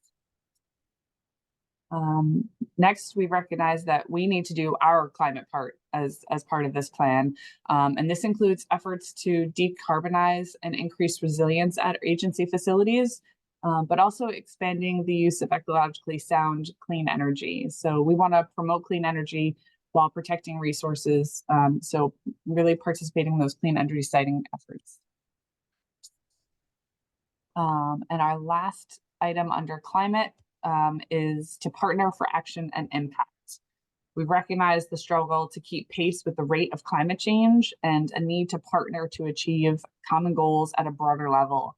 Next, we recognize that we need to do our climate part as part of this plan. And this includes efforts to decarbonize and increase resilience at agency facilities, but also expanding the use of ecologically sound clean energy. So we want to promote clean energy while protecting resources. So really participating in those clean energy siting efforts. And our last item under climate is to partner for action and impact. We recognize the struggle to keep pace with the rate of climate change and a need to partner to achieve common goals at a broader level.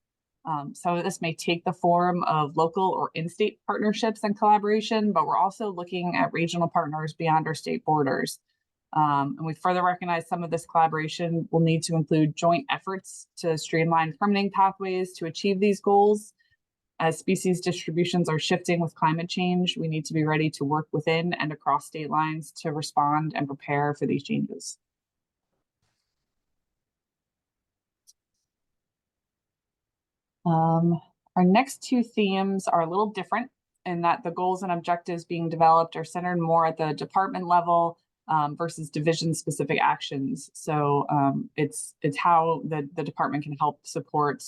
Some of this may take the form of local or in-state partnerships and collaboration, but we're also looking at regional partners beyond our state borders. And we further recognize some of this collaboration will need to include joint efforts to streamline permitting pathways to achieve these goals. As species distributions are shifting with climate change, we need to be ready to work within and across state lines to respond and prepare for these changes. Our next two themes are a little different in that the goals and objectives being developed are centered more at the department level versus division-specific actions. So it's how the department can help support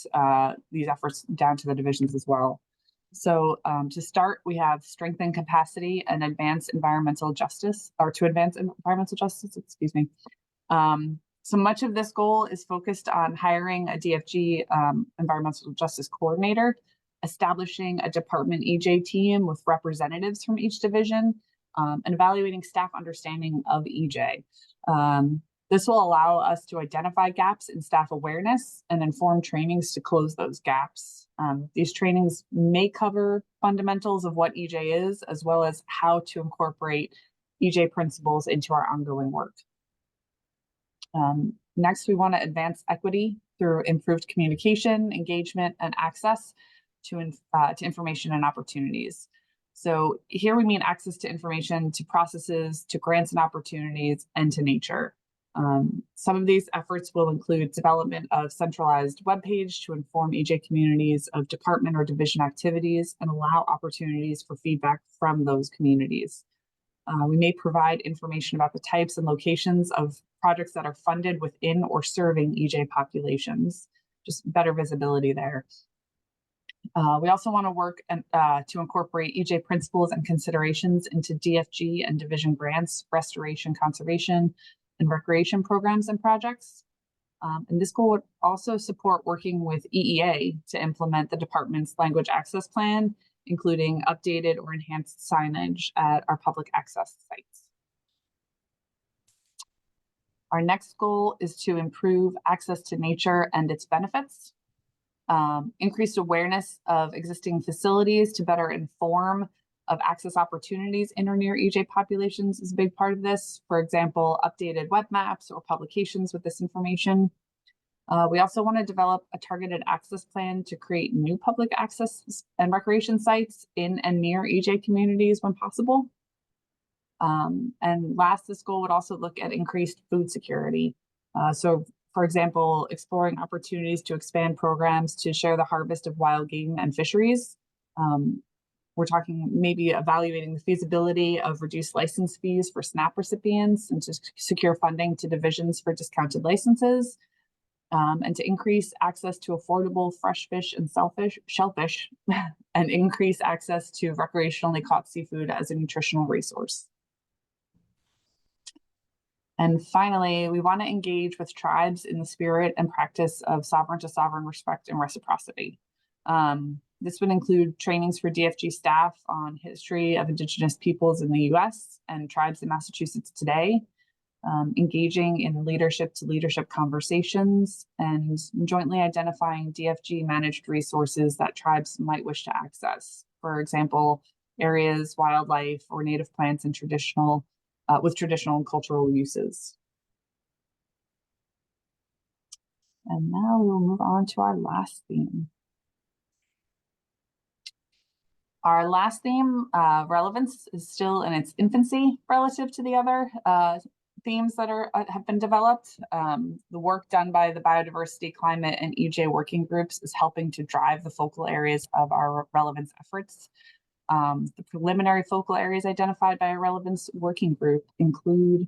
these efforts down to the divisions as well. So to start, we have strengthen capacity and advance environmental justice, or to advance environmental justice, excuse me. So much of this goal is focused on hiring a DFG environmental justice coordinator, establishing a department EJ team with representatives from each division, and evaluating staff understanding of EJ. This will allow us to identify gaps in staff awareness and inform trainings to close those gaps. These trainings may cover fundamentals of what EJ is, as well as how to incorporate EJ principles into our ongoing work. Next, we want to advance equity through improved communication, engagement, and access to information and opportunities. So here we mean access to information, to processes, to grants and opportunities, and to nature. Some of these efforts will include development of centralized webpage to inform EJ communities of department or division activities and allow opportunities for feedback from those communities. We may provide information about the types and locations of projects that are funded within or serving EJ populations, just better visibility there. We also want to work to incorporate EJ principles and considerations into DFG and division grants, restoration, conservation, and recreation programs and projects. And this goal would also support working with EEA to implement the department's language access plan, including updated or enhanced signage at our public access sites. Our next goal is to improve access to nature and its benefits. Increased awareness of existing facilities to better inform of access opportunities in or near EJ populations is a big part of this. For example, updated web maps or publications with this information. We also want to develop a targeted access plan to create new public access and recreation sites in and near EJ communities when possible. And last, this goal would also look at increased food security. So for example, exploring opportunities to expand programs to share the harvest of wild game and fisheries. We're talking maybe evaluating the feasibility of reduced license fees for SNAP recipients and to secure funding to divisions for discounted licenses, and to increase access to affordable fresh fish and shellfish, and increase access to recreationally caught seafood as a nutritional resource. And finally, we want to engage with tribes in the spirit and practice of sovereign to sovereign respect and reciprocity. This would include trainings for DFG staff on history of Indigenous peoples in the US and tribes in Massachusetts today, engaging in leadership to leadership conversations, and jointly identifying DFG managed resources that tribes might wish to access. For example, areas, wildlife, or native plants and with traditional and cultural uses. And now we will move on to our last theme. Our last theme, relevance, is still in its infancy relative to the other themes that have been developed. The work done by the biodiversity, climate, and EJ working groups is helping to drive the focal areas of our relevance efforts. The preliminary focal areas identified by a relevance working group include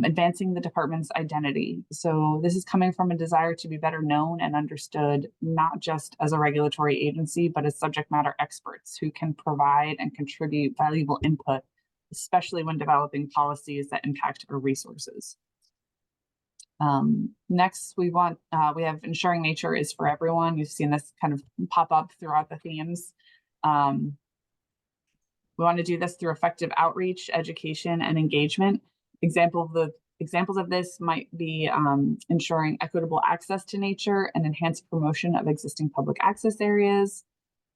advancing the department's identity. So this is coming from a desire to be better known and understood, not just as a regulatory agency, but as subject matter experts who can provide and contribute valuable input, especially when developing policies that impact our resources. Next, we have ensuring nature is for everyone. You've seen this kind of pop up throughout the themes. We want to do this through effective outreach, education, and engagement. Examples of this might be ensuring equitable access to nature and enhanced promotion of existing public access areas,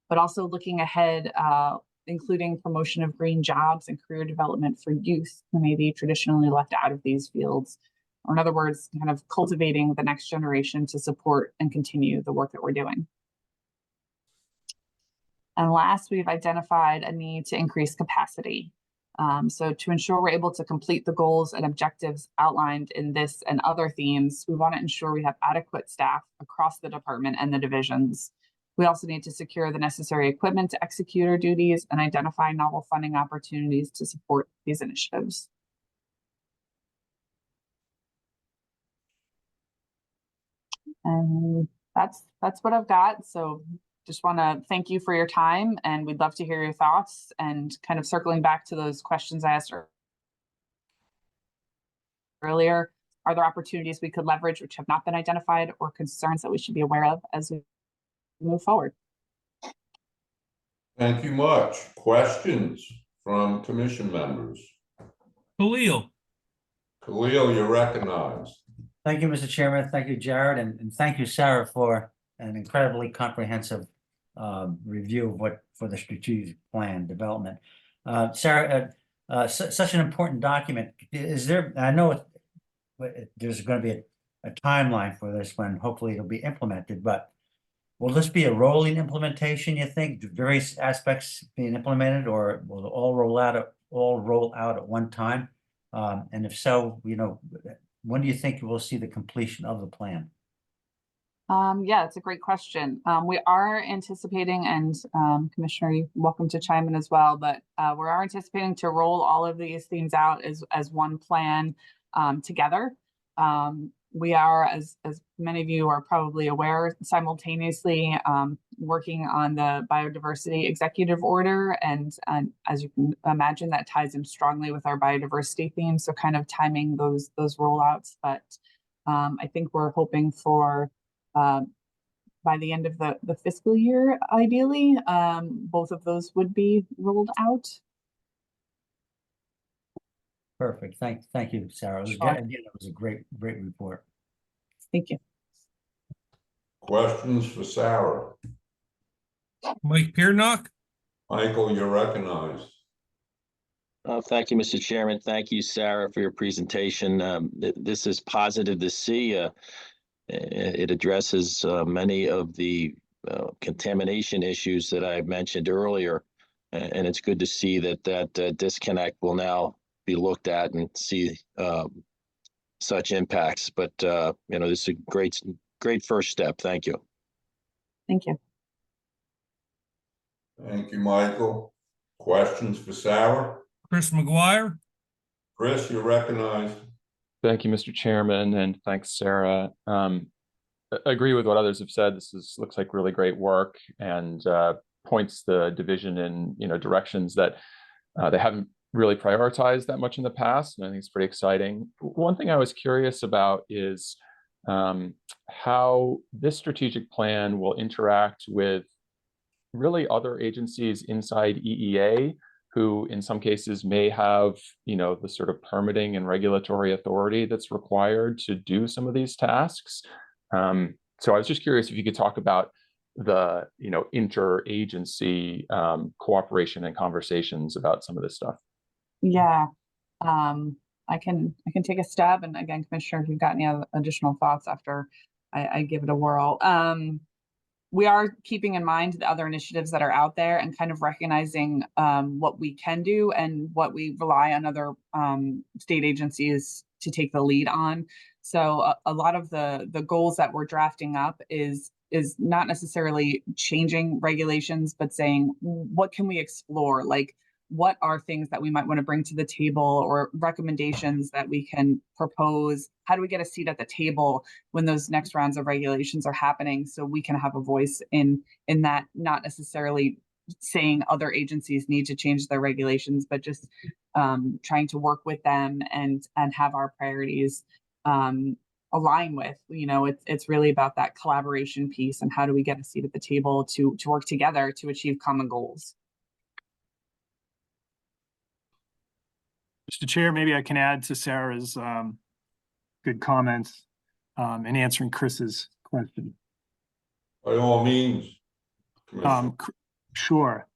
but also looking ahead, including promotion of green jobs and career development for youth who may be traditionally left out of these fields. Or in other words, kind of cultivating the next generation to support and continue the work that we're doing. And last, we've identified a need to increase capacity. So to ensure we're able to complete the goals and objectives outlined in this and other themes, we want to ensure we have adequate staff across the department and the divisions. We also need to secure the necessary equipment to execute our duties and identify novel funding opportunities to support these initiatives. And that's what I've got. So just want to thank you for your time, and we'd love to hear your thoughts. And kind of circling back to those questions I asked earlier, are there opportunities we could leverage which have not been identified, or concerns that we should be aware of as we move forward? Thank you much. Questions from commission members? Khalil. Khalil, you're recognized. Thank you, Mr. Chairman. Thank you, Jared, and thank you, Sarah, for an incredibly comprehensive review of for the strategic plan development. Sarah, such an important document. Is there? I know there's going to be a timeline for this when hopefully it'll be implemented, but will this be a rolling implementation? You think various aspects being implemented, or will it all roll out at one time? And if so, when do you think we'll see the completion of the plan? Yeah, it's a great question. We are anticipating, and Commissioner, you're welcome to chime in as well, but we are anticipating to roll all of these themes out as one plan together. We are, as many of you are probably aware, simultaneously working on the biodiversity executive order, and as you can imagine, that ties in strongly with our biodiversity theme. So kind of timing those rollouts, but I think we're hoping for by the end of the fiscal year, ideally, both of those would be rolled out. Perfect. Thank you, Sarah. Again, it was a great report. Thank you. Questions for Sarah? Mike Piernock. Michael, you're recognized. Thank you, Mr. Chairman. Thank you, Sarah, for your presentation. This is positive to see. It addresses many of the contamination issues that I mentioned earlier, and it's good to see that disconnect will now be looked at and see such impacts. But this is a great first step. Thank you. Thank you. Thank you, Michael. Questions for Sarah? Chris McGuire. Chris, you're recognized. Thank you, Mr. Chairman, and thanks, Sarah. Agree with what others have said. This looks like really great work, and points the division in directions that they haven't really prioritized that much in the past, and I think it's pretty exciting. One thing I was curious about is how this strategic plan will interact with really other agencies inside EEA, who in some cases may have, the sort of permitting and regulatory authority that's required to do some of these tasks. So I was just curious if you could talk about the, interagency cooperation and conversations about some of this stuff. Yeah, I can take a stab, and again, Commissioner, if you've got any additional thoughts after I give it a whirl. we are keeping in mind the other initiatives that are out there and kind of recognizing what we can do and what we rely on other state agencies to take the lead on. So a lot of the goals that we're drafting up is not necessarily changing regulations, but saying what can we explore? Like, what are things that we might want to bring to the table or recommendations that we can propose? How do we get a seat at the table when those next rounds of regulations are happening so we can have a voice in that, not necessarily saying other agencies need to change their regulations, but just trying to work with them and have our priorities align with, it's really about that collaboration piece and how do we get a seat at the table to work together to achieve common goals. Mr. Chair, maybe I can add to Sarah's good comments in answering Chris's question. By all means. Commissioner. Sure.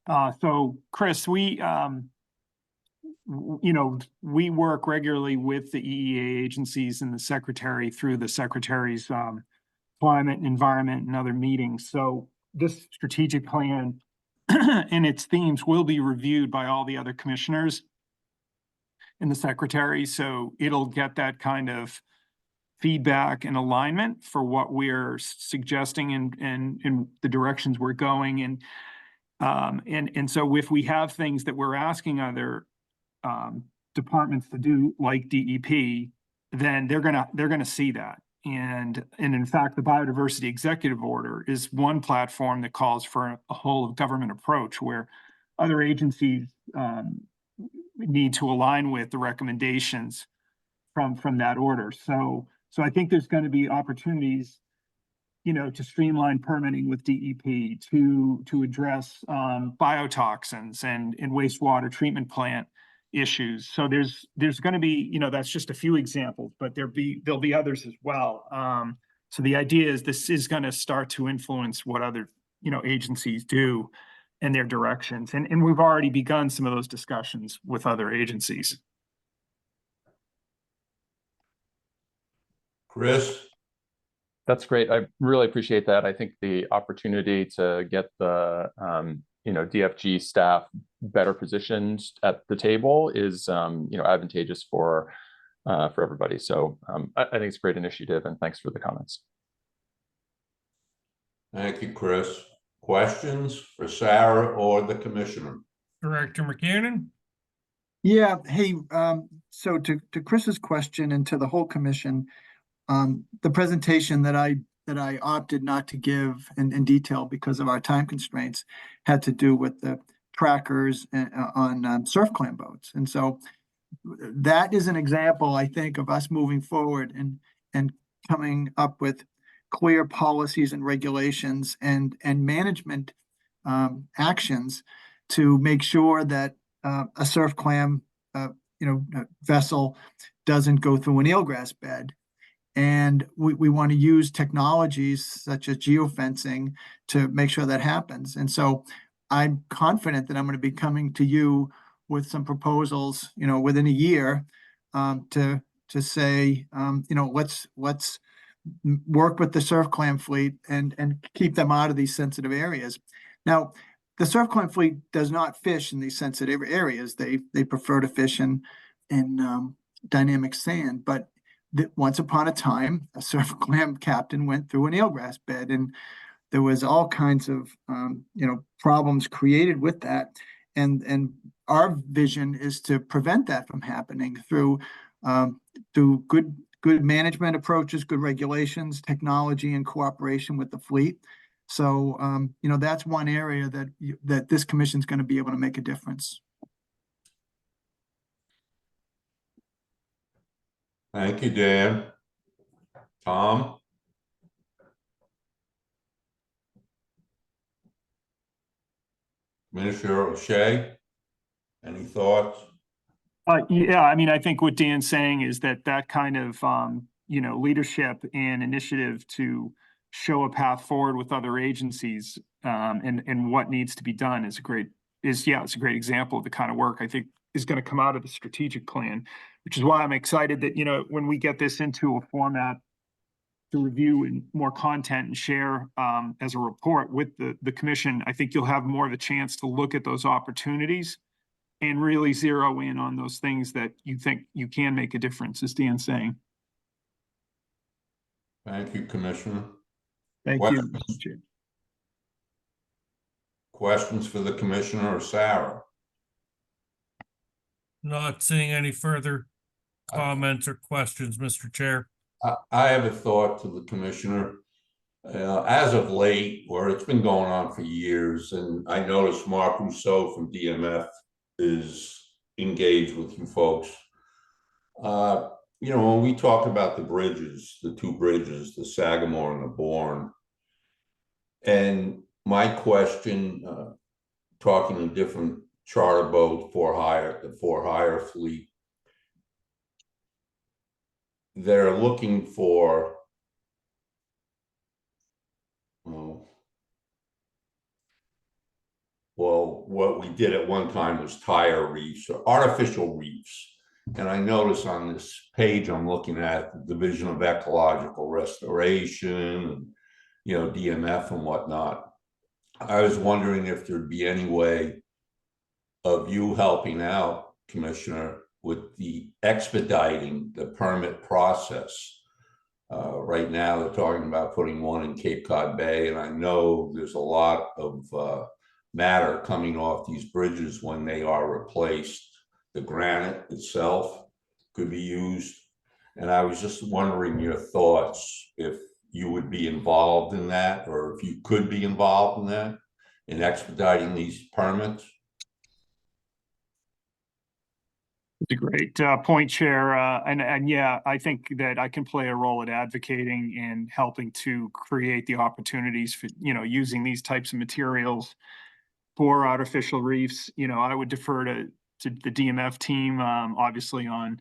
So Chris, we work regularly with the EEA agencies and the secretary through the secretary's climate and environment and other meetings. So this strategic plan and its themes will be reviewed by all the other commissioners and the secretary. So it'll get that kind of feedback and alignment for what we're suggesting and the directions we're going. And so if we have things that we're asking other departments to do, like DEP, then they're gonna see that. And in fact, the biodiversity executive order is one platform that calls for a whole of government approach where other agencies need to align with the recommendations from that order. So I think there's going to be opportunities, to streamline permitting with DEP, to address biotoxins and wastewater treatment plant issues. So there's going to be, that's just a few examples, but there'll be others as well. So the idea is this is going to start to influence what other, agencies do and their directions. And we've already begun some of those discussions with other agencies. Chris? That's great. I really appreciate that. I think the opportunity to get the DFG staff better positioned at the table is advantageous for everybody. So I think it's a great initiative, and thanks for the comments. Thank you, Chris. Questions for Sarah or the commissioner? Director McKiernan? Yeah, hey, so to Chris's question and to the whole commission, the presentation that I opted not to give in detail because of our time constraints had to do with the trackers on surf clam boats. And so that is an example, I think, of us moving forward and coming up with clear policies and regulations and management actions to make sure that a surf clam vessel doesn't go through an eelgrass bed. And we want to use technologies such as geofencing to make sure that happens. And so I'm confident that I'm going to be coming to you with some proposals, within a year, to say, let's work with the surf clam fleet and keep them out of these sensitive areas. Now, the surf clam fleet does not fish in these sensitive areas. They prefer to fish in dynamic sand, but once upon a time, a surf clam captain went through an eelgrass bed, and there was all kinds of problems created with that. And our vision is to prevent that from happening through good management approaches, good regulations, technology, and cooperation with the fleet. So that's one area that this commission is going to be able to make a difference. Thank you, Dan. Tom? Commissioner O'Shea, any thoughts? Yeah, I mean, I think what Dan's saying is that kind of, leadership and initiative to show a path forward with other agencies and what needs to be done it's a great example of the kind of work I think is going to come out of the strategic plan, which is why I'm excited that, when we get this into a format to review and more content and share as a report with the commission, I think you'll have more of a chance to look at those opportunities and really zero in on those things that you think you can make a difference, as Dan's saying. Thank you, Commissioner. Thank you, Mr. Chair. Questions for the Commissioner or Sarah? Not seeing any further comments or questions, Mr. Chair. I have a thought to the Commissioner. As of late, or it's been going on for years, and I noticed Mark Rousseau from DMF is engaged with you folks. You know, when we talk about the bridges, the two bridges, the Sagamore and the Bourne, and my question, talking to different charter boat the for-hire fleet, they're looking for well, what we did at one time was tire reefs or artificial reefs. And I notice on this page I'm looking at the Division of Ecological Restoration and, you know, DMF and whatnot. I was wondering if there'd be any way of you helping out, Commissioner, with the expediting the permit process. Right now, they're talking about putting one in Cape Cod Bay, and I know there's a lot of matter coming off these bridges when they are replaced. The granite itself could be used. And I was just wondering your thoughts, if you would be involved in that, or if you could be involved in that, in expediting these permits. It's a great point, Chair. And yeah, I think that I can play a role at advocating and helping to create the opportunities for, you know, using these types of materials for artificial reefs. You know, I would defer to the DMF team, obviously on,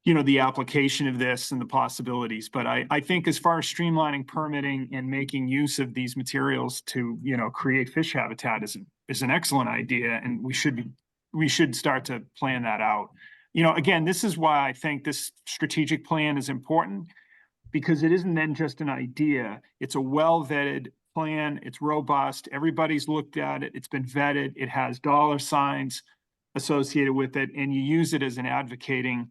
you know, the application of this and the possibilities. But I think as far as streamlining permitting and making use of these materials to, you know, create fish habitat is an excellent idea, and we should start to plan that out. You know, again, this is why I think this strategic plan is important, because it isn't then just an idea. It's a well-vetted plan. It's robust. Everybody's looked at it. It's been vetted. It has dollar signs associated with it, and you use it as an advocating,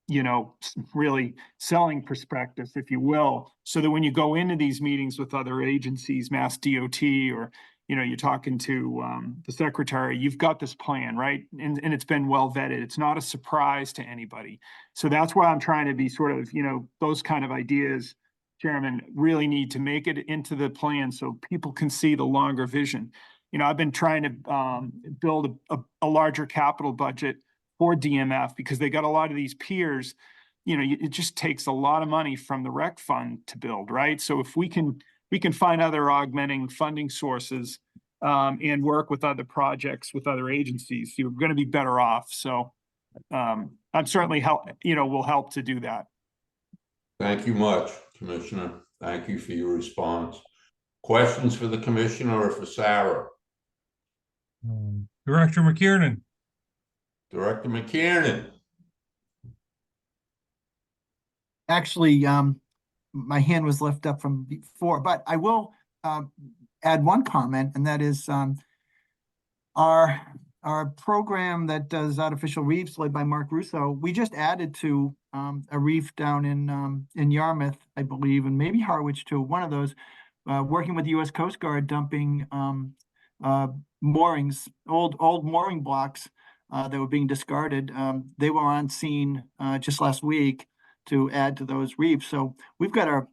you know, really selling prospectus, if you will, so that when you go into these meetings with other agencies, Mass DOT, or, you know, you're talking to the secretary, you've got this plan, right? And it's been well vetted. It's not a surprise to anybody. So that's why I'm trying to be sort of, you know, those kind of ideas, Chairman, really need to make it into the plan so people can see the longer vision. You know, I've been trying to build a larger capital budget for DMF because they got a lot of these piers. You know, it just takes a lot of money from the rec fund to build, right? So if we can find other augmenting funding sources and work with other projects, with other agencies, you're going to be better off. So I'm certainly will help to do that. Thank you much, Commissioner. Thank you for your response. Questions for the Commissioner or for Sarah? Director McKiernan. Director McKiernan. Actually, my hand was lifted up from before, but I will add one comment, and that is our program that does artificial reefs led by Mark Russo. We just added to a reef down in Yarmouth, I believe, and maybe Harwich too. One of those, working with the U.S. Coast Guard, dumping moorings, old mooring blocks that were being discarded. They were on scene just last week to add to those reefs. So we've got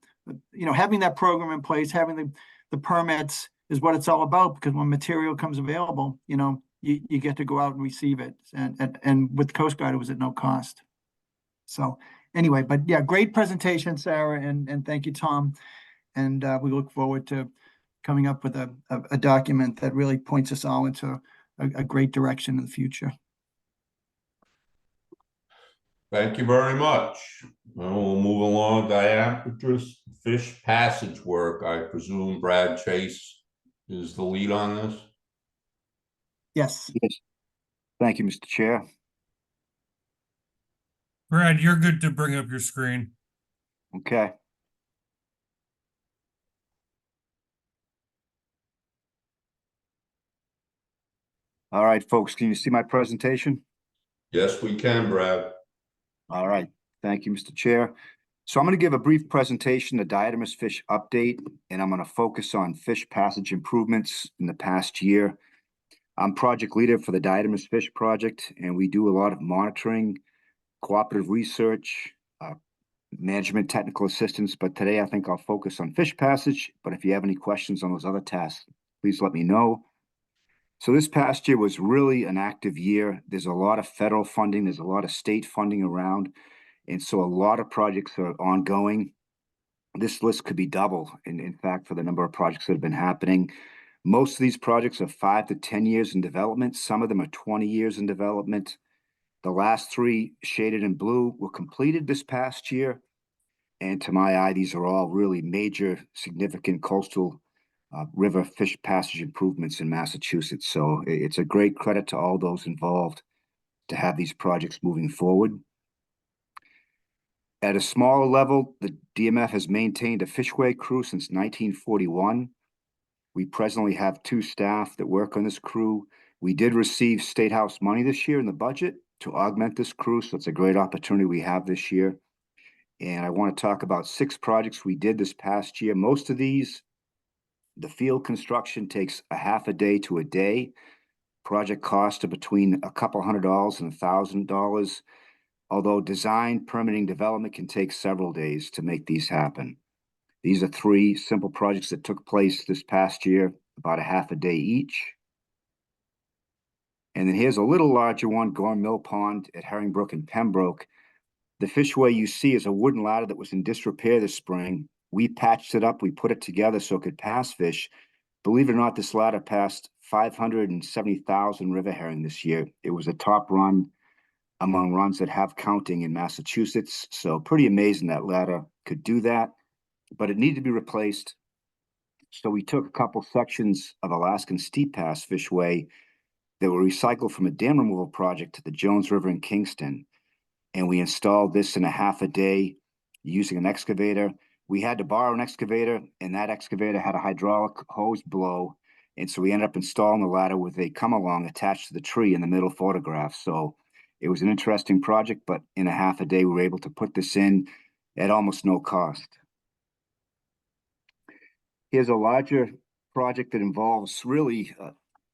having that program in place, having the permits is what it's all about, because when material comes available, you know, you get to go out and receive it. And with Coast Guard, it was at no cost. So anyway, but yeah, great presentation, Sarah, and thank you, Tom. And we look forward to coming up with a document that really points us all into a great direction in the future. Thank you very much. We'll move along. Diaphragm fish passage work. I presume Brad Chase is the lead on this. Yes. Thank you, Mr. Chair. Brad, you're good to bring up your screen. Okay. All right, folks, can you see my presentation? Yes, we can, Brad. All right, thank you, Mr. Chair. So I'm going to give a brief presentation, the diatomaous fish update, and I'm going to focus on fish passage improvements in the past year. I'm project leader for the diatomaous fish project, and we do a lot of monitoring, cooperative research, management, technical assistance. But today I think I'll focus on fish passage. But if you have any questions on those other tasks, please let me know. So this past year was really an active year. There's a lot of federal funding. There's a lot of state funding around. And so a lot of projects are ongoing. This list could be double, in fact, for the number of projects that have been happening. Most of these projects are 5 to 10 years in development. Some of them are 20 years in development. The last 3 shaded in blue were completed this past year. And to my eye, these are all really major, significant coastal river fish passage improvements in Massachusetts. So it's a great credit to all those involved to have these projects moving forward. At a smaller level, the DMF has maintained a fishway crew since 1941. We presently have 2 staff that work on this crew. We did receive State House money this year in the budget to augment this crew, so it's a great opportunity we have this year. And I want to talk about 6 projects we did this past year. Most of these, the field construction takes a half a day to a day. Project costs are between a couple $100 and $1,000. Although design, permitting, development can take several days to make these happen. These are 3 simple projects that took place this past year, about a half a day each. And then here's a little larger one, Gorm Mill Pond at Herringbrook and Pembroke. The fishway you see is a wooden ladder that was in disrepair this spring. We patched it up, we put it together so it could pass fish. Believe it or not, this ladder passed 570,000 river herring this year. It was a top run among runs that have counting in Massachusetts. So pretty amazing that ladder could do that, but it needed to be replaced. So we took a couple sections of Alaskan Steep Pass fishway that were recycled from a dam removal project to the Jones River in Kingston. And we installed this in a half a day using an excavator. We had to borrow an excavator, and that excavator had a hydraulic hose blow. And so we ended up installing the ladder with a come-along attached to the tree in the middle photograph. So it was an interesting project, but in a half a day, we were able to put this in at almost no cost. Here's a larger project that involves really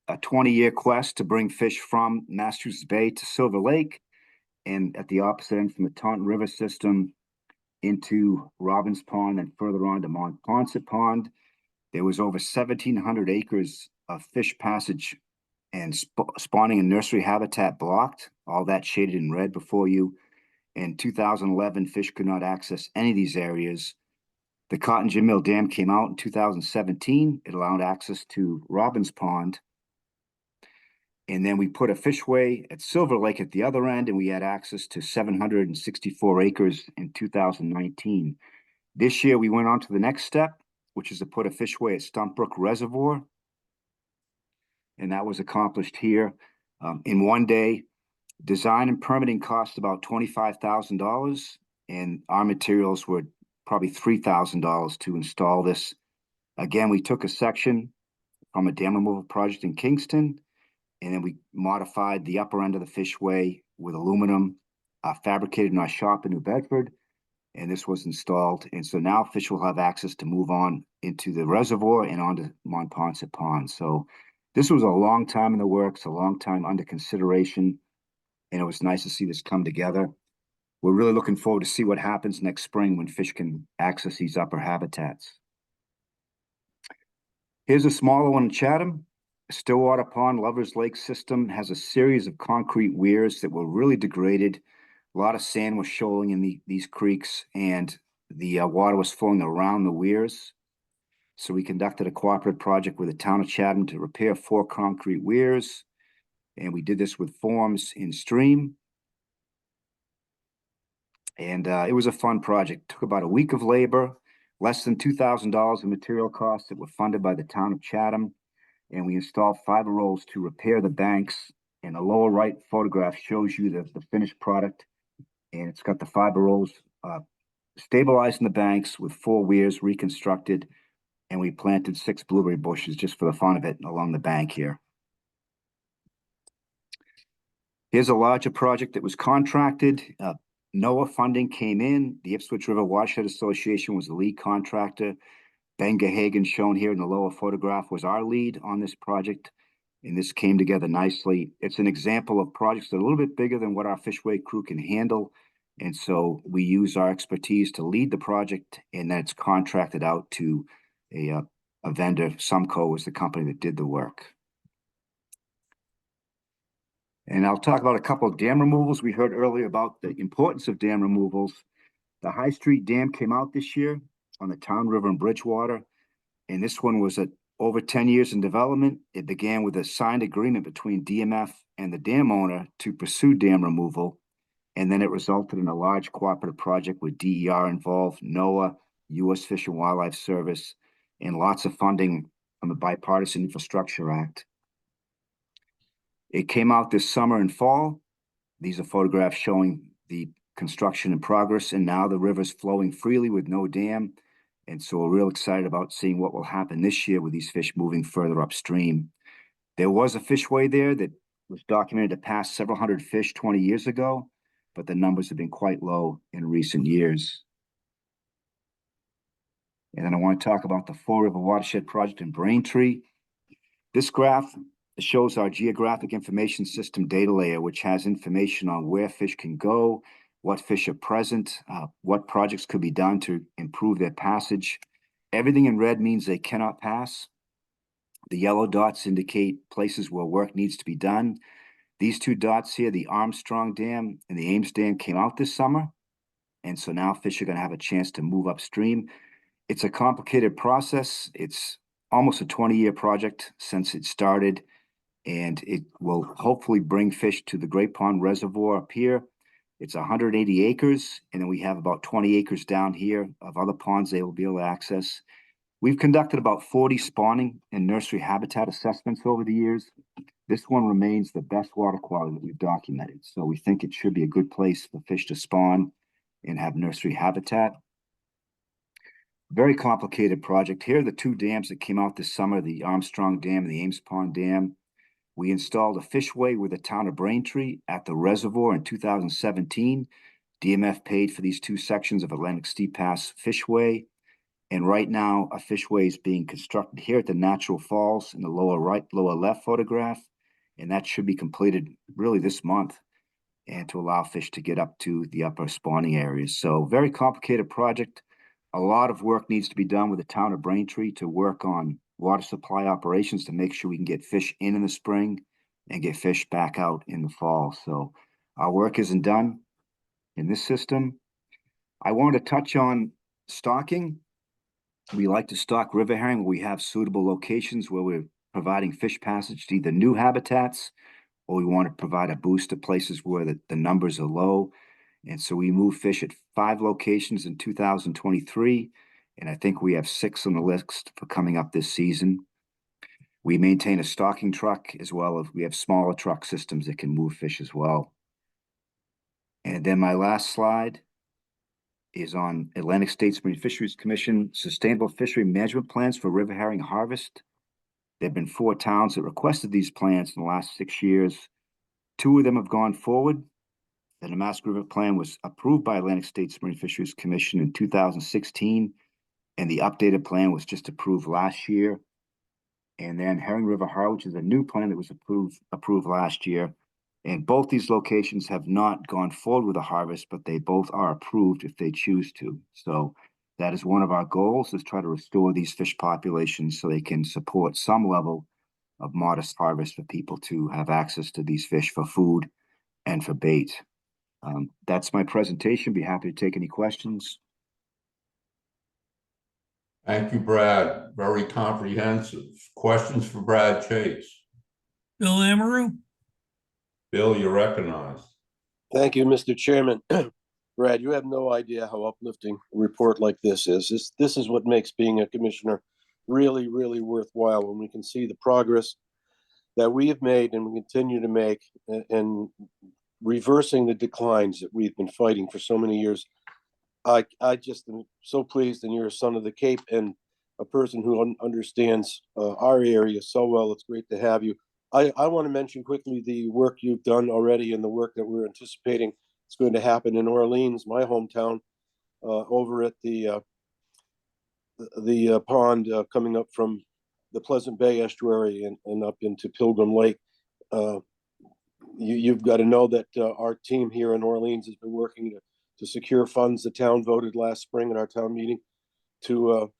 a 20-year quest to bring fish from Massachusetts Bay to Silver Lake, and at the opposite end from the Taunton River system into Robbins Pond and further on to Montponset Pond. There was over 1,700 acres of fish passage and spawning and nursery habitat blocked, all that shaded in red before you. In 2011, fish could not access any of these areas. The Cotton Gin Mill Dam came out in 2017. It allowed access to Robbins Pond. And then we put a fishway at Silver Lake at the other end, and we had access to 764 acres in 2019. This year, we went on to the next step, which is to put a fishway at Stump Brook Reservoir. And that was accomplished here in one day. Design and permitting cost about $25,000, and our materials were probably $3,000 to install this. Again, we took a section from a dam removal project in Kingston, and then we modified the upper end of the fishway with aluminum fabricated in our shop in New Bedford, and this was installed. And so now fish will have access to move on into the reservoir and onto Montponset Pond. So this was a long time in the works, a long time under consideration, and it was nice to see this come together. We're really looking forward to see what happens next spring when fish can access these upper habitats. Here's a smaller one in Chatham. Stillwater Pond Lovers Lake system has a series of concrete weirs that were really degraded. A lot of sand was shoaling in these creeks, and the water was flowing around the weirs. So we conducted a cooperative project with the town of Chatham to repair 4 concrete weirs, and we did this with forms in stream. And it was a fun project. It took about a week of labor, less than $2,000 in material costs that were funded by the town of Chatham. And we installed fiber rolls to repair the banks. And the lower right photograph shows you the finished product. And it's got the fiber rolls stabilizing the banks with 4 weirs reconstructed. And we planted 6 blueberry bushes just for the fun of it along the bank here. Here's a larger project that was contracted. NOAA funding came in. The Ipswich River Watershed Association was the lead contractor. Ben Gahagan, shown here in the lower photograph, was our lead on this project, and this came together nicely. It's an example of projects that are a little bit bigger than what our Fishway crew can handle, and so we use our expertise to lead the project, and that's contracted out to a vendor. Sumco was the company that did the work. And I'll talk about a couple of dam removals. We heard earlier about the importance of dam removals. The High Street Dam came out this year on the Town River in Bridgewater, and this one was over 10 years in development. It began with a signed agreement between DMF and the dam owner to pursue dam removal, and then it resulted in a large cooperative project with DER involved, NOAA, U.S. Fish and Wildlife Service, and lots of funding from the Bipartisan Infrastructure Act. It came out this summer and fall. These are photographs showing the construction in progress, and now the river's flowing freely with no dam. And so we're real excited about seeing what will happen this year with these fish moving further upstream. There was a fishway there that was documented to pass several hundred fish 20 years ago, but the numbers have been quite low in recent years. And then I want to talk about the Fall River Watershed Project in Braintree. This graph shows our geographic information system data layer, which has information on where fish can go, what fish are present, what projects could be done to improve their passage. Everything in red means they cannot pass. The yellow dots indicate places where work needs to be done. These two dots here, the Armstrong Dam and the Ames Dam, came out this summer. And so now fish are going to have a chance to move upstream. It's a complicated process. It's almost a 20-year project since it started, and it will hopefully bring fish to the Great Pond Reservoir up here. It's 180 acres, and then we have about 20 acres down here of other ponds they will be able to access. We've conducted about 40 spawning and nursery habitat assessments over the years. This one remains the best water quality that we've documented, so we think it should be a good place for fish to spawn and have nursery habitat. Very complicated project. Here are the two dams that came out this summer, the Armstrong Dam and the Ames Pond Dam. We installed a fishway with the town of Braintree at the reservoir in 2017. DMF paid for these two sections of Atlantic Steep Pass Fishway. And right now, a fishway is being constructed here at the Natural Falls in the lower left photograph. And that should be completed really this month, and to allow fish to get up to the upper spawning areas. So very complicated project. A lot of work needs to be done with the town of Braintree to work on water supply operations to make sure we can get fish in the spring and get fish back out in the fall. So our work isn't done in this system. I wanted to touch on stocking. We like to stock river herring. We have suitable locations where we're providing fish passage to either new habitats, or we want to provide a boost to places where the numbers are low. And so we move fish at 5 locations in 2023, and I think we have 6 on the list for coming up this season. We maintain a stocking truck, as well as we have smaller truck systems that can move fish as well. And then my last slide is on Atlantic States Marine Fisheries Commission Sustainable Fishery Management Plans for River Herring Harvest. There have been 4 towns that requested these plans in the last 6 years. 2 of them have gone forward. The Nemasket River Plan was approved by Atlantic States Marine Fisheries Commission in 2016, and the updated plan was just approved last year. And then Herring River Har, which is a new plan that was approved last year. And both these locations have not gone forward with a harvest, but they both are approved if they choose to. So that is one of our goals, is try to restore these fish populations so they can support some level of modest harvest for people to have access to these fish for food and for bait. That's my presentation. Be happy to take any questions. Thank you, Brad. Very comprehensive. Questions for Brad Chase? Bill Amaru? Bill, you're recognized. Thank you, Mr. Chairman. Brad, you have no idea how uplifting a report like this is. This is what makes being a commissioner really, really worthwhile, when we can see the progress that we have made and we continue to make, and reversing the declines that we've been fighting for so many years. I just am so pleased, and you're a son of the Cape and a person who understands our area so well. It's great to have you. I want to mention quickly the work you've done already and the work that we're anticipating is going to happen in Orleans, my hometown, over at the pond coming up from the Pleasant Bay estuary and up into Pilgrim Lake. You've got to know that our team here in Orleans has been working to secure funds. The town voted last spring at our town meeting to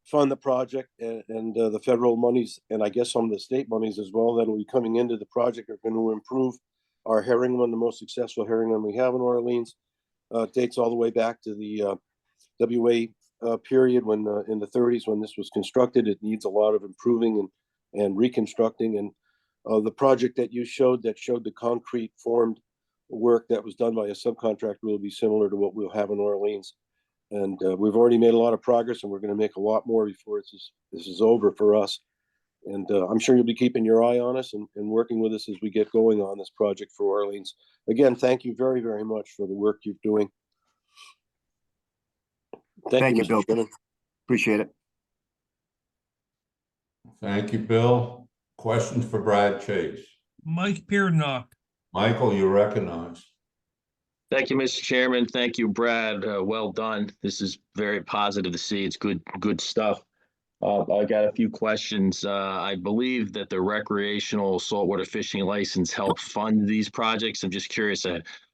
fund the project, and the federal monies, and I guess some of the state monies as well, that will be coming into the project are going to improve our herring run, the most successful herring run we have in Orleans. Dates all the way back to the WA period when in the 30s when this was constructed. It needs a lot of improving and reconstructing. And the project that you showed that showed the concrete formed work that was done by a subcontractor will be similar to what we'll have in Orleans. And we've already made a lot of progress, and we're going to make a lot more before this is over for us. And I'm sure you'll be keeping your eye on us and working with us as we get going on this project for Orleans. Again, thank you very, very much for the work you're doing. Thank you, Bill. Chairman. Appreciate it. Thank you, Bill. Questions for Brad Chase? Mike Peernock. Michael, you're recognized. Thank you, Mr. Chairman. Thank you, Brad. Well done. This is very positive to see. It's good stuff. I got a few questions. I believe that the recreational saltwater fishing license helped fund these projects. I'm just curious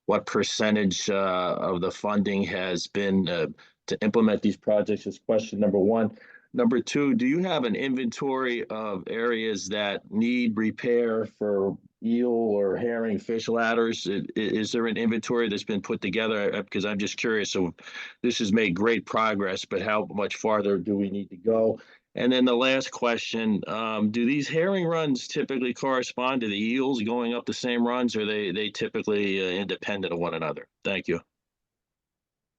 what percentage of the funding has been to implement these projects is question number one. Number two, do you have an inventory of areas that need repair for eel or herring fish ladders? Is there an inventory that's been put together? Because I'm just curious. So this has made great progress, but how much farther do we need to go? And then the last question, do these herring runs typically correspond to the eels going up the same runs, or they typically independent of one another? Thank you.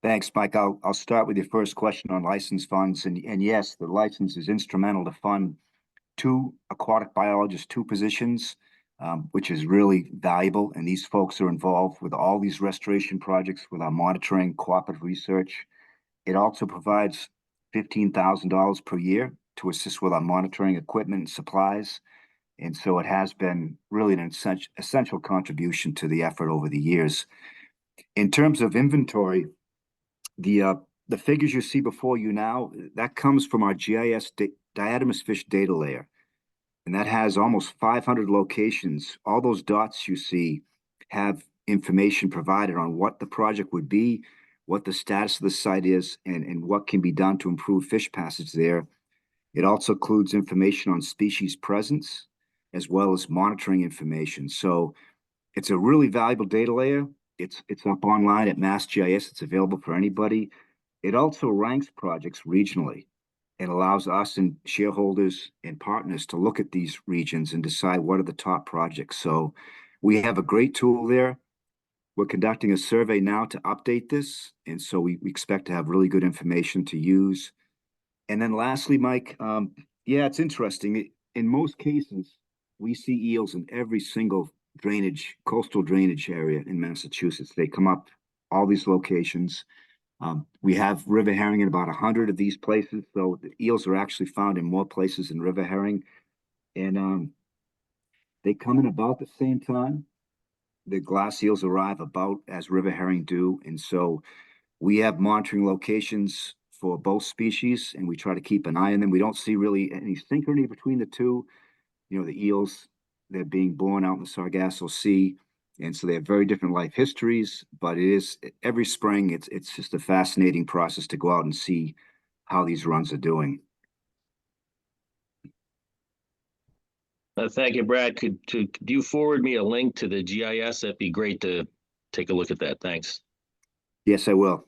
Thanks, Mike. I'll start with your first question on license funds. And yes, the license is instrumental to fund 2 aquatic biologists, 2 positions, which is really valuable. And these folks are involved with all these restoration projects with our monitoring, cooperative research. It also provides $15,000 per year to assist with our monitoring equipment and supplies. And so it has been really an essential contribution to the effort over the years. In terms of inventory, the figures you see before you now, that comes from our GIS diatomaceous fish data layer. And that has almost 500 locations. All those dots you see have information provided on what the project would be, what the status of the site is, and what can be done to improve fish passage there. It also includes information on species presence, as well as monitoring information. So it's a really valuable data layer. It's up online at MassGIS. It's available for anybody. It also ranks projects regionally. It allows us and shareholders and partners to look at these regions and decide what are the top projects. So we have a great tool there. We're conducting a survey now to update this. And so we expect to have really good information to use. And then lastly, Mike, yeah, it's interesting. In most cases, we see eels in every single coastal drainage area in Massachusetts. They come up all these locations. We have river herring in about 100 of these places. So the eels are actually found in more places than river herring. And they come in about the same time. The glass eels arrive about as river herring do. And so we have monitoring locations for both species, and we try to keep an eye on them. We don't see really any synchrony between the two. You know, the eels, they're being born out in the Sargasso Sea, and so they have very different life histories. But it is every spring, it's just a fascinating process to go out and see how these runs are doing. Thank you, Brad. Could you forward me a link to the GIS? That'd be great to take a look at that. Thanks. Yes, I will.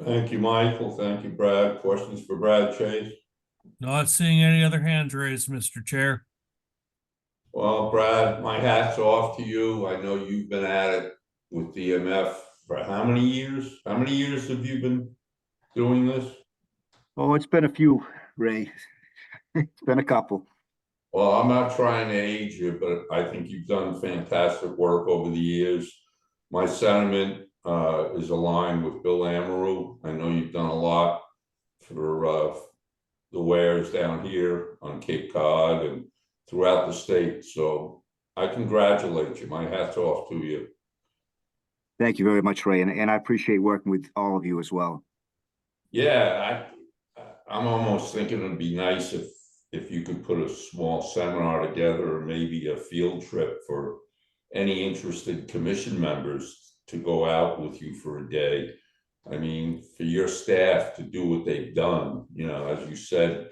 Thank you, Michael. Thank you, Brad. Questions for Brad Chase? Not seeing any other hands raised, Mr. Chair. Well, Brad, my hat's off to you. I know you've been at it with DMF for how many years? How many years have you been doing this? Oh, it's been a few, Ray. It's been a couple. Well, I'm not trying to age you, but I think you've done fantastic work over the years. My sentiment is aligned with Bill Amaru. I know you've done a lot for the wares down here on Cape Cod and throughout the state. So I congratulate you. My hat's off to you. Thank you very much, Ray, and I appreciate working with all of you as well. Yeah, I'm almost thinking it'd be nice if you could put a small seminar together, or maybe a field trip for any interested commission members to go out with you for a day. I mean, for your staff to do what they've done, you know, as you said,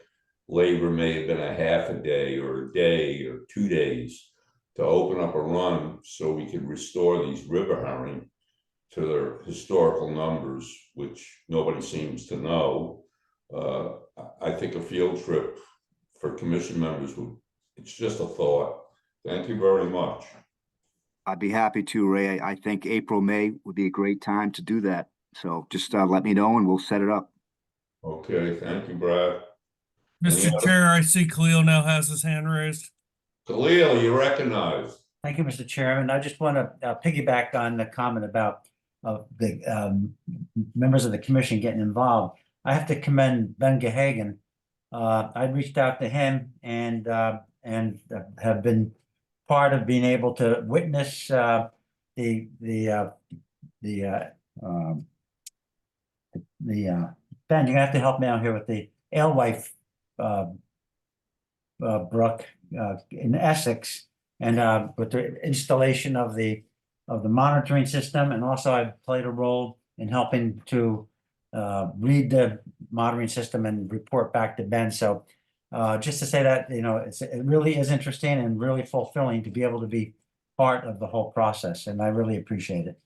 labor may have been a half a day or a day or 2 days to open up a run so we could restore these river herring to their historical numbers, which nobody seems to know. I think a field trip for commission members would, it's just a thought. Thank you very much. I'd be happy to, Ray. I think April, May would be a great time to do that. So just let me know and we'll set it up. Okay, thank you, Brad. Mr. Chair, I see Khalil now has his hand raised. Khalil, you're recognized. Thank you, Mr. Chairman. I just want to piggyback on the comment about the members of the commission getting involved. I have to commend Ben Gehagen. I reached out to him and have been part of being able to witness Ben, you're gonna have to help me out here with the Alewife brook in Essex, and with the installation of the monitoring system, and also I played a role in helping to read the monitoring system and report back to Ben. So just to say that, you know, it really is interesting and really fulfilling to be able to be part of the whole process, and I really appreciate it.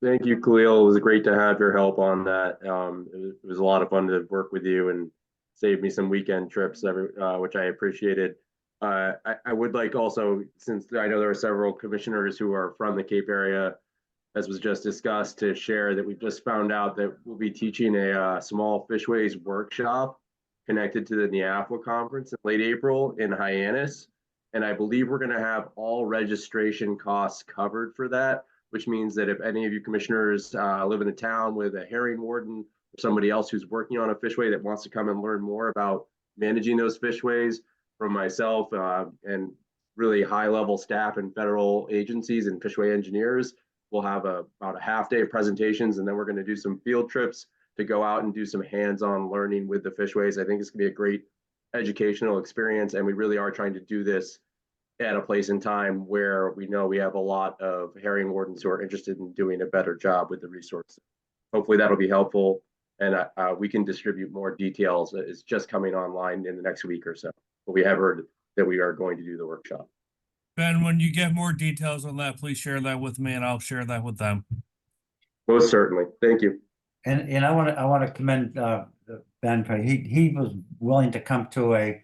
Thank you, Khalil. It was great to have your help on that. It was a lot of fun to work with you and saved me some weekend trips, which I appreciated. I would like also, since I know there are several commissioners who are from the Cape area, as was just discussed, to share that we just found out that we'll be teaching a small Fishways workshop connected to the NIAFWA conference in late April in Hyannis. And I believe we're going to have all registration costs covered for that, which means that if any of you commissioners live in a town with a herring warden or somebody else who's working on a fishway that wants to come and learn more about managing those fishways, from myself and really high-level staff and federal agencies and fishway engineers, we'll have about a half day of presentations, and then we're going to do some field trips to go out and do some hands-on learning with the fishways. I think it's going to be a great educational experience, and we really are trying to do this at a place in time where we know we have a lot of herring wardens who are interested in doing a better job with the resources. Hopefully that'll be helpful, and we can distribute more details. It's just coming online in the next week or so, but we have heard that we are going to do the workshop. Ben, when you get more details on that, please share that with me and I'll share that with them. Most certainly. Thank you. And I want to commend Ben. He was willing to come to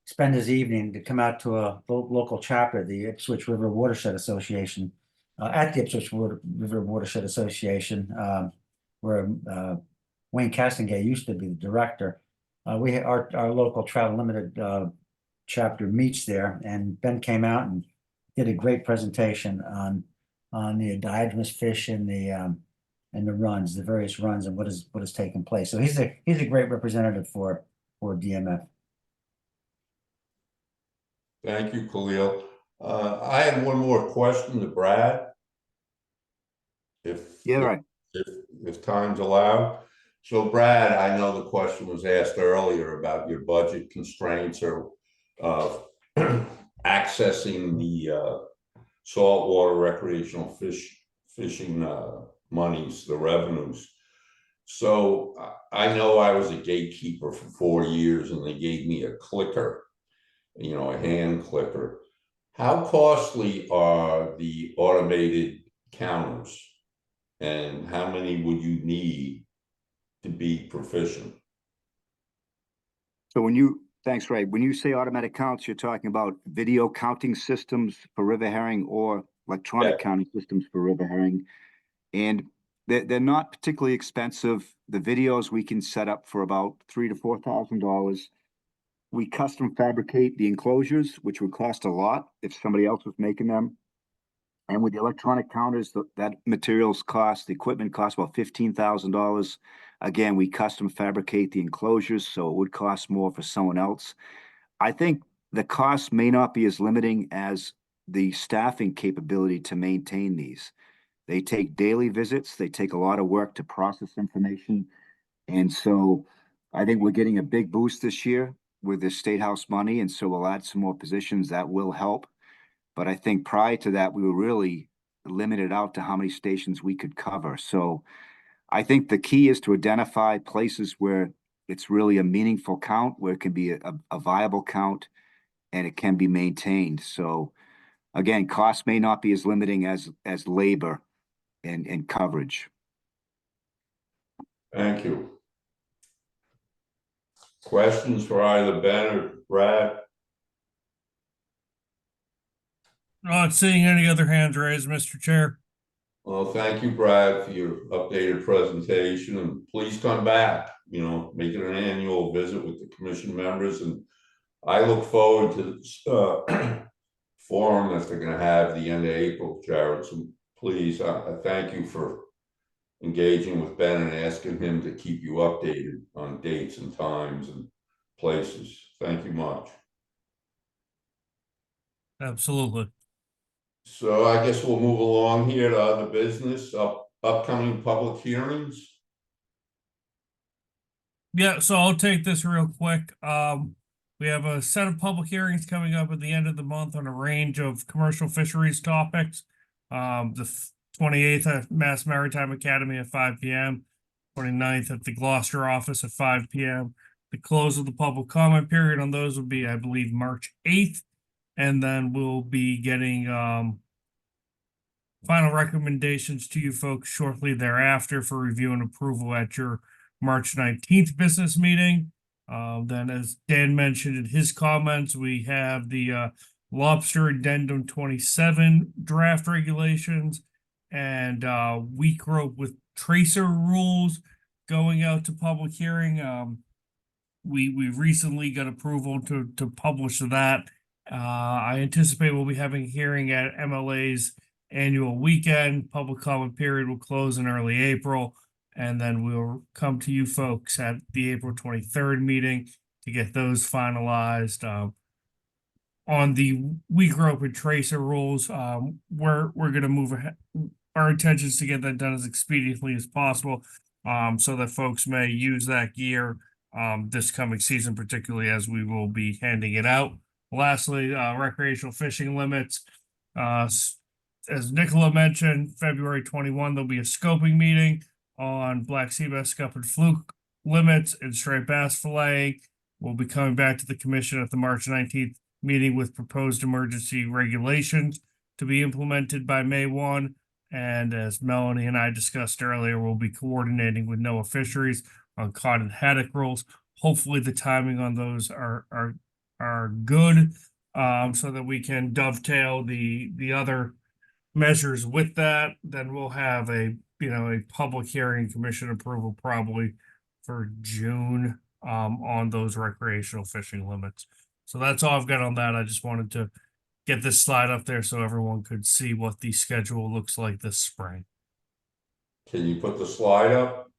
spend his evening to come out to a local chapter, the Ipswich River Watershed Association, at the Ipswich River Watershed Association, where Wayne Castengay used to be the director. Our local Travel Limited chapter meets there, and Ben came out and did a great presentation on the diatomaceous fish and the runs, the various runs, and what has taken place. So he's a great representative for DMF. Thank you, Khalil. I had one more question to Brad. If time's allowed. So Brad, I know the question was asked earlier about your budget constraints or accessing the saltwater recreational fishing monies, the revenues. So I know I was a gatekeeper for 4 years and they gave me a clicker, you know, a hand clicker. How costly are the automated counters, and how many would you need to be proficient? So thanks, Ray. When you say automatic counts, you're talking about video counting systems for river herring or electronic counting systems for river herring. And they're not particularly expensive. The videos we can set up for about $3,000 to $4,000. We custom fabricate the enclosures, which would cost a lot if somebody else was making them. And with the electronic counters, that materials cost, the equipment costs about $15,000. Again, we custom fabricate the enclosures, so it would cost more for someone else. I think the cost may not be as limiting as the staffing capability to maintain these. They take daily visits, they take a lot of work to process information. And so I think we're getting a big boost this year with the State House money, and so we'll add some more positions that will help. But I think prior to that, we were really limited out to how many stations we could cover. So I think the key is to identify places where it's really a meaningful count, where it can be a viable count and it can be maintained. So again, cost may not be as limiting as labor and coverage. Thank you. Questions for either Ben or Brad? Not seeing any other hands raised, Mr. Chair. Well, thank you, Brad, for your updated presentation, and please come back, make it an annual visit with the commission members, and I look forward to this forum that they're gonna have the end of April, Jared, so please, I thank you for engaging with Ben and asking him to keep you updated on dates and times and places. Thank you much. Absolutely. So I guess we'll move along here to other business, upcoming public hearings. Yeah, so I'll take this real quick. We have a set of public hearings coming up at the end of the month on a range of commercial fisheries topics. The 28th at Mass Maritime Academy at 5 p.m., 29th at the Gloucester office at 5 p.m. The close of the public comment period on those will be, I believe, March 8th. And then we'll be getting final recommendations to you folks shortly thereafter for review and approval at your March 19th business meeting. Then, as Dan mentioned in his comments, we have the lobster addendum 27 draft regulations and weak rope with tracer rules going out to public hearing. We recently got approval to publish that. I anticipate we'll be having a hearing at MLA's annual weekend. Public comment period will close in early April, and then we'll come to you folks at the April 23rd meeting to get those finalized. On the weak rope and tracer rules, we're going to move ahead. Our intention is to get that done as expediently as possible, so that folks may use that gear this coming season, particularly as we will be handing it out. Lastly, recreational fishing limits. As Nicola mentioned, February 21, there'll be a scoping meeting on black sea bass, scup, and fluke limits and striped bass filleting. We'll be coming back to the commission at the March 19th meeting with proposed emergency regulations to be implemented by May 1. And as Melanie and I discussed earlier, we'll be coordinating with NOAA Fisheries on cod and haddock rules. Hopefully the timing on those are good, so that we can dovetail the other measures with that. Then we'll have a public hearing, commission approval probably for June on those recreational fishing limits. So that's all I've got on that. I just wanted to get this slide up there so everyone could see what the schedule looks like this spring. Can you put the slide up?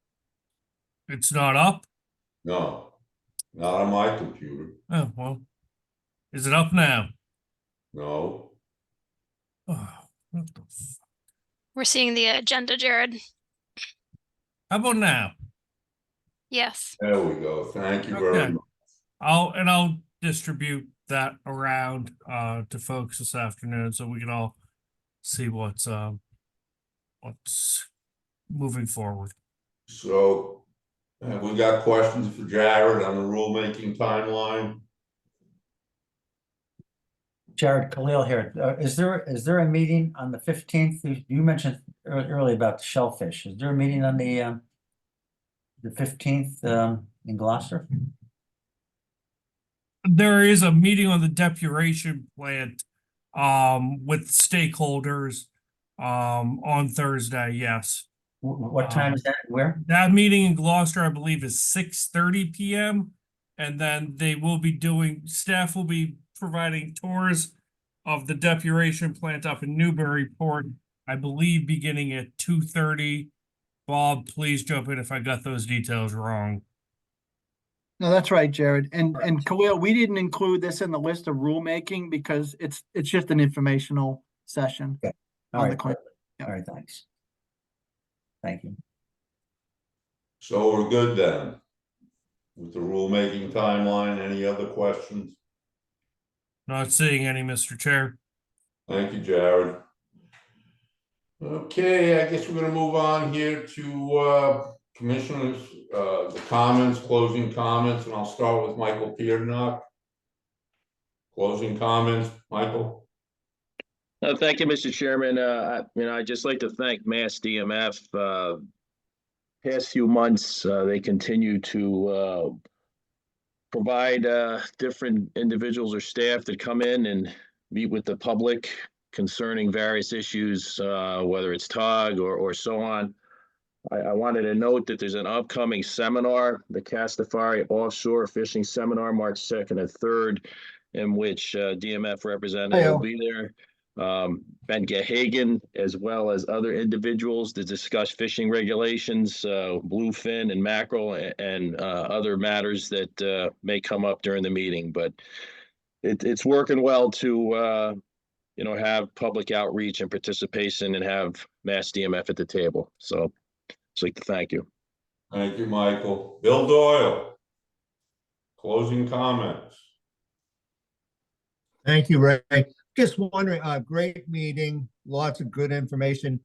It's not up? No, not on my computer. Oh, well, is it up now? No. Oh, what the We're seeing the agenda, Jared. How about now? Yes. There we go. Thank you very Okay. much. I'll distribute that around to folks this afternoon so we can all see what's moving forward. So we got questions for Jared on the rulemaking timeline. Jared Khalil here. Is there a meeting on the 15th? You mentioned earlier about the shellfish. Is there a meeting on the 15th in Gloucester? There is a meeting on the depuration plant with stakeholders on Thursday, yes. What time is that? Where? That meeting in Gloucester, I believe, is 6:30 p.m. And then staff will be providing tours of the depuration plant up in Newburyport, I believe beginning at 2:30. Bob, please jump in if I got those details wrong. No, that's right, Jared. And Khalil, we didn't include this in the list of rulemaking because it's just an informational session. Okay. All on right. the claim. All right, thanks. Thank you. So we're good then. With the rulemaking timeline, any other questions? Not seeing any, Mr. Chair. Thank you, Jared. Okay, I guess we're gonna move on here to commissioners, the comments, closing comments, and I'll start with Michael Piernock. Closing comments, Michael. Thank you, Mr. Chairman. I'd just like to thank Mass DMF. Past few months, they continue to provide different individuals or staff that come in and meet with the public concerning various issues, whether it's TOG or so on. I wanted to note that there's an upcoming seminar, the Castafari Offshore Fishing Seminar, March 2nd and 3rd, in which DMF representative will be there. Ben Gehagen, as well as other individuals to discuss fishing regulations, bluefin and mackerel, and other matters that may come up during the meeting. But it's working well to have public outreach and participation and have Mass DMF at the table. So I'd like to thank you. Thank you, Michael. Bill Doyle. Closing comments. Thank you, Ray. Just wondering, great meeting, lots of good information.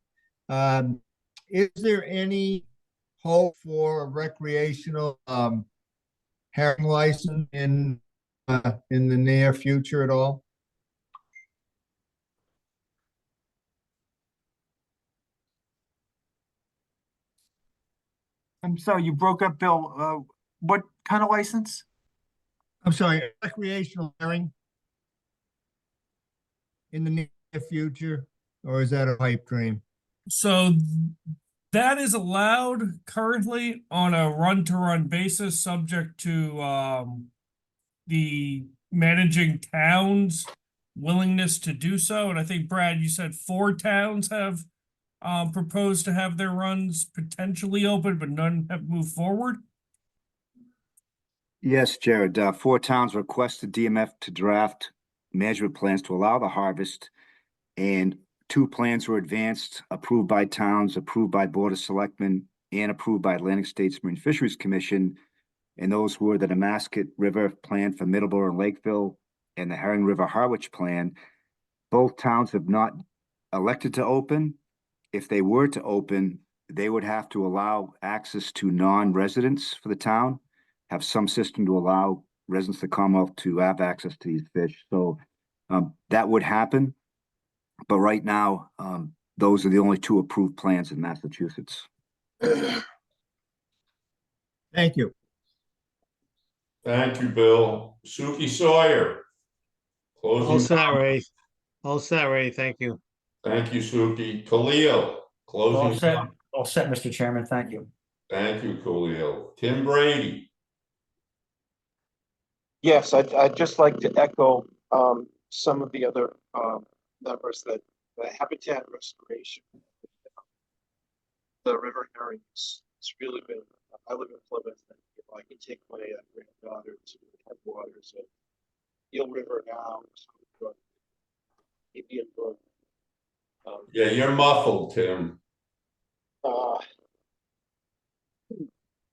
Is there any hope for a recreational herring license in the near future at all? I'm sorry, you broke up, Bill. What kind of license? I'm sorry, recreational herring in the near future, or is that a pipe dream? So that is allowed currently on a run-to-run basis, subject to the managing towns' willingness to do so. And I think, Brad, you said 4 towns have proposed to have their runs potentially open, but none have moved forward. Yes, Jared, 4 towns requested DMF to draft management plans to allow the harvest, and 2 plans were advanced, approved by towns, approved by Board of Selectmen, and approved by Atlantic States Marine Fisheries Commission. And those were the Nemasket River Plan for Middleborough and Lakeville and the Herring River Harwich Plan. Both towns have not elected to open. If they were to open, they would have to allow access to non-residents for the town, have some system to allow residents of the Commonwealth to have access to these fish. So that would happen. But right now, those are the only 2 approved plans in Massachusetts. Thank you. Thank you, Bill. Suki Sawyer. Closing. All set, Ray. All set, Ray. Thank you. Thank you, Suki. Khalil. Closing. All set, Mr. Chairman. Thank you. Thank you, Khalil. Tim Brady. Yes, I'd just like to echo some of the other numbers that the habitat restoration, the river herrings, it's really been. I live in Plymouth, and I can take my granddaughter to the headwaters of Eel River now, Indian Brook. Yeah, you're muffled, Tim.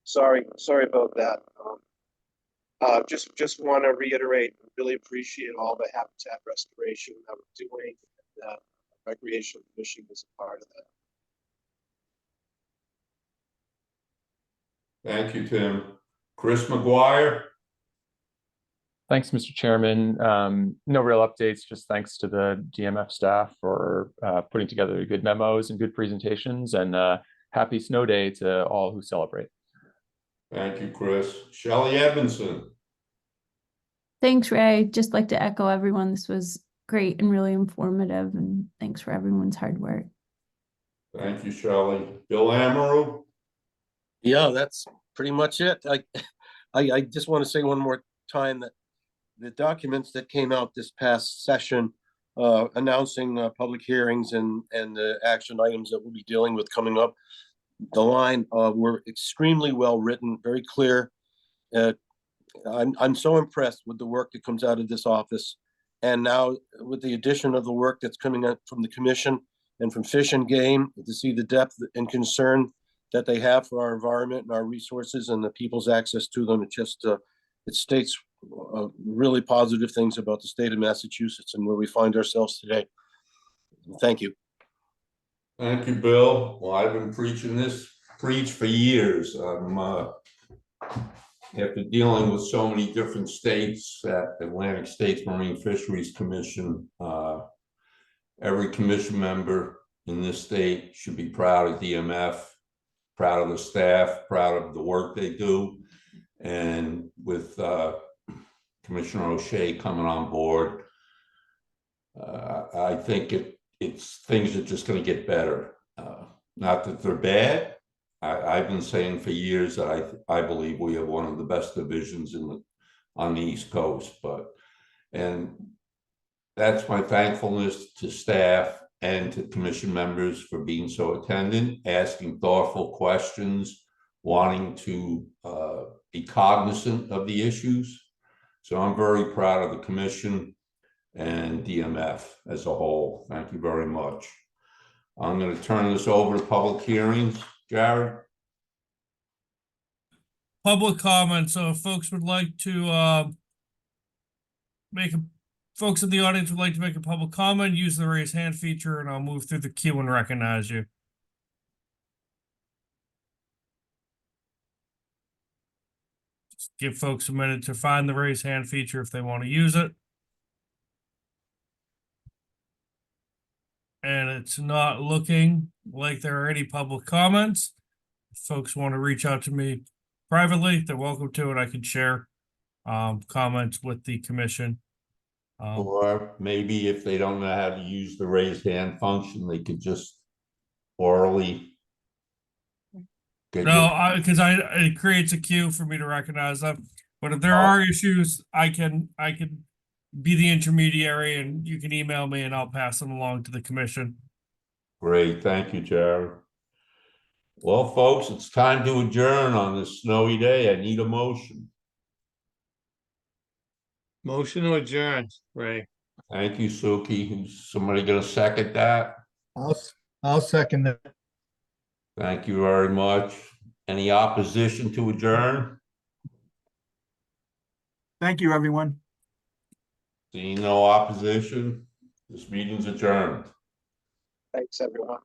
Sorry about that. Just want to reiterate, really appreciate all the habitat restoration that we're doing. And, recreational fishing is a part of that. Thank you, Tim. Chris McGuire. Thanks, Mr. Chairman. No real updates, just thanks to the DMF staff for putting together good memos and good presentations, and happy snow day to all who celebrate. Thank you, Chris. Shelley Edmondson. Thanks, Ray. Just like to echo everyone. This was great and really informative, and thanks for everyone's hard work. Thank you, Shelley. Bill Amaru. Yeah, that's pretty much it. I just want to say one more time that the documents that came out this past session announcing public hearings and the action items that we'll be dealing with coming up, the line were extremely well written, very clear. I'm so impressed with the work that comes out of this office. And now with the addition of the work that's coming out from the commission and from Fish and Game, to see the depth and concern that they have for our environment and our resources and the people's access to them, it states really positive things about the state of Massachusetts and where we find ourselves today. Thank you. Thank you, Bill. Well, I've been preach for years. After dealing with so many different states at Atlantic States Marine Fisheries Commission, every commission member in this state should be proud of DMF, proud of the staff, proud of the work they do. And with Commissioner O'Shea coming on board, I think things are just going to get better. Not that they're bad. I've been saying for years that I believe we have one of the best divisions on the East Coast, and that's my thankfulness to staff and to commission members for being so attentive, asking thoughtful questions, wanting to be cognizant of the issues. So I'm very proud of the commission and DMF as a whole. Thank you very much. I'm going to turn this over to public hearings. Jared? Public comment. So if folks would like to folks in the audience would like to make a public comment, use the raise hand feature and I'll move through the queue and recognize you. Just give folks a minute to find the raise hand feature if they want to use it. And it's not looking like there are any public comments. If folks want to reach out to me privately, they're welcome to, and I can share comments with the commission. Or maybe if they don't know how to use the raise hand function, they could just orally. No, because it creates a queue for me to recognize them. But if there are issues, I can be the intermediary, and you can email me, and I'll pass them along to the commission. Great, thank you, Jared. Well, folks, it's time to adjourn on this snowy day. I need a motion. Motion to adjourn, Ray. Thank you, Suki. Is somebody going to second that? I'll second that. Thank you very much. Any opposition to adjourn? Thank you, everyone. Seeing no opposition, this meeting's adjourned. Thanks, everyone.